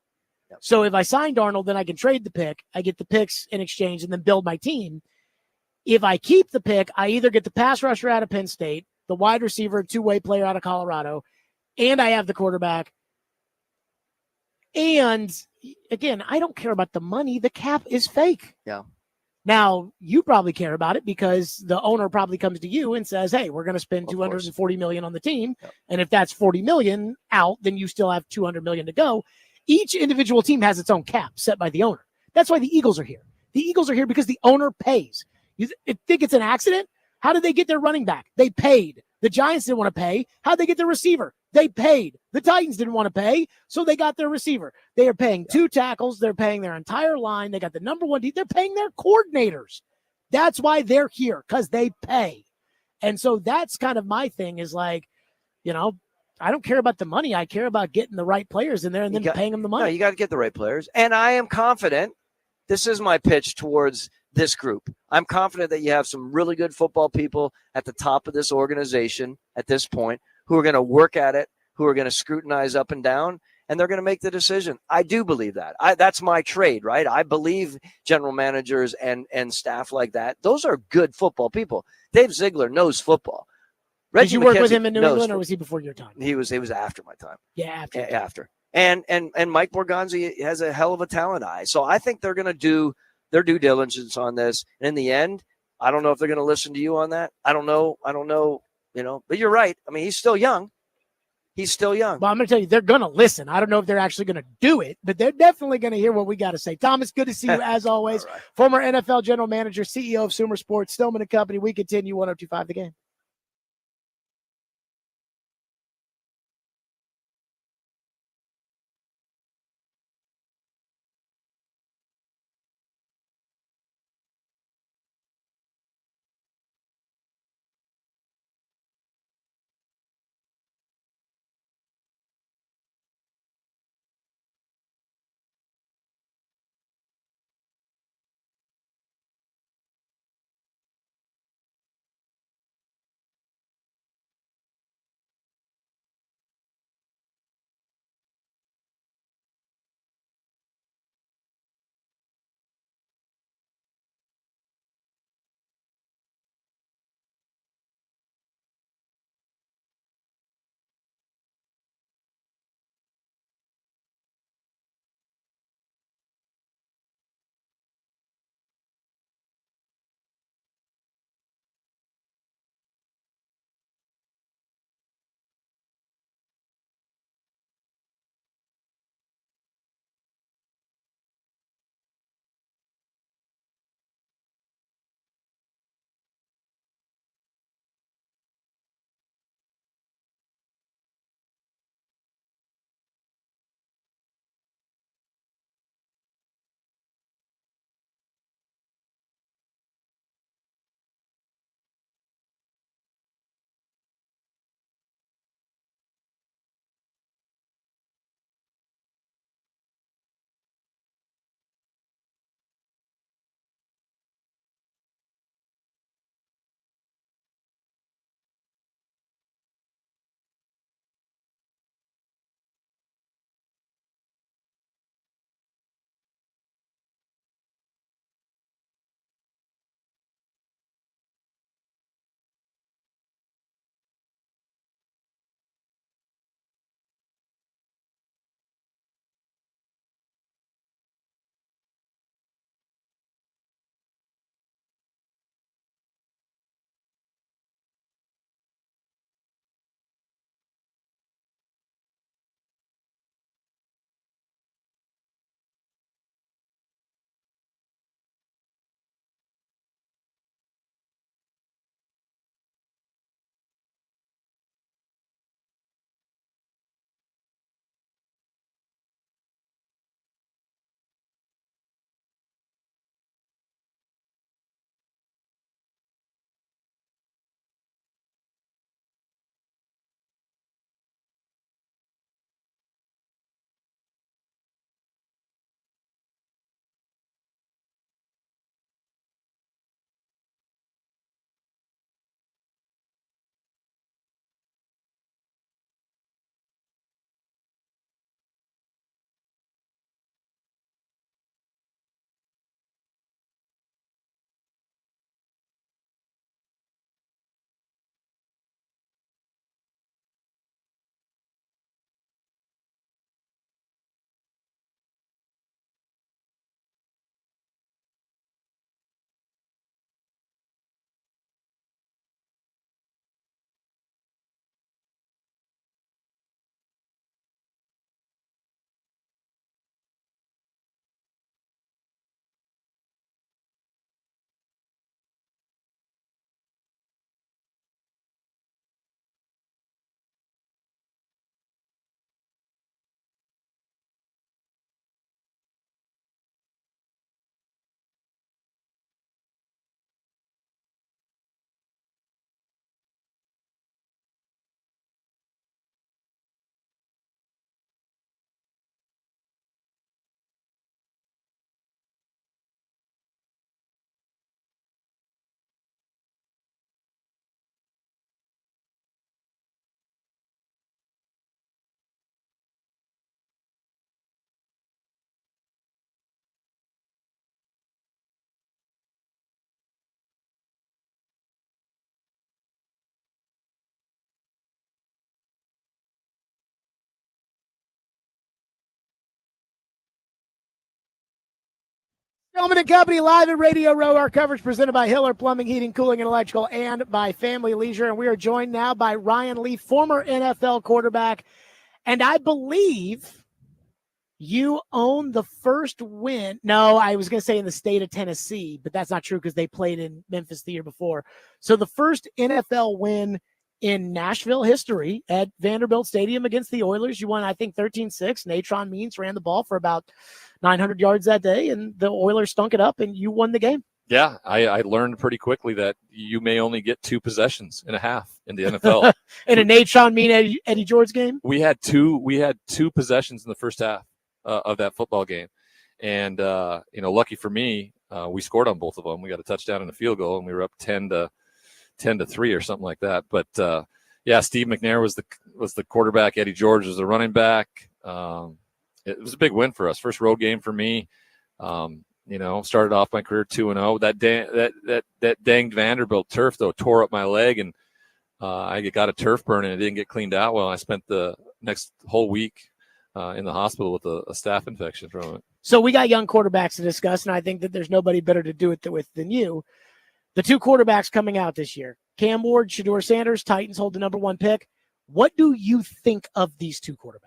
Yep. So if I sign Darnold, then I can trade the pick. I get the picks in exchange and then build my team. If I keep the pick, I either get the pass rusher out of Penn State, the wide receiver, two-way player out of Colorado, and I have the quarterback. And again, I don't care about the money. The cap is fake. Yeah. Now, you probably care about it because the owner probably comes to you and says, hey, we're going to spend $240 million on the team. Yep. And if that's $40 million out, then you still have $200 million to go. Each individual team has its own cap set by the owner. That's why the Eagles are here. The Eagles are here because the owner pays. You think it's an accident? How did they get their running back? They paid. The Giants didn't want to pay. How'd they get their receiver? They paid. The Titans didn't want to pay, so they got their receiver. They are paying 2 tackles. They're paying their entire line. They got the number one. They're paying their coordinators. That's why they're here, because they pay. And so that's kind of my thing is like, I don't care about the money. I care about getting the right players in there and then paying them the money. No, you got to get the right players. And I am confident. This is my pitch towards this group. I'm confident that you have some really good football people at the top of this organization at this point who are going to work at it, who are going to scrutinize up and down, and they're going to make the decision. I do believe that. That's my trade, right? I believe general managers and staff like that. Those are good football people. Dave Ziegler knows football. Did you work with him in New England, or was he before your time? He was after my time. Yeah, after. And Mike Borgonzi has a hell of a talent eye. So I think they're going to do their due diligence on this. And in the end, I don't know if they're going to listen to you on that. I don't know, but you're right. I mean, he's still young. Well, I'm going to tell you, they're going to listen. I don't know if they're actually going to do it, but they're definitely going to hear what we got to say. Thomas, good to see you as always. Right. Former NFL general manager, CEO of Sumer Sports, Stillman & Company. We continue 102.5 The Game. Stillman and Company live at Radio Row. Our coverage presented by Hiller Plumbing, Heating, Cooling, and Electrical, and by Family Leisure. And we are joined now by Ryan Leaf, former NFL quarterback. And I believe you own the first win. No, I was going to say in the state of Tennessee, but that's not true because they played in Memphis the year before. So the first NFL win in Nashville history at Vanderbilt Stadium against the Oilers. You won, I think, 13-6. Natron Means ran the ball for about 900 yards that day, and the Oilers stunk it up, and you won the game. Yeah, I learned pretty quickly that you may only get 2 possessions and a half in the NFL. In a Natron Mean Eddie George game? We had two possessions in the first half of that football game. And, lucky for me, we scored on both of them. We got a touchdown and a field goal, and we were up 10-3 or something like that. But Steve McNair was the quarterback. Eddie George was the running back. It was a big win for us. First road game for me. Started off my career 2-0. That danged Vanderbilt turf though tore up my leg, and I got a turf burn and it didn't get cleaned out well. I spent the next whole week in the hospital with a staph infection from it. So we got young quarterbacks to discuss, and I think that there's nobody better to do it with than you. The 2 quarterbacks coming out this year, Cam Ward, Shedeur Sanders, Titans hold the number 1 pick. What do you think of these 2 quarterbacks?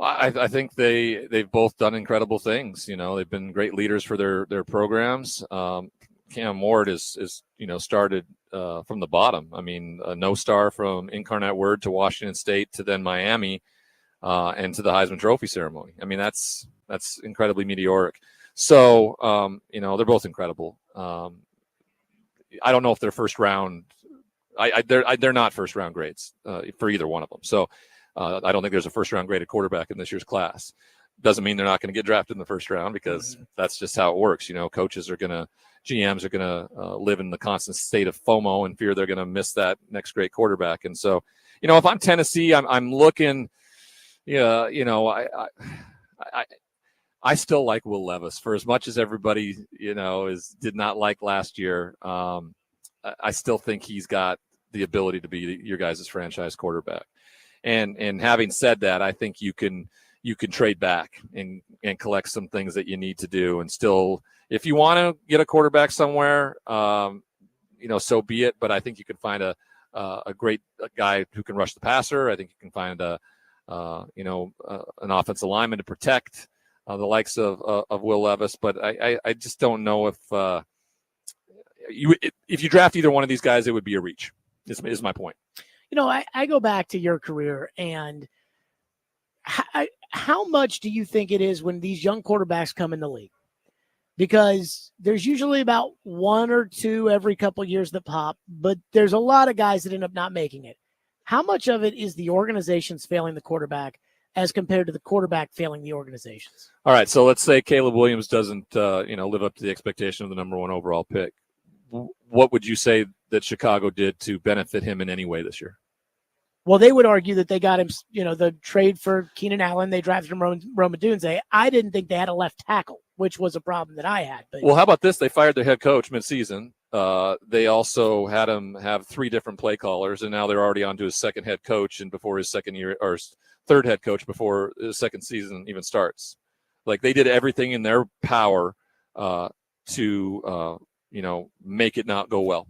I think they've both done incredible things. They've been great leaders for their programs. Cam Ward is started from the bottom. I mean, a no-star from Incarnate Word to Washington State to then Miami and to the Heisman Trophy ceremony. I mean, that's incredibly meteoric. So, they're both incredible. I don't know if they're first round. They're not first round grades for either one of them. So I don't think there's a first round graded quarterback in this year's class. Doesn't mean they're not going to get drafted in the first round because that's just how it works. GMs are going to live in the constant state of FOMO and fear they're going to miss that next great quarterback. And so, if I'm Tennessee, I'm looking. I still like Will Levis for as much as everybody did not like last year. I still think he's got the ability to be your guys' franchise quarterback. And having said that, I think you can trade back and collect some things that you need to do, and still, if you want to get a quarterback somewhere, so be it. But I think you can find a great guy who can rush the passer. I think you can find an offensive lineman to protect the likes of Will Levis. But I just don't know if you draft either one of these guys, it would be a reach. Is my point. I go back to your career, and how much do you think it is when these young quarterbacks come in the league? Because there's usually about 1 or 2 every couple years that pop, but there's a lot of guys that end up not making it. How much of it is the organizations failing the quarterback as compared to the quarterback failing the organizations? All right, so let's say Caleb Williams doesn't live up to the expectation of the number 1 overall pick. What would you say that Chicago did to benefit him in any way this year? Well, they would argue that they got him, the trade for Keenan Allen. They drafted him Roma Dunze. I didn't think they had a left tackle, which was a problem that I had. But. Well, how about this? They fired their head coach midseason. They also had him have 3 different play callers, and now they're already on to his second head coach and before his second year or third head coach before his second season even starts. Like, they did everything in their power to make it not go well.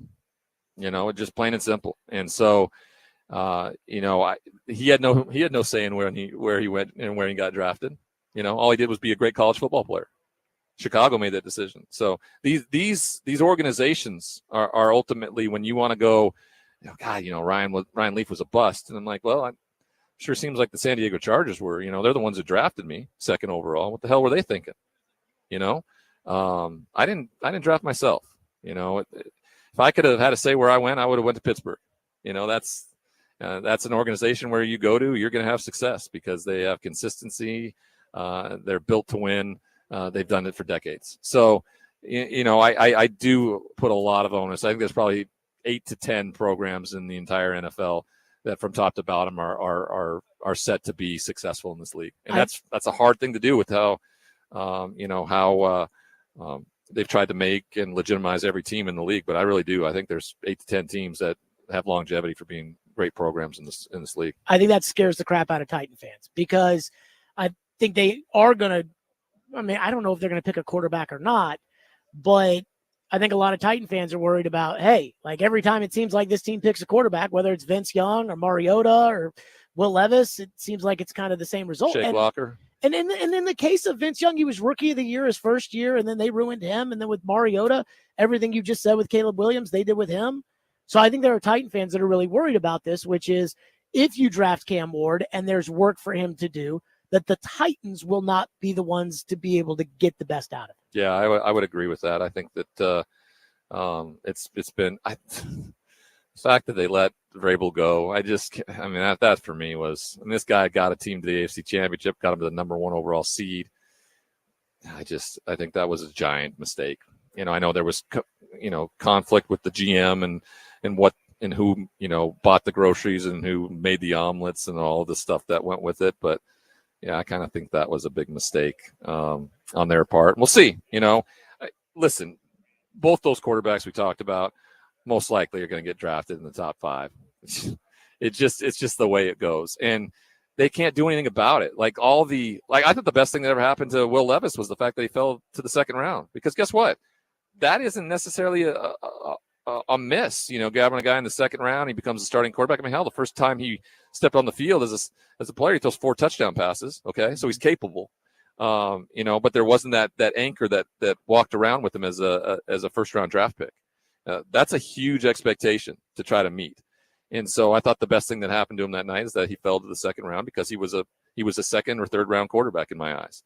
Just plain and simple. And so. He had no say in where he went and where he got drafted. All he did was be a great college football player. Chicago made that decision. So these organizations are ultimately, when you want to go, Ryan Leaf was a bust, and I'm like, well, it sure seems like the San Diego Chargers were. They're the ones that drafted me second overall. What the hell were they thinking? I didn't draft myself. If I could have had to say where I went, I would have went to Pittsburgh. That's an organization where you go to, you're going to have success because they have consistency. They're built to win. They've done it for decades. So, I do put a lot of onus. I think there's probably 8 to 10 programs in the entire NFL that from top to bottom are set to be successful in this league. And that's a hard thing to do with how they've tried to make and legitimize every team in the league. But I really do. I think there's 8 to 10 teams that have longevity for being great programs in this league. I think that scares the crap out of Titan fans because I think they are going to I mean, I don't know if they're going to pick a quarterback or not, but I think a lot of Titan fans are worried about, hey, like every time it seems like this team picks a quarterback, whether it's Vince Young or Mariota or Will Levis, it seems like it's kind of the same result. Shake Locker. And in the case of Vince Young, he was rookie of the year his first year, and then they ruined him. And then with Mariota, everything you just said with Caleb Williams, they did with him. So I think there are Titan fans that are really worried about this, which is if you draft Cam Ward and there's work for him to do, that the Titans will not be the ones to be able to get the best out of it. Yeah, I would agree with that. I think that it's been the fact that they let Vrabel go. That for me was, and this guy got a team to the AFC Championship, got him to the number 1 overall seed. I think that was a giant mistake. I know there was conflict with the GM and who bought the groceries and who made the omelets and all the stuff that went with it, but. Yeah, I kind of think that was a big mistake on their part. We'll see. Listen, both those quarterbacks we talked about most likely are going to get drafted in the top 5. It's just the way it goes, and they can't do anything about it. I thought the best thing that ever happened to Will Levis was the fact that he fell to the second round. Because guess what? That isn't necessarily a miss. Grabbing a guy in the second round, he becomes a starting quarterback. I mean, hell, the first time he stepped on the field as a player, he throws 4 touchdown passes. Okay, so he's capable. But there wasn't that anchor that walked around with him as a first round draft pick. That's a huge expectation to try to meet. And so I thought the best thing that happened to him that night is that he fell to the second round because he was a second or third round quarterback in my eyes.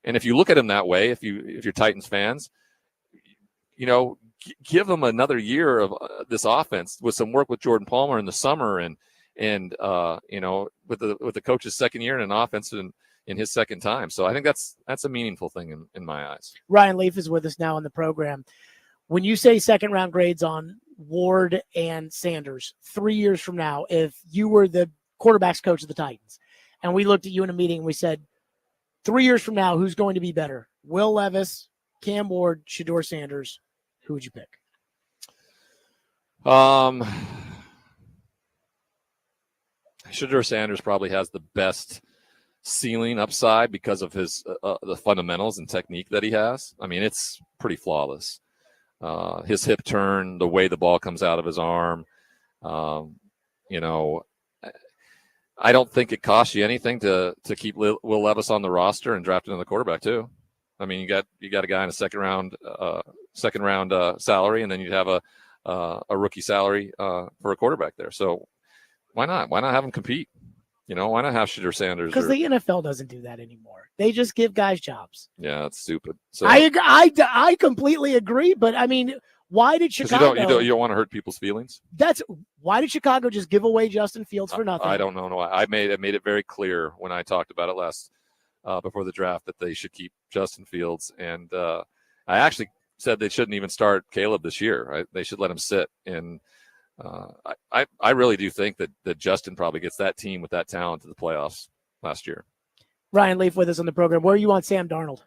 And if you look at him that way, if you're Titans fans, give him another year of this offense with some work with Jordan Palmer in the summer and with the coach's second year in an offense in his second time. So I think that's a meaningful thing in my eyes. Ryan Leaf is with us now on the program. When you say second round grades on Ward and Sanders 3 years from now, if you were the quarterbacks coach of the Titans and we looked at you in a meeting and we said 3 years from now, who's going to be better? Will Levis, Cam Ward, Shedeur Sanders, who would you pick? Shedeur Sanders probably has the best ceiling upside because of his the fundamentals and technique that he has. I mean, it's pretty flawless. His hip turn, the way the ball comes out of his arm. I don't think it costs you anything to keep Will Levis on the roster and draft another quarterback too. I mean, you got a guy in a second round salary, and then you'd have a rookie salary for a quarterback there. So why not? Why not have him compete? Why not have Shedeur Sanders? Because the NFL doesn't do that anymore. They just give guys jobs. Yeah, that's stupid. So I completely agree. But I mean, why did Chicago? You don't want to hurt people's feelings. Why did Chicago just give away Justin Fields for nothing? I don't know why. I made it very clear when I talked about it last before the draft that they should keep Justin Fields, and I actually said they shouldn't even start Caleb this year. Right? They should let him sit. And I really do think that Justin probably gets that team with that talent to the playoffs last year. Ryan Leaf with us on the program. Where are you on Sam Darnold?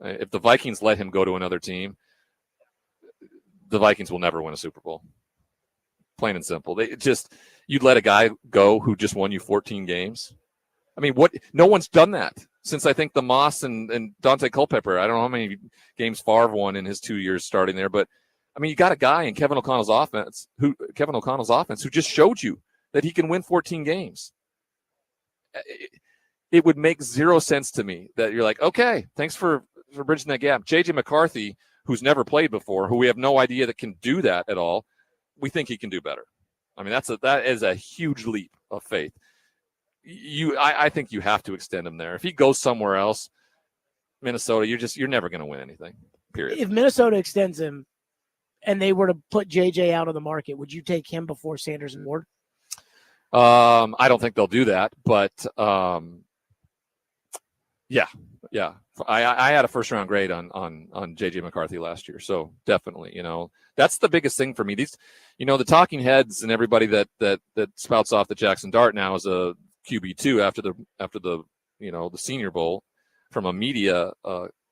If the Vikings let him go to another team, the Vikings will never win a Super Bowl. Plain and simple. You'd let a guy go who just won you 14 games. I mean, no one's done that since I think the Moss and Dante Culpepper. I don't know how many games Favre won in his 2 years starting there, but I mean, you got a guy in Kevin O'Connell's offense who just showed you that he can win 14 games. It would make zero sense to me that you're like, okay, thanks for bridging that gap. JJ McCarthy, who's never played before, who we have no idea that can do that at all, we think he can do better. I mean, that is a huge leap of faith. I think you have to extend him there. If he goes somewhere else, Minnesota, you're never going to win anything. Period. If Minnesota extends him and they were to put JJ out of the market, would you take him before Sanders and Ward? I don't think they'll do that, but yeah. I had a first round grade on JJ McCarthy last year, so definitely, that's the biggest thing for me. These, the talking heads and everybody that spouts off the Jackson Dart now as a QB2 after the the Senior Bowl from a media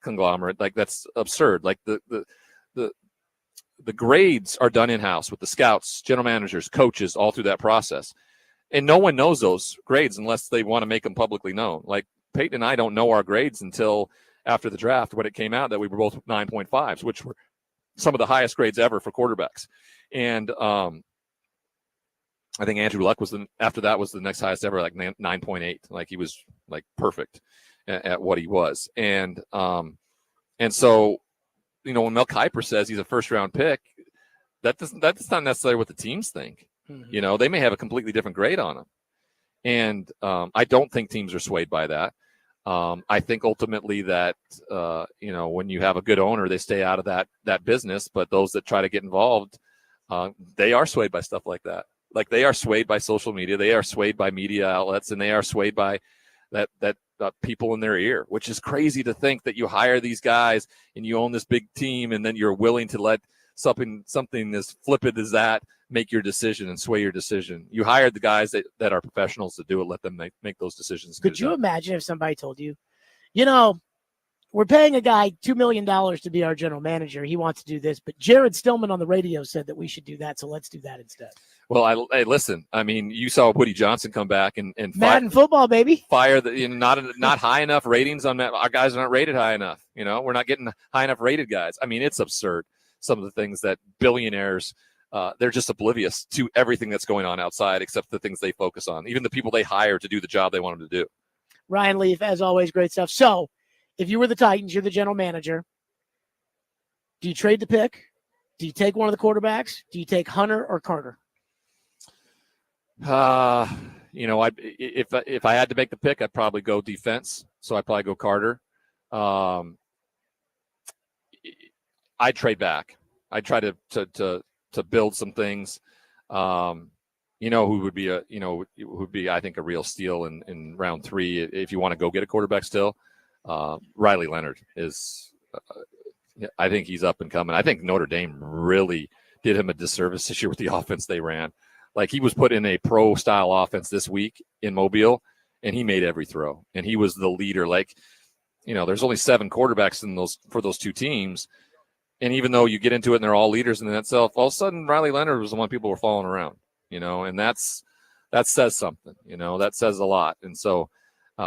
conglomerate, like that's absurd. Like the grades are done in-house with the scouts, general managers, coaches, all through that process. And no one knows those grades unless they want to make them publicly known. Like Peyton and I don't know our grades until after the draft when it came out that we were both 9.5s, which were some of the highest grades ever for quarterbacks. And I think Andrew Luck after that was the next highest ever, like 9.8. Like he was like perfect at what he was. And so, when Mel Kiper says he's a first round pick, that's not necessarily what the teams think. Mm-hmm. They may have a completely different grade on him. And I don't think teams are swayed by that. I think ultimately that, when you have a good owner, they stay out of that business. But those that try to get involved, they are swayed by stuff like that. Like they are swayed by social media. They are swayed by media outlets, and they are swayed by that people in their ear, which is crazy to think that you hire these guys and you own this big team, and then you're willing to let something as flippant as that make your decision and sway your decision. You hired the guys that are professionals to do it. Let them make those decisions. Could you imagine if somebody told you, we're paying a guy $2 million to be our general manager. He wants to do this, but Jared Stillman on the radio said that we should do that, so let's do that instead. Well, listen. I mean, you saw Woody Johnson come back and Madden football, baby. Fire the not high enough ratings on that. Our guys are not rated high enough. We're not getting high enough rated guys. I mean, it's absurd. Some of the things that billionaires, they're just oblivious to everything that's going on outside, except the things they focus on. Even the people they hire to do the job they want them to do. Ryan Leaf, as always, great stuff. So, if you were the Titans, you're the general manager. Do you trade the pick? Do you take one of the quarterbacks? Do you take Hunter or Carter? If I had to make the pick, I'd probably go defense. So I'd probably go Carter. I'd trade back. I'd try to build some things. Who would be I think a real steal in round 3 if you want to go get a quarterback still. Riley Leonard is. I think he's up and coming. I think Notre Dame really did him a disservice this year with the offense they ran. Like he was put in a pro-style offense this week in Mobile, and he made every throw, and he was the leader. Like, there's only 7 quarterbacks for those 2 teams, and even though you get into it and they're all leaders in itself, all of a sudden Riley Leonard was the one people were following around. And that says something. That says a lot. And so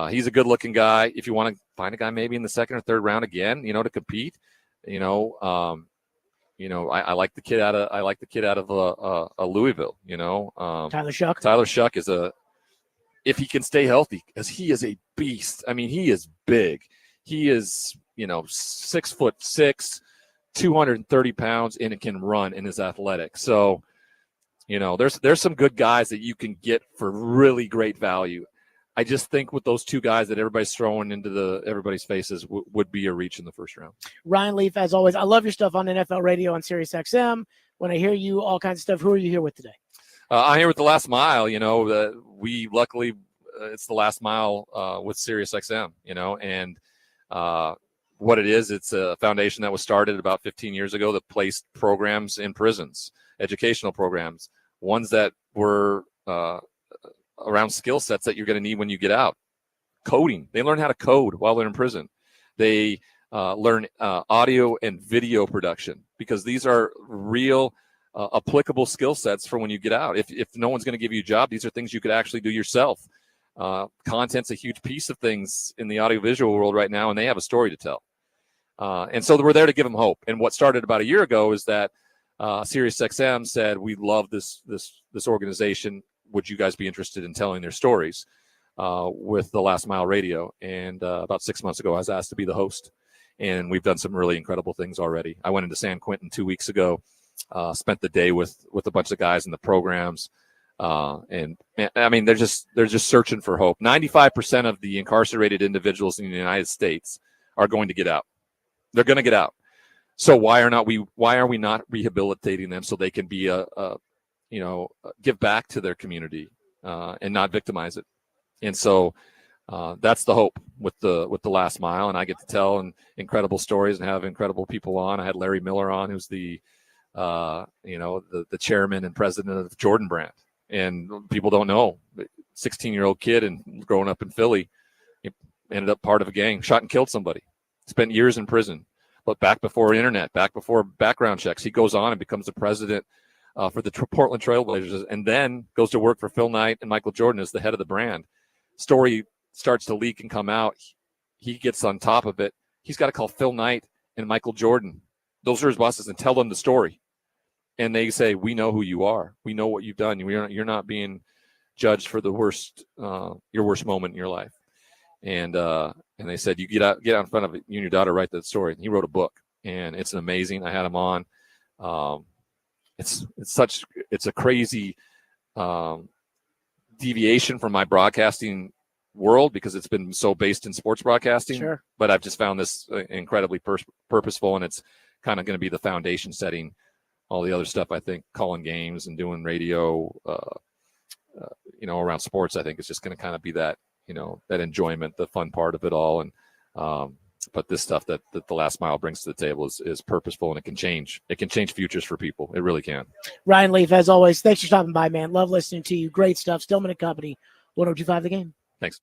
he's a good-looking guy. If you want to find a guy maybe in the 2nd or 3rd round again, to compete, I like the kid out of Louisville. Tyler Shuck. Tyler Shuck is if he can stay healthy, because he is a beast. I mean, he is big. He is 6'6", 230 pounds, and it can run and is athletic. So, there's some good guys that you can get for really great value. I just think with those 2 guys that everybody's throwing into everybody's faces would be a reach in the 1st round. Ryan Leaf, as always, I love your stuff on NFL radio on Sirius XM. When I hear you, all kinds of stuff. Who are you here with today? I'm here with the Last Mile. We luckily it's the Last Mile with Sirius XM. And what it is, it's a foundation that was started about 15 years ago that placed programs in prisons, educational programs, ones that were around skill sets that you're going to need when you get out. Coding. They learn how to code while they're in prison. They learn audio and video production, because these are real applicable skill sets for when you get out. If no one's going to give you a job, these are things you could actually do yourself. Content's a huge piece of things in the audiovisual world right now, and they have a story to tell. And so we're there to give them hope. And what started about a year ago is that SiriusXM said, we love this organization. Would you guys be interested in telling their stories with the Last Mile Radio? And about 6 months ago, I was asked to be the host. And we've done some really incredible things already. I went into San Quentin 2 weeks ago, spent the day with a bunch of guys in the programs. And I mean, they're just searching for hope. 95% of the incarcerated individuals in the United States are going to get out. They're going to get out. So why are we not rehabilitating them so they can be give back to their community and not victimize it? And so that's the hope with the Last Mile. And I get to tell incredible stories and have incredible people on. I had Larry Miller on, who's the chairman and president of Jordan Brand. And people don't know, 16-year-old kid and growing up in Philly, he ended up part of a gang, shot and killed somebody, spent years in prison. But back before internet, back before background checks, he goes on and becomes the president for the Portland Trailblazers, and then goes to work for Phil Knight and Michael Jordan as the head of the brand. Story starts to leak and come out, he gets on top of it. He's got to call Phil Knight and Michael Jordan. Those are his bosses, and tell them the story. And they say, we know who you are. We know what you've done. You're not being judged for the worst, your worst moment in your life. And they said, you get out in front of it. You and your daughter write that story. And he wrote a book, and it's amazing. I had him on. It's a crazy deviation from my broadcasting world because it's been so based in sports broadcasting. Sure. But I've just found this incredibly purposeful, and it's kind of going to be the foundation setting all the other stuff. I think calling games and doing radio, around sports, I think it's just going to kind of be that, that enjoyment, the fun part of it all. And, but this stuff that the Last Mile brings to the table is purposeful, and it can change futures for people. It really can. Ryan Leaf, as always, thanks for stopping by, man. Love listening to you. Great stuff. Stillman and Company, 102.5 The Game. Thanks.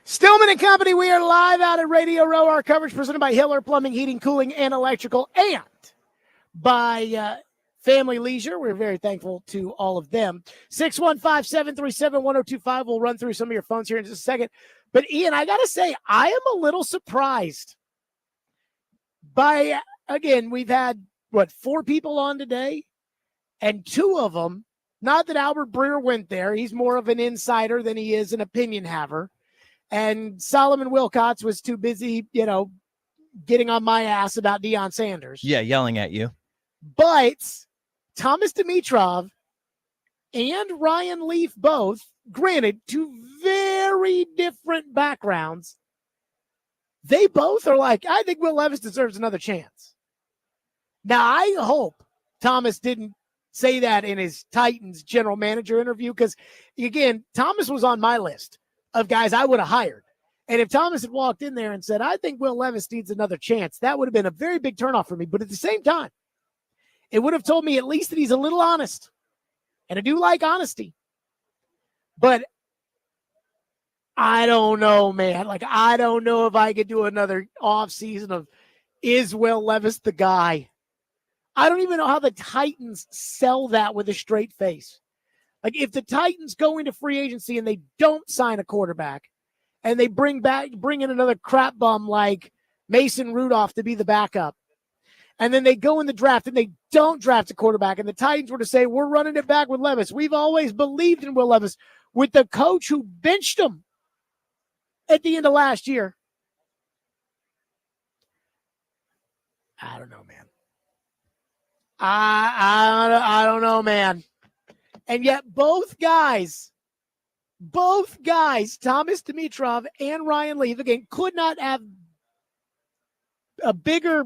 Stillman and Company, we are live out at Radio Row. Our coverage presented by Hiller Plumbing, Heating, Cooling, and Electrical, and by Family Leisure. We're very thankful to all of them. 615-737-1025. We'll run through some of your phones here in just a second. But, Ian, I got to say, I am a little surprised by, again, we've had, 4 people on today, and 2 of them, not that Albert Breer went there. He's more of an insider than he is an opinion haver. And Solomon Wilcots was too busy, getting on my ass about Deion Sanders. Yeah, yelling at you. But Thomas Dimitrov and Ryan Leaf both, granted, 2 very different backgrounds, they both are like, I think Will Levis deserves another chance. Now, I hope Thomas didn't say that in his Titans general manager interview because, again, Thomas was on my list of guys I would have hired. And if Thomas had walked in there and said, I think Will Levis needs another chance, that would have been a very big turnoff for me. But at the same time, it would have told me at least that he's a little honest. And I do like honesty. But I don't know, man. I don't know if I could do another offseason of, is Will Levis the guy? I don't even know how the Titans sell that with a straight face. If the Titans go into free agency and they don't sign a quarterback and they bring in another crap bum like Mason Rudolph to be the backup, and then they go in the draft and they don't draft a quarterback, and the Titans were to say, we're running it back with Levis. We've always believed in Will Levis with the coach who benched him at the end of last year. I don't know, man. I don't know, man. And yet both guys, Thomas Dimitrov and Ryan Leaf, again, could not have a bigger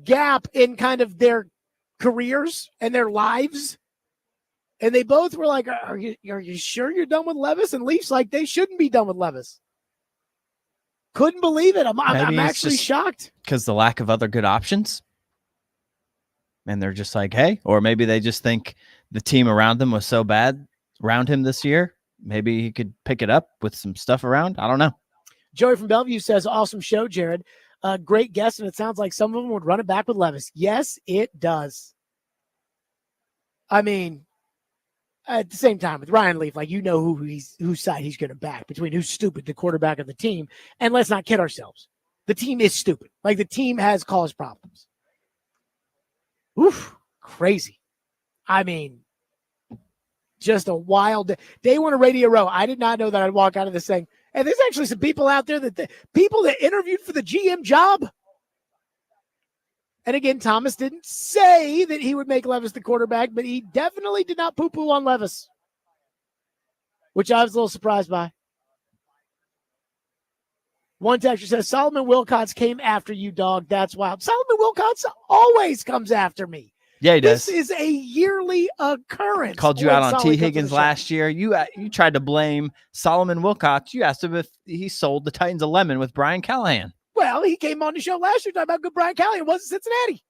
gap in kind of their careers and their lives. And they both were like, are you sure you're done with Levis? And Leaf's like, they shouldn't be done with Levis. Couldn't believe it. I'm actually shocked. Because the lack of other good options. And they're just like, hey, or maybe they just think the team around them was so bad around him this year. Maybe he could pick it up with some stuff around. I don't know. Joey from Bellevue says, awesome show, Jared. Great guest, and it sounds like some of them would run it back with Levis. Yes, it does. I mean, at the same time, with Ryan Leaf, whose side he's going to back between who's stupid, the quarterback of the team. And let's not kid ourselves. The team is stupid. The team has caused problems. Oof, crazy. I mean, just a wild day one of Radio Row. I did not know that I'd walk out of this thing. And there's actually some people out there people that interviewed for the GM job. And again, Thomas didn't say that he would make Levis the quarterback, but he definitely did not poo-poo on Levis, which I was a little surprised by. One texter says, Solomon Wilcots came after you, dog. That's wild. Solomon Wilcots always comes after me. Yeah, he does. This is a yearly occurrence. Called you out on T. Higgins last year. You tried to blame Solomon Wilcots. You asked him if he sold the Titans a lemon with Brian Callahan. Well, he came on the show last year talking about good Brian Callahan was in Cincinnati.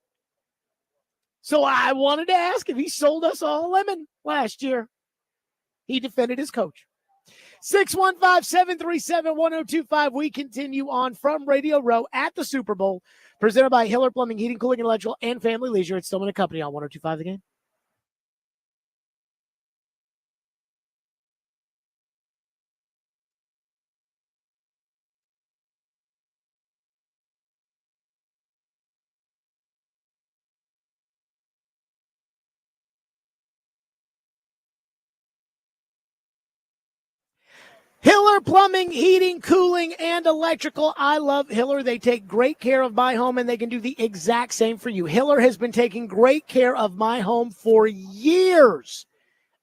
So I wanted to ask if he sold us all a lemon last year. He defended his coach. 615-737-1025. We continue on from Radio Row at the Super Bowl, presented by Hiller Plumbing, Heating, Cooling, and Electrical, and Family Leisure. It's Stillman and Company on 102.5 The Game. Hiller Plumbing, Heating, Cooling, and Electrical. I love Hiller. They take great care of my home, and they can do the exact same for you. Hiller has been taking great care of my home for years,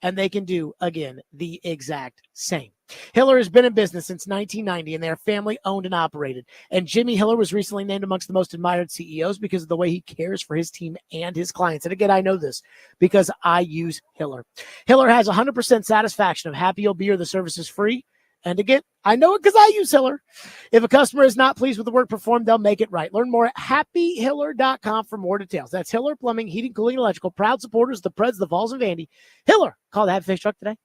and they can do, again, the exact same. Hiller has been in business since 1990, and they are family-owned and operated. And Jimmy Hiller was recently named amongst the most admired CEOs because of the way he cares for his team and his clients. And again, I know this because I use Hiller. Hiller has 100% satisfaction of happy you'll be or the service is free. And again, I know it because I use Hiller. If a customer is not pleased with the work performed, they'll make it right. Learn more at happyhiller.com for more details. That's Hiller Plumbing, Heating, Cooling, and Electrical. Proud supporters, the Preds, the Vols, and Vandy. Hiller, call the Happy Face truck today.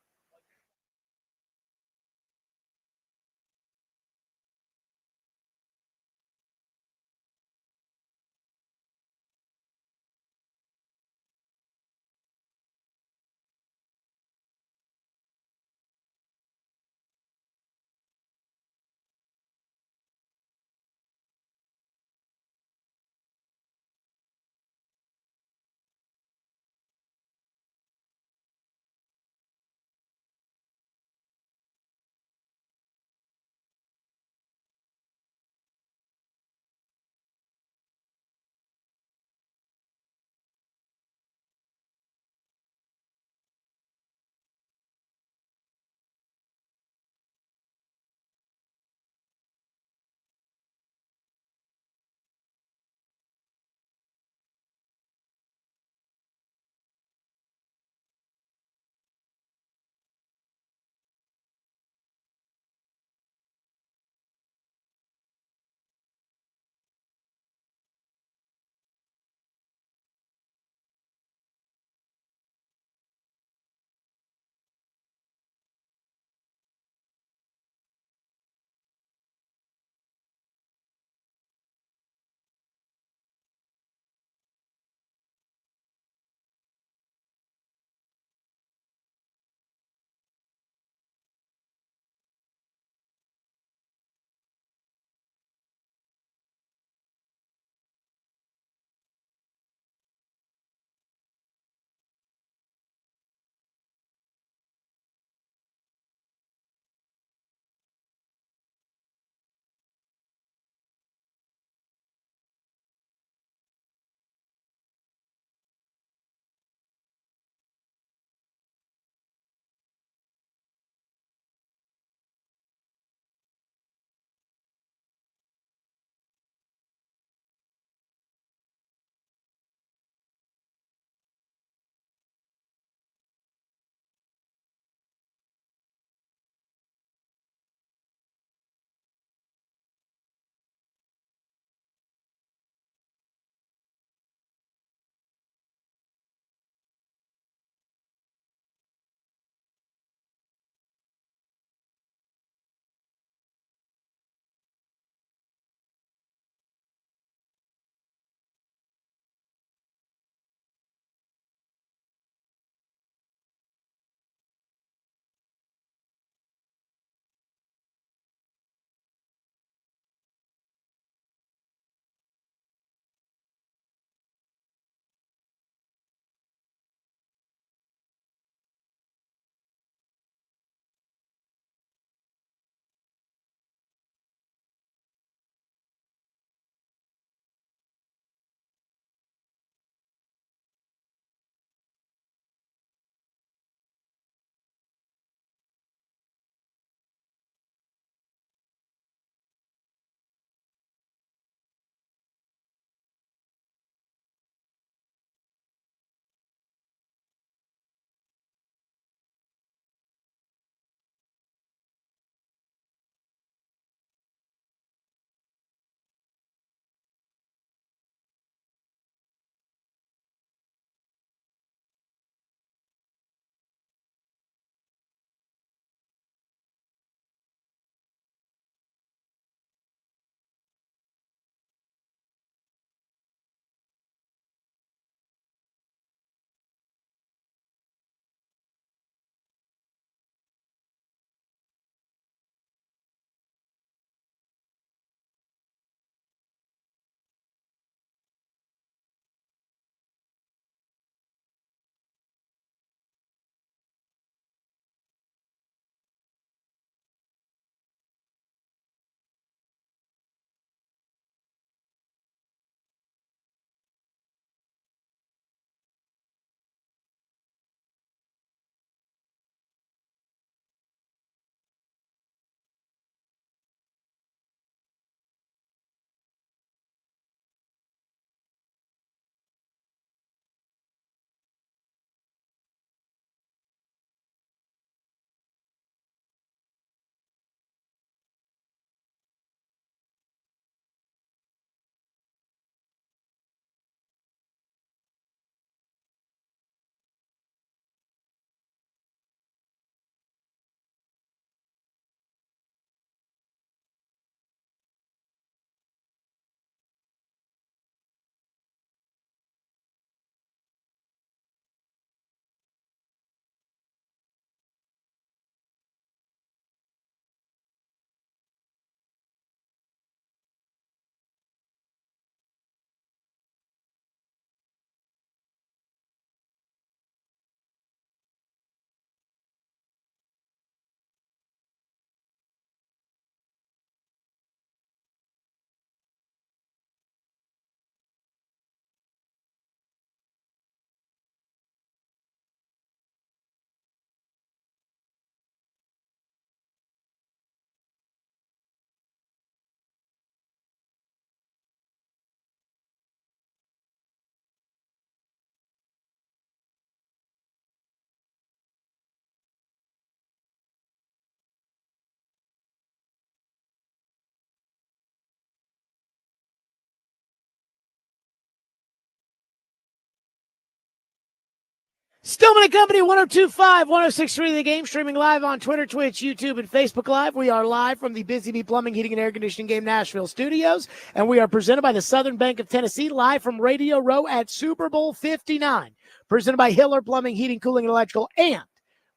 Stillman and Company, 102.5, 106.3 The Game, streaming live on Twitter, Twitch, YouTube, and Facebook Live. We are live from the Busy Bee Plumbing, Heating, and Air Conditioning Game Nashville studios, and we are presented by the Southern Bank of Tennessee, live from Radio Row at Super Bowl 59. Presented by Hiller Plumbing, Heating, Cooling, and Electrical, and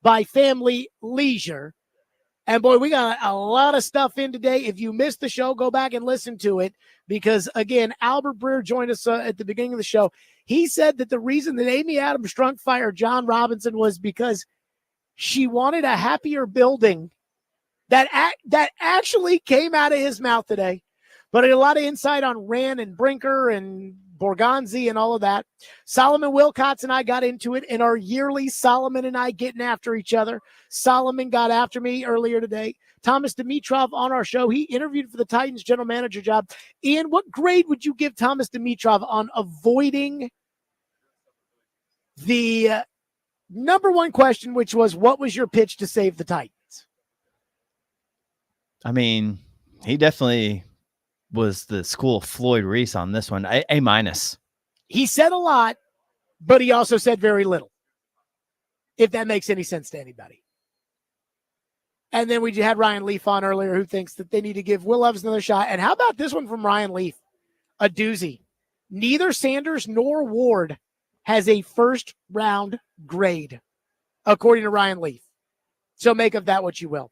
by Family Leisure. And, boy, we got a lot of stuff in today. If you missed the show, go back and listen to it because, again, Albert Breer joined us at the beginning of the show. He said that the reason that Amy Adams Strunk fired John Robinson was because she wanted a happier building. That actually came out of his mouth today. But a lot of insight on Rand and Brinker and Borgonzi and all of that. Solomon Wilcots and I got into it in our yearly Solomon and I getting after each other. Solomon got after me earlier today. Thomas Dimitrov on our show. He interviewed for the Titans general manager job. Ian, what grade would you give Thomas Dimitrov on avoiding the number one question, which was, what was your pitch to save the Titans? I mean, he definitely was the school of Floyd Reese on this one. A minus. He said a lot, but he also said very little, if that makes any sense to anybody. And then we had Ryan Leaf on earlier who thinks that they need to give Will Levis another shot. And how about this one from Ryan Leaf? A doozy. Neither Sanders nor Ward has a first-round grade, according to Ryan Leaf. So make of that what you will.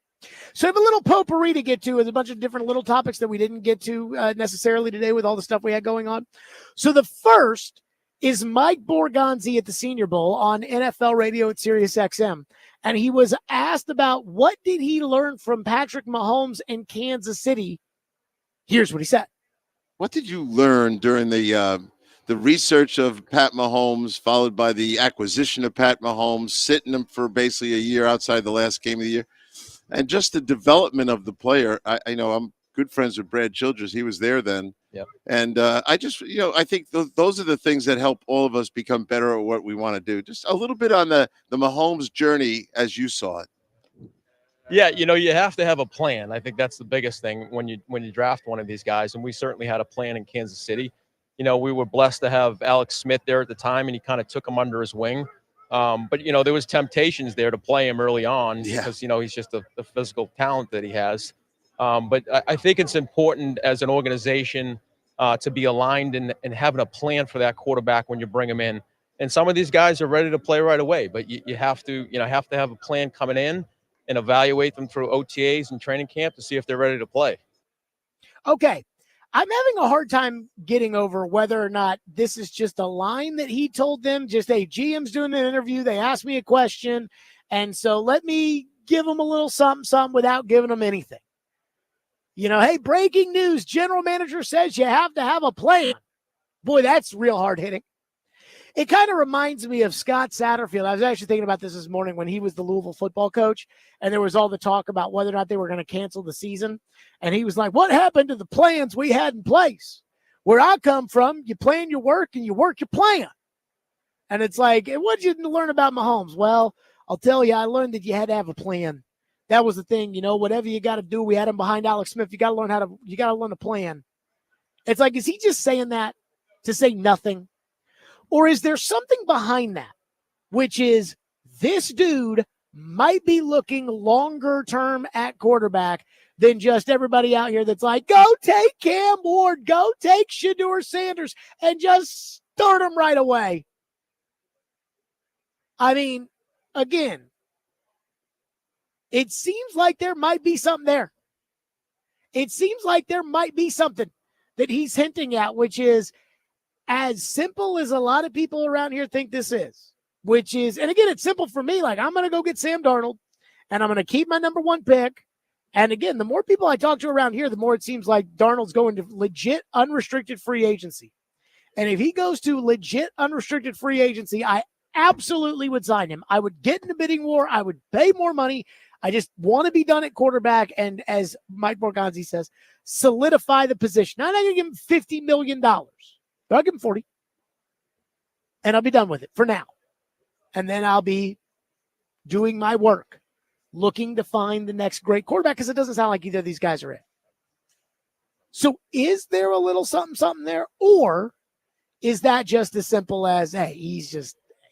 So I have a little potpourri to get to with a bunch of different little topics that we didn't get to necessarily today with all the stuff we had going on. So the first is Mike Borgonzi at the Senior Bowl on NFL radio at Sirius XM. And he was asked about what did he learn from Patrick Mahomes in Kansas City. Here's what he said. What did you learn during the research of Pat Mahomes, followed by the acquisition of Pat Mahomes, sitting him for basically a year outside the last game of the year, and just the development of the player? I know I'm good friends with Brad Childress. He was there then. Yep. And I just, I think those are the things that help all of us become better at what we want to do. Just a little bit on the Mahomes journey as you saw it. Yeah, you have to have a plan. I think that's the biggest thing when you draft one of these guys. And we certainly had a plan in Kansas City. We were blessed to have Alex Smith there at the time, and he kind of took him under his wing. But there was temptations there to play him early on because, he's just the physical talent that he has. But I think it's important as an organization to be aligned and having a plan for that quarterback when you bring him in. And some of these guys are ready to play right away, but you have to have a plan coming in and evaluate them through OTAs and training camp to see if they're ready to play. Okay. I'm having a hard time getting over whether or not this is just a line that he told them, just, hey, GM's doing an interview. They asked me a question. And so let me give them a little something without giving them anything. Hey, breaking news. General manager says you have to have a plan. Boy, that's real hard hitting. It kind of reminds me of Scott Satterfield. I was actually thinking about this morning when he was the Louisville football coach, and there was all the talk about whether or not they were going to cancel the season. And he was like, what happened to the plans we had in place? Where I come from, you plan your work and you work your plan. And it's like, what did you learn about Mahomes? Well, I'll tell you, I learned that you had to have a plan. That was the thing, whatever you got to do. We had him behind Alex Smith. You got to learn a plan. It's like, is he just saying that to say nothing? Or is there something behind that, which is this dude might be looking longer term at quarterback than just everybody out here that's like, go take Cam Ward, go take Shedeur Sanders, and just start him right away. I mean, again, it seems like there might be something there. It seems like there might be something that he's hinting at, which is as simple as a lot of people around here think this is, which is, and again, it's simple for me. Like, I'm going to go get Sam Darnold, and I'm going to keep my number one pick. And again, the more people I talk to around here, the more it seems like Darnold's going to legit unrestricted free agency. And if he goes to legit unrestricted free agency, I absolutely would sign him. I would get in the bidding war. I would pay more money. I just want to be done at quarterback. And as Mike Borgonzi says, solidify the position. I'm not going to give him $50 million. But I'll give him 40. And I'll be done with it for now. And then I'll be doing my work, looking to find the next great quarterback, because it doesn't sound like either of these guys are it. So is there a little something there? Or is that just as simple as, hey,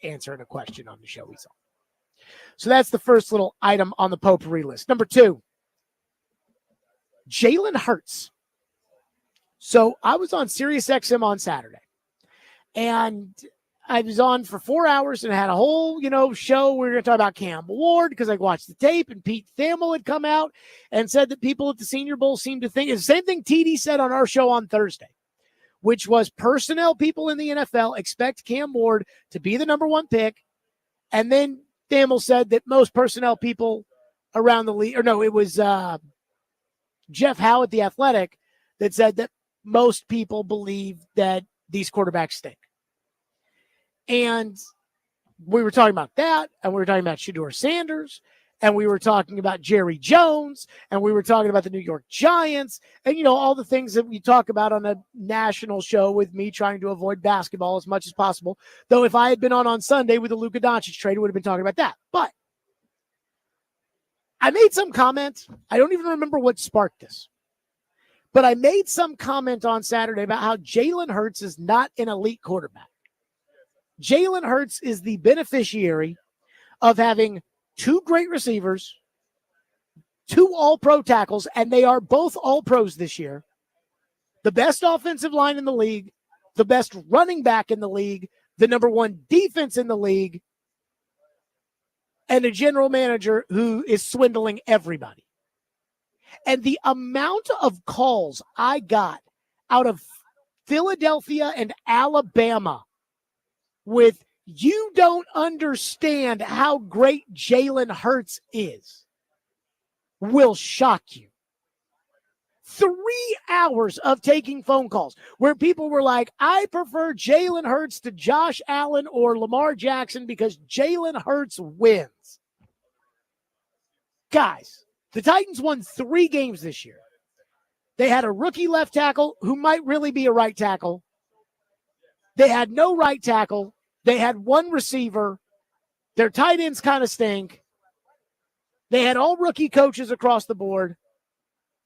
answering a question on the show he's on. So that's the first little item on the potpourri list. Number 2, Jalen Hurts. So I was on Sirius XM on Saturday, and I was on for 4 hours and had a whole, show where we were going to talk about Campbell Ward because I watched the tape, and Pete Thamel had come out and said that people at the Senior Bowl seemed to think, it's the same thing TD said on our show on Thursday, which was personnel people in the NFL expect Cam Ward to be the number 1 pick. And then Thamel said that most personnel people around the league, it was Jeff Howe at The Athletic that said that most people believe that these quarterbacks stink. And we were talking about that, and we were talking about Shedeur Sanders, and we were talking about Jerry Jones, and we were talking about the New York Giants, and, all the things that we talk about on a national show with me trying to avoid basketball as much as possible. Though if I had been on Sunday with the Luka Doncic trade, I would have been talking about that. But I made some comment. I don't even remember what sparked this. But I made some comment on Saturday about how Jalen Hurts is not an elite quarterback. Jalen Hurts is the beneficiary of having 2 great receivers, 2 all-pro tackles, and they are both all-pros this year, the best offensive line in the league, the best running back in the league, the number 1 defense in the league, and a general manager who is swindling everybody. And the amount of calls I got out of Philadelphia and Alabama with, you don't understand how great Jalen Hurts is, will shock you. 3 hours of taking phone calls where people were like, I prefer Jalen Hurts to Josh Allen or Lamar Jackson because Jalen Hurts wins. Guys, the Titans won 3 games this year. They had a rookie left tackle who might really be a right tackle. They had no right tackle. They had 1 receiver. Their tight ends kind of stink. They had all rookie coaches across the board.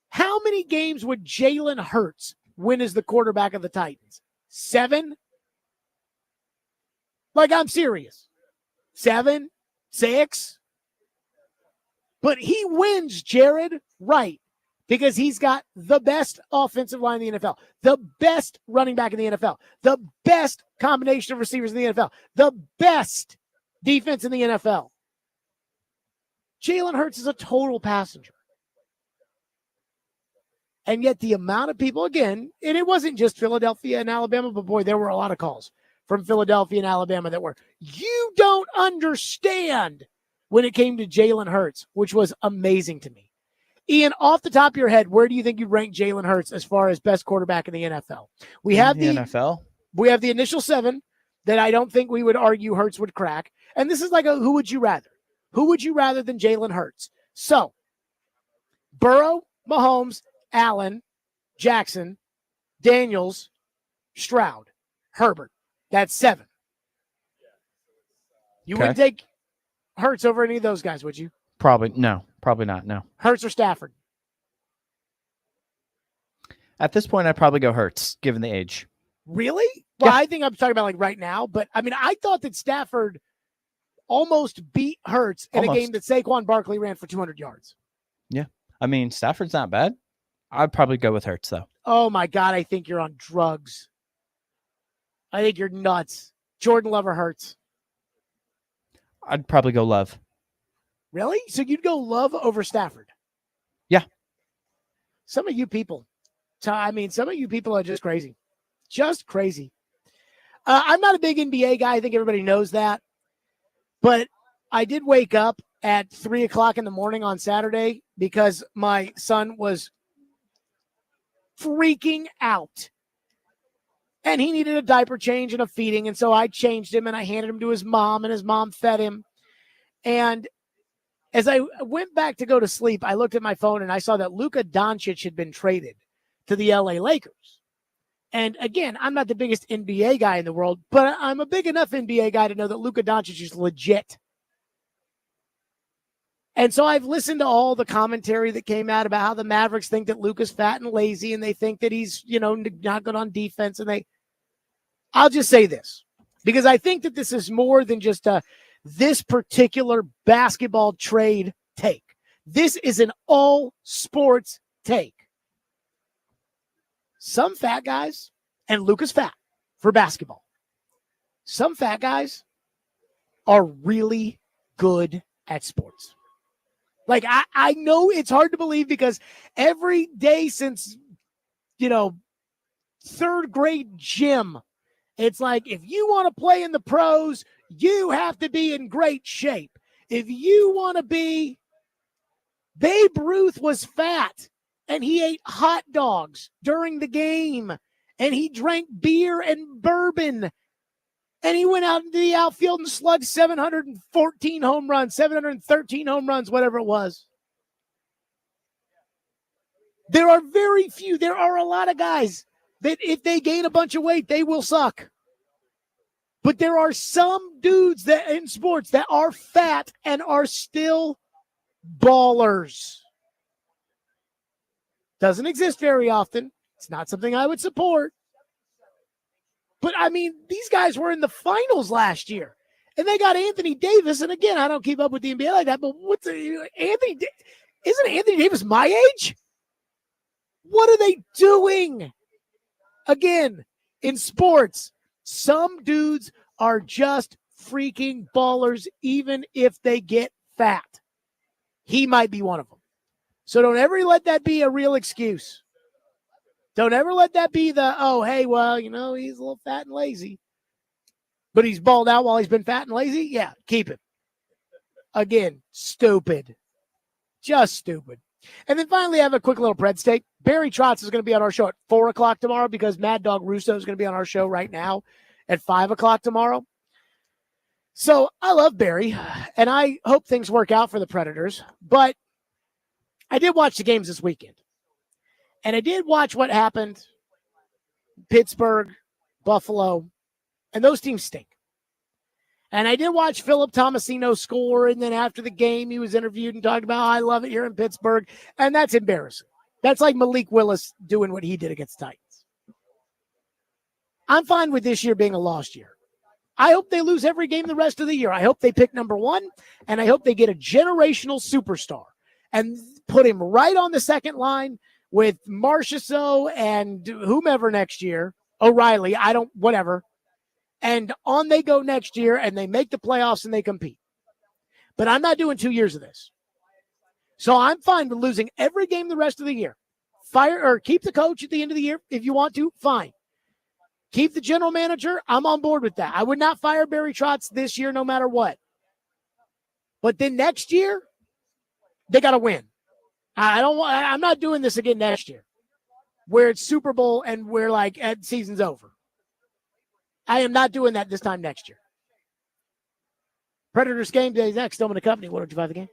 How many games would Jalen Hurts win as the quarterback of the Titans? 7? Like, I'm serious. 7? 6? But he wins, Jared, right, because he's got the best offensive line in the NFL, the best running back in the NFL, the best combination of receivers in the NFL, the best defense in the NFL. Jalen Hurts is a total passenger. And yet the amount of people, again, and it wasn't just Philadelphia and Alabama, but boy, there were a lot of calls from Philadelphia and Alabama that were, you don't understand, when it came to Jalen Hurts, which was amazing to me. Ian, off the top of your head, where do you think you'd rank Jalen Hurts as far as best quarterback in the NFL? We have the NFL. We have the initial 7 that I don't think we would argue Hurts would crack. And this is like a who would you rather? Who would you rather than Jalen Hurts? So, Burrow, Mahomes, Allen, Jackson, Daniels, Stroud, Herbert. That's 7. You wouldn't take Hurts over any of those guys, would you? Probably not. No. Hurts or Stafford? At this point, I'd probably go Hurts, given the age. Really? Well, I think I'm talking about like right now, but I mean, I thought that Stafford almost beat Hurts in a game that Saquon Barkley ran for 200 yards. Yeah. I mean, Stafford's not bad. I'd probably go with Hurts, though. Oh, my God. I think you're on drugs. I think you're nuts. Jordan Love or Hurts? I'd probably go Love. Really? So you'd go Love over Stafford? Yeah. Some of you people are just crazy. Just crazy. I'm not a big NBA guy. I think everybody knows that. But I did wake up at 3 o'clock in the morning on Saturday because my son was freaking out. And he needed a diaper change and a feeding. And so I changed him and I handed him to his mom and his mom fed him. And as I went back to go to sleep, I looked at my phone and I saw that Luka Doncic had been traded to the LA Lakers. And again, I'm not the biggest NBA guy in the world, but I'm a big enough NBA guy to know that Luka Doncic is legit. And so I've listened to all the commentary that came out about how the Mavericks think that Luka's fat and lazy and they think that he's, not good on defense. And I'll just say this, because I think that this is more than just this particular basketball trade take. This is an all sports take. Some fat guys, and Luka's fat for basketball, some fat guys are really good at sports. Like, I know it's hard to believe because every day since, third grade gym, it's like, if you want to play in the pros, you have to be in great shape. If you want to be, Babe Ruth was fat and he ate hot dogs during the game and he drank beer and bourbon and he went out into the outfield and slugged 714 home runs, 713 home runs, whatever it was. There are very few. There are a lot of guys that if they gain a bunch of weight, they will suck. But there are some dudes that in sports that are fat and are still ballers. Doesn't exist very often. It's not something I would support. But, I mean, these guys were in the finals last year. And they got Anthony Davis. And, again, I don't keep up with the NBA like that. But isn't Anthony Davis my age? What are they doing? Again, in sports, some dudes are just freaking ballers, even if they get fat. He might be one of them. So don't ever let that be a real excuse. Don't ever let that be the, oh, hey, well, he's a little fat and lazy. But he's balled out while he's been fat and lazy? Yeah, keep him. Again, stupid. Just stupid. And then finally, I have a quick little Pred steak. Barry Trotz is going to be on our show at 4 o'clock tomorrow because Mad Dog Russo is going to be on our show right now at 5 o'clock tomorrow. So I love Barry, and I hope things work out for the Predators. But I did watch the games this weekend. And I did watch what happened. Pittsburgh, Buffalo, and those teams stink. And I did watch Philip Tomasino score, and then after the game, he was interviewed and talked about, I love it here in Pittsburgh, and that's embarrassing. That's like Malik Willis doing what he did against Titans. I'm fine with this year being a lost year. I hope they lose every game the rest of the year. I hope they pick number one, and I hope they get a generational superstar and put him right on the second line with Marchessault and whomever next year, O'Reilly, whatever. And on they go next year, and they make the playoffs, and they compete. But I'm not doing 2 years of this. So I'm fine with losing every game the rest of the year. Fire or keep the coach at the end of the year if you want to, fine. Keep the general manager, I'm on board with that. I would not fire Barry Trotz this year no matter what. But then next year, they got to win. I'm not doing this again next year where it's Super Bowl and we're like, season's over. I am not doing that this time next year. Predators game day next. Stillman & Company, 105 the game.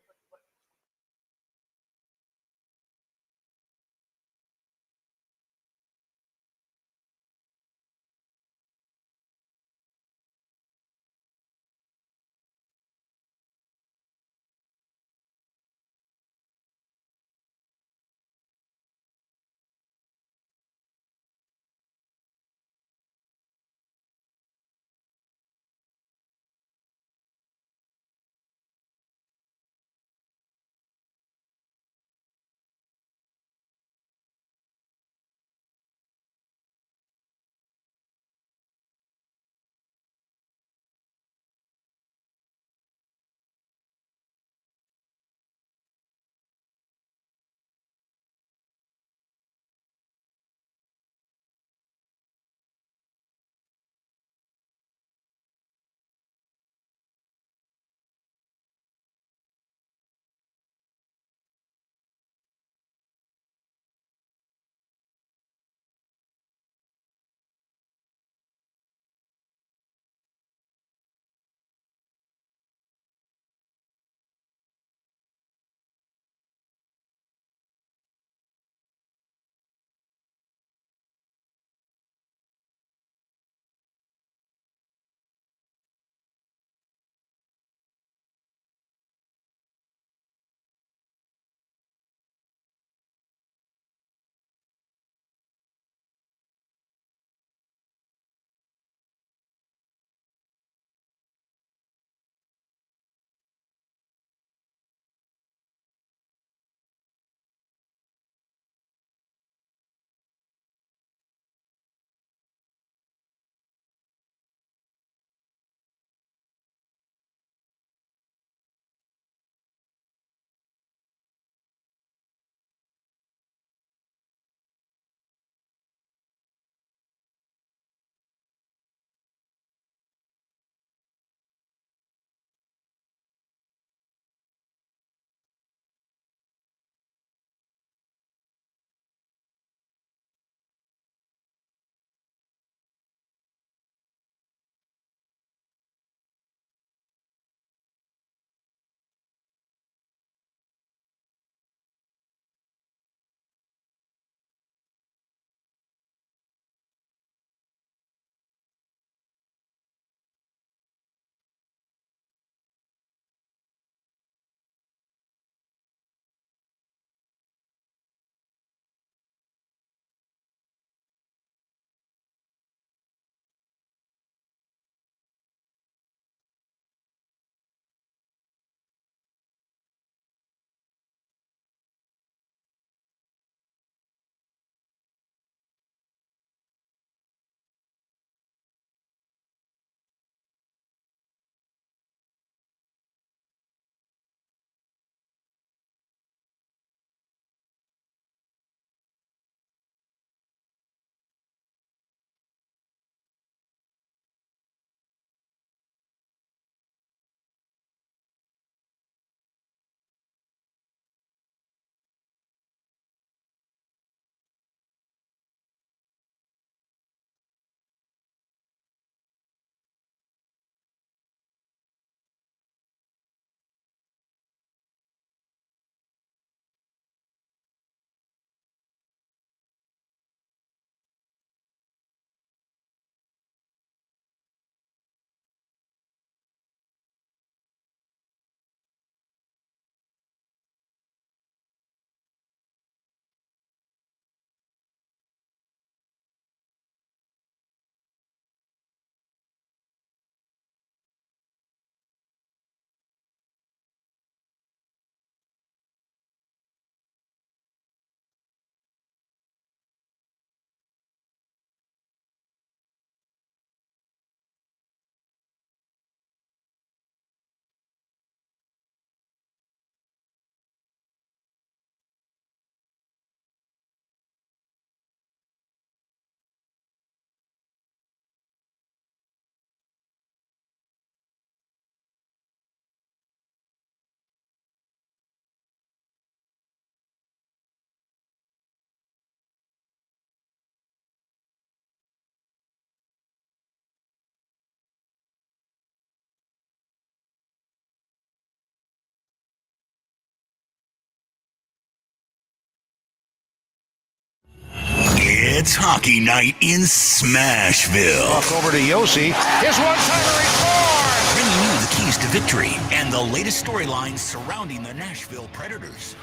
It's hockey night in Smashville. Walk over to Yossi. His one-timer, he scores! Bringing you the keys to victory and the latest storylines surrounding the Nashville Predators.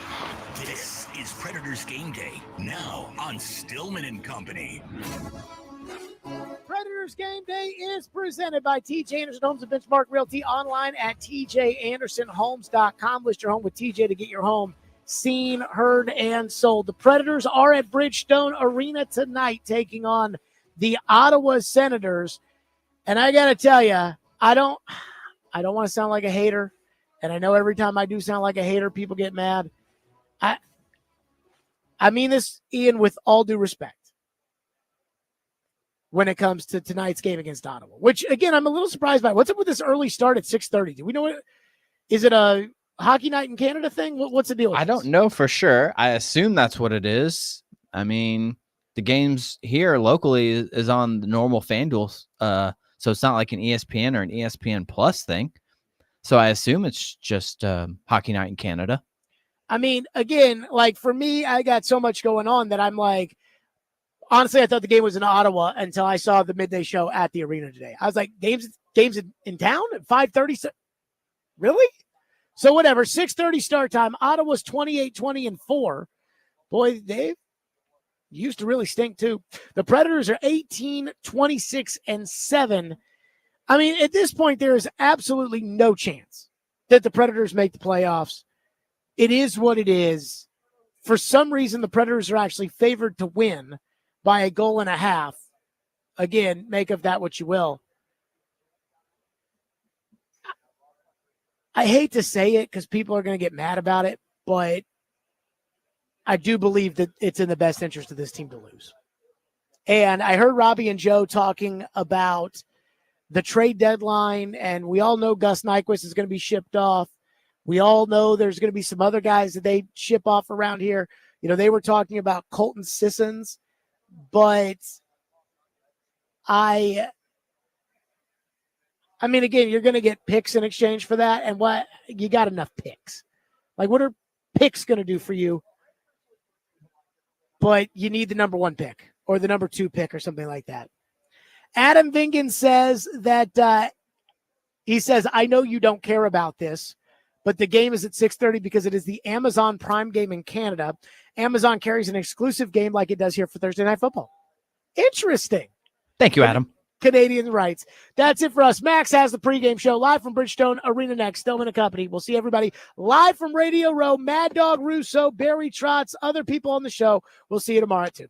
This is Predators Game Day, now on Stillman and Company. Predators Game Day is presented by TJ Anderson Homes and Benchmark Realty, online at tjandersonhomes.com. List your home with TJ to get your home seen, heard, and sold. The Predators are at Bridgestone Arena tonight taking on the Ottawa Senators. And I got to tell you, I don't want to sound like a hater. And I know every time I do sound like a hater, people get mad. I mean this, Ian, with all due respect, when it comes to tonight's game against Ottawa, which, again, I'm a little surprised by. What's up with this early start at 6:30? Do we know what? Is it a hockey night in Canada thing? What's the deal with I don't know for sure. I assume that's what it is. I mean, the games here locally is on the normal FanDuel, so it's not like an ESPN or an ESPN Plus thing. So I assume it's just hockey night in Canada. I mean, again, like for me, I got so much going on that I'm like, honestly, I thought the game was in Ottawa until I saw the midday show at the arena today. I was like, games in town at 5:30? Really? So whatever, 6:30 start time. Ottawa's 28-20-4. Boy, Dave, you used to really stink too. The Predators are 18-26-7. I mean, at this point, there is absolutely no chance that the Predators make the playoffs. It is what it is. For some reason, the Predators are actually favored to win by a goal and a half. Again, make of that what you will. I hate to say it because people are going to get mad about it, but I do believe that it's in the best interest of this team to lose. And I heard Robbie and Joe talking about the trade deadline, and we all know Gus Nyquist is going to be shipped off. We all know there's going to be some other guys that they ship off around here. You know, they were talking about Colton Sissons, but I mean, again, you're going to get picks in exchange for that. And what you got enough picks. Like, what are picks going to do for you? But you need the number 1 pick or the number 2 pick or something like that. Adam Vingan says that he says, I know you don't care about this, but the game is at 6:30 because it is the Amazon Prime game in Canada. Amazon carries an exclusive game like it does here for Thursday Night Football. Interesting. Thank you, Adam. Canadian rights. That's it for us. Max has the pregame show live from Bridgestone Arena next. Stillman and Company. We'll see everybody live from Radio Row. Mad Dog Russo, Barry Trotz, other people on the show. We'll see you tomorrow at 2.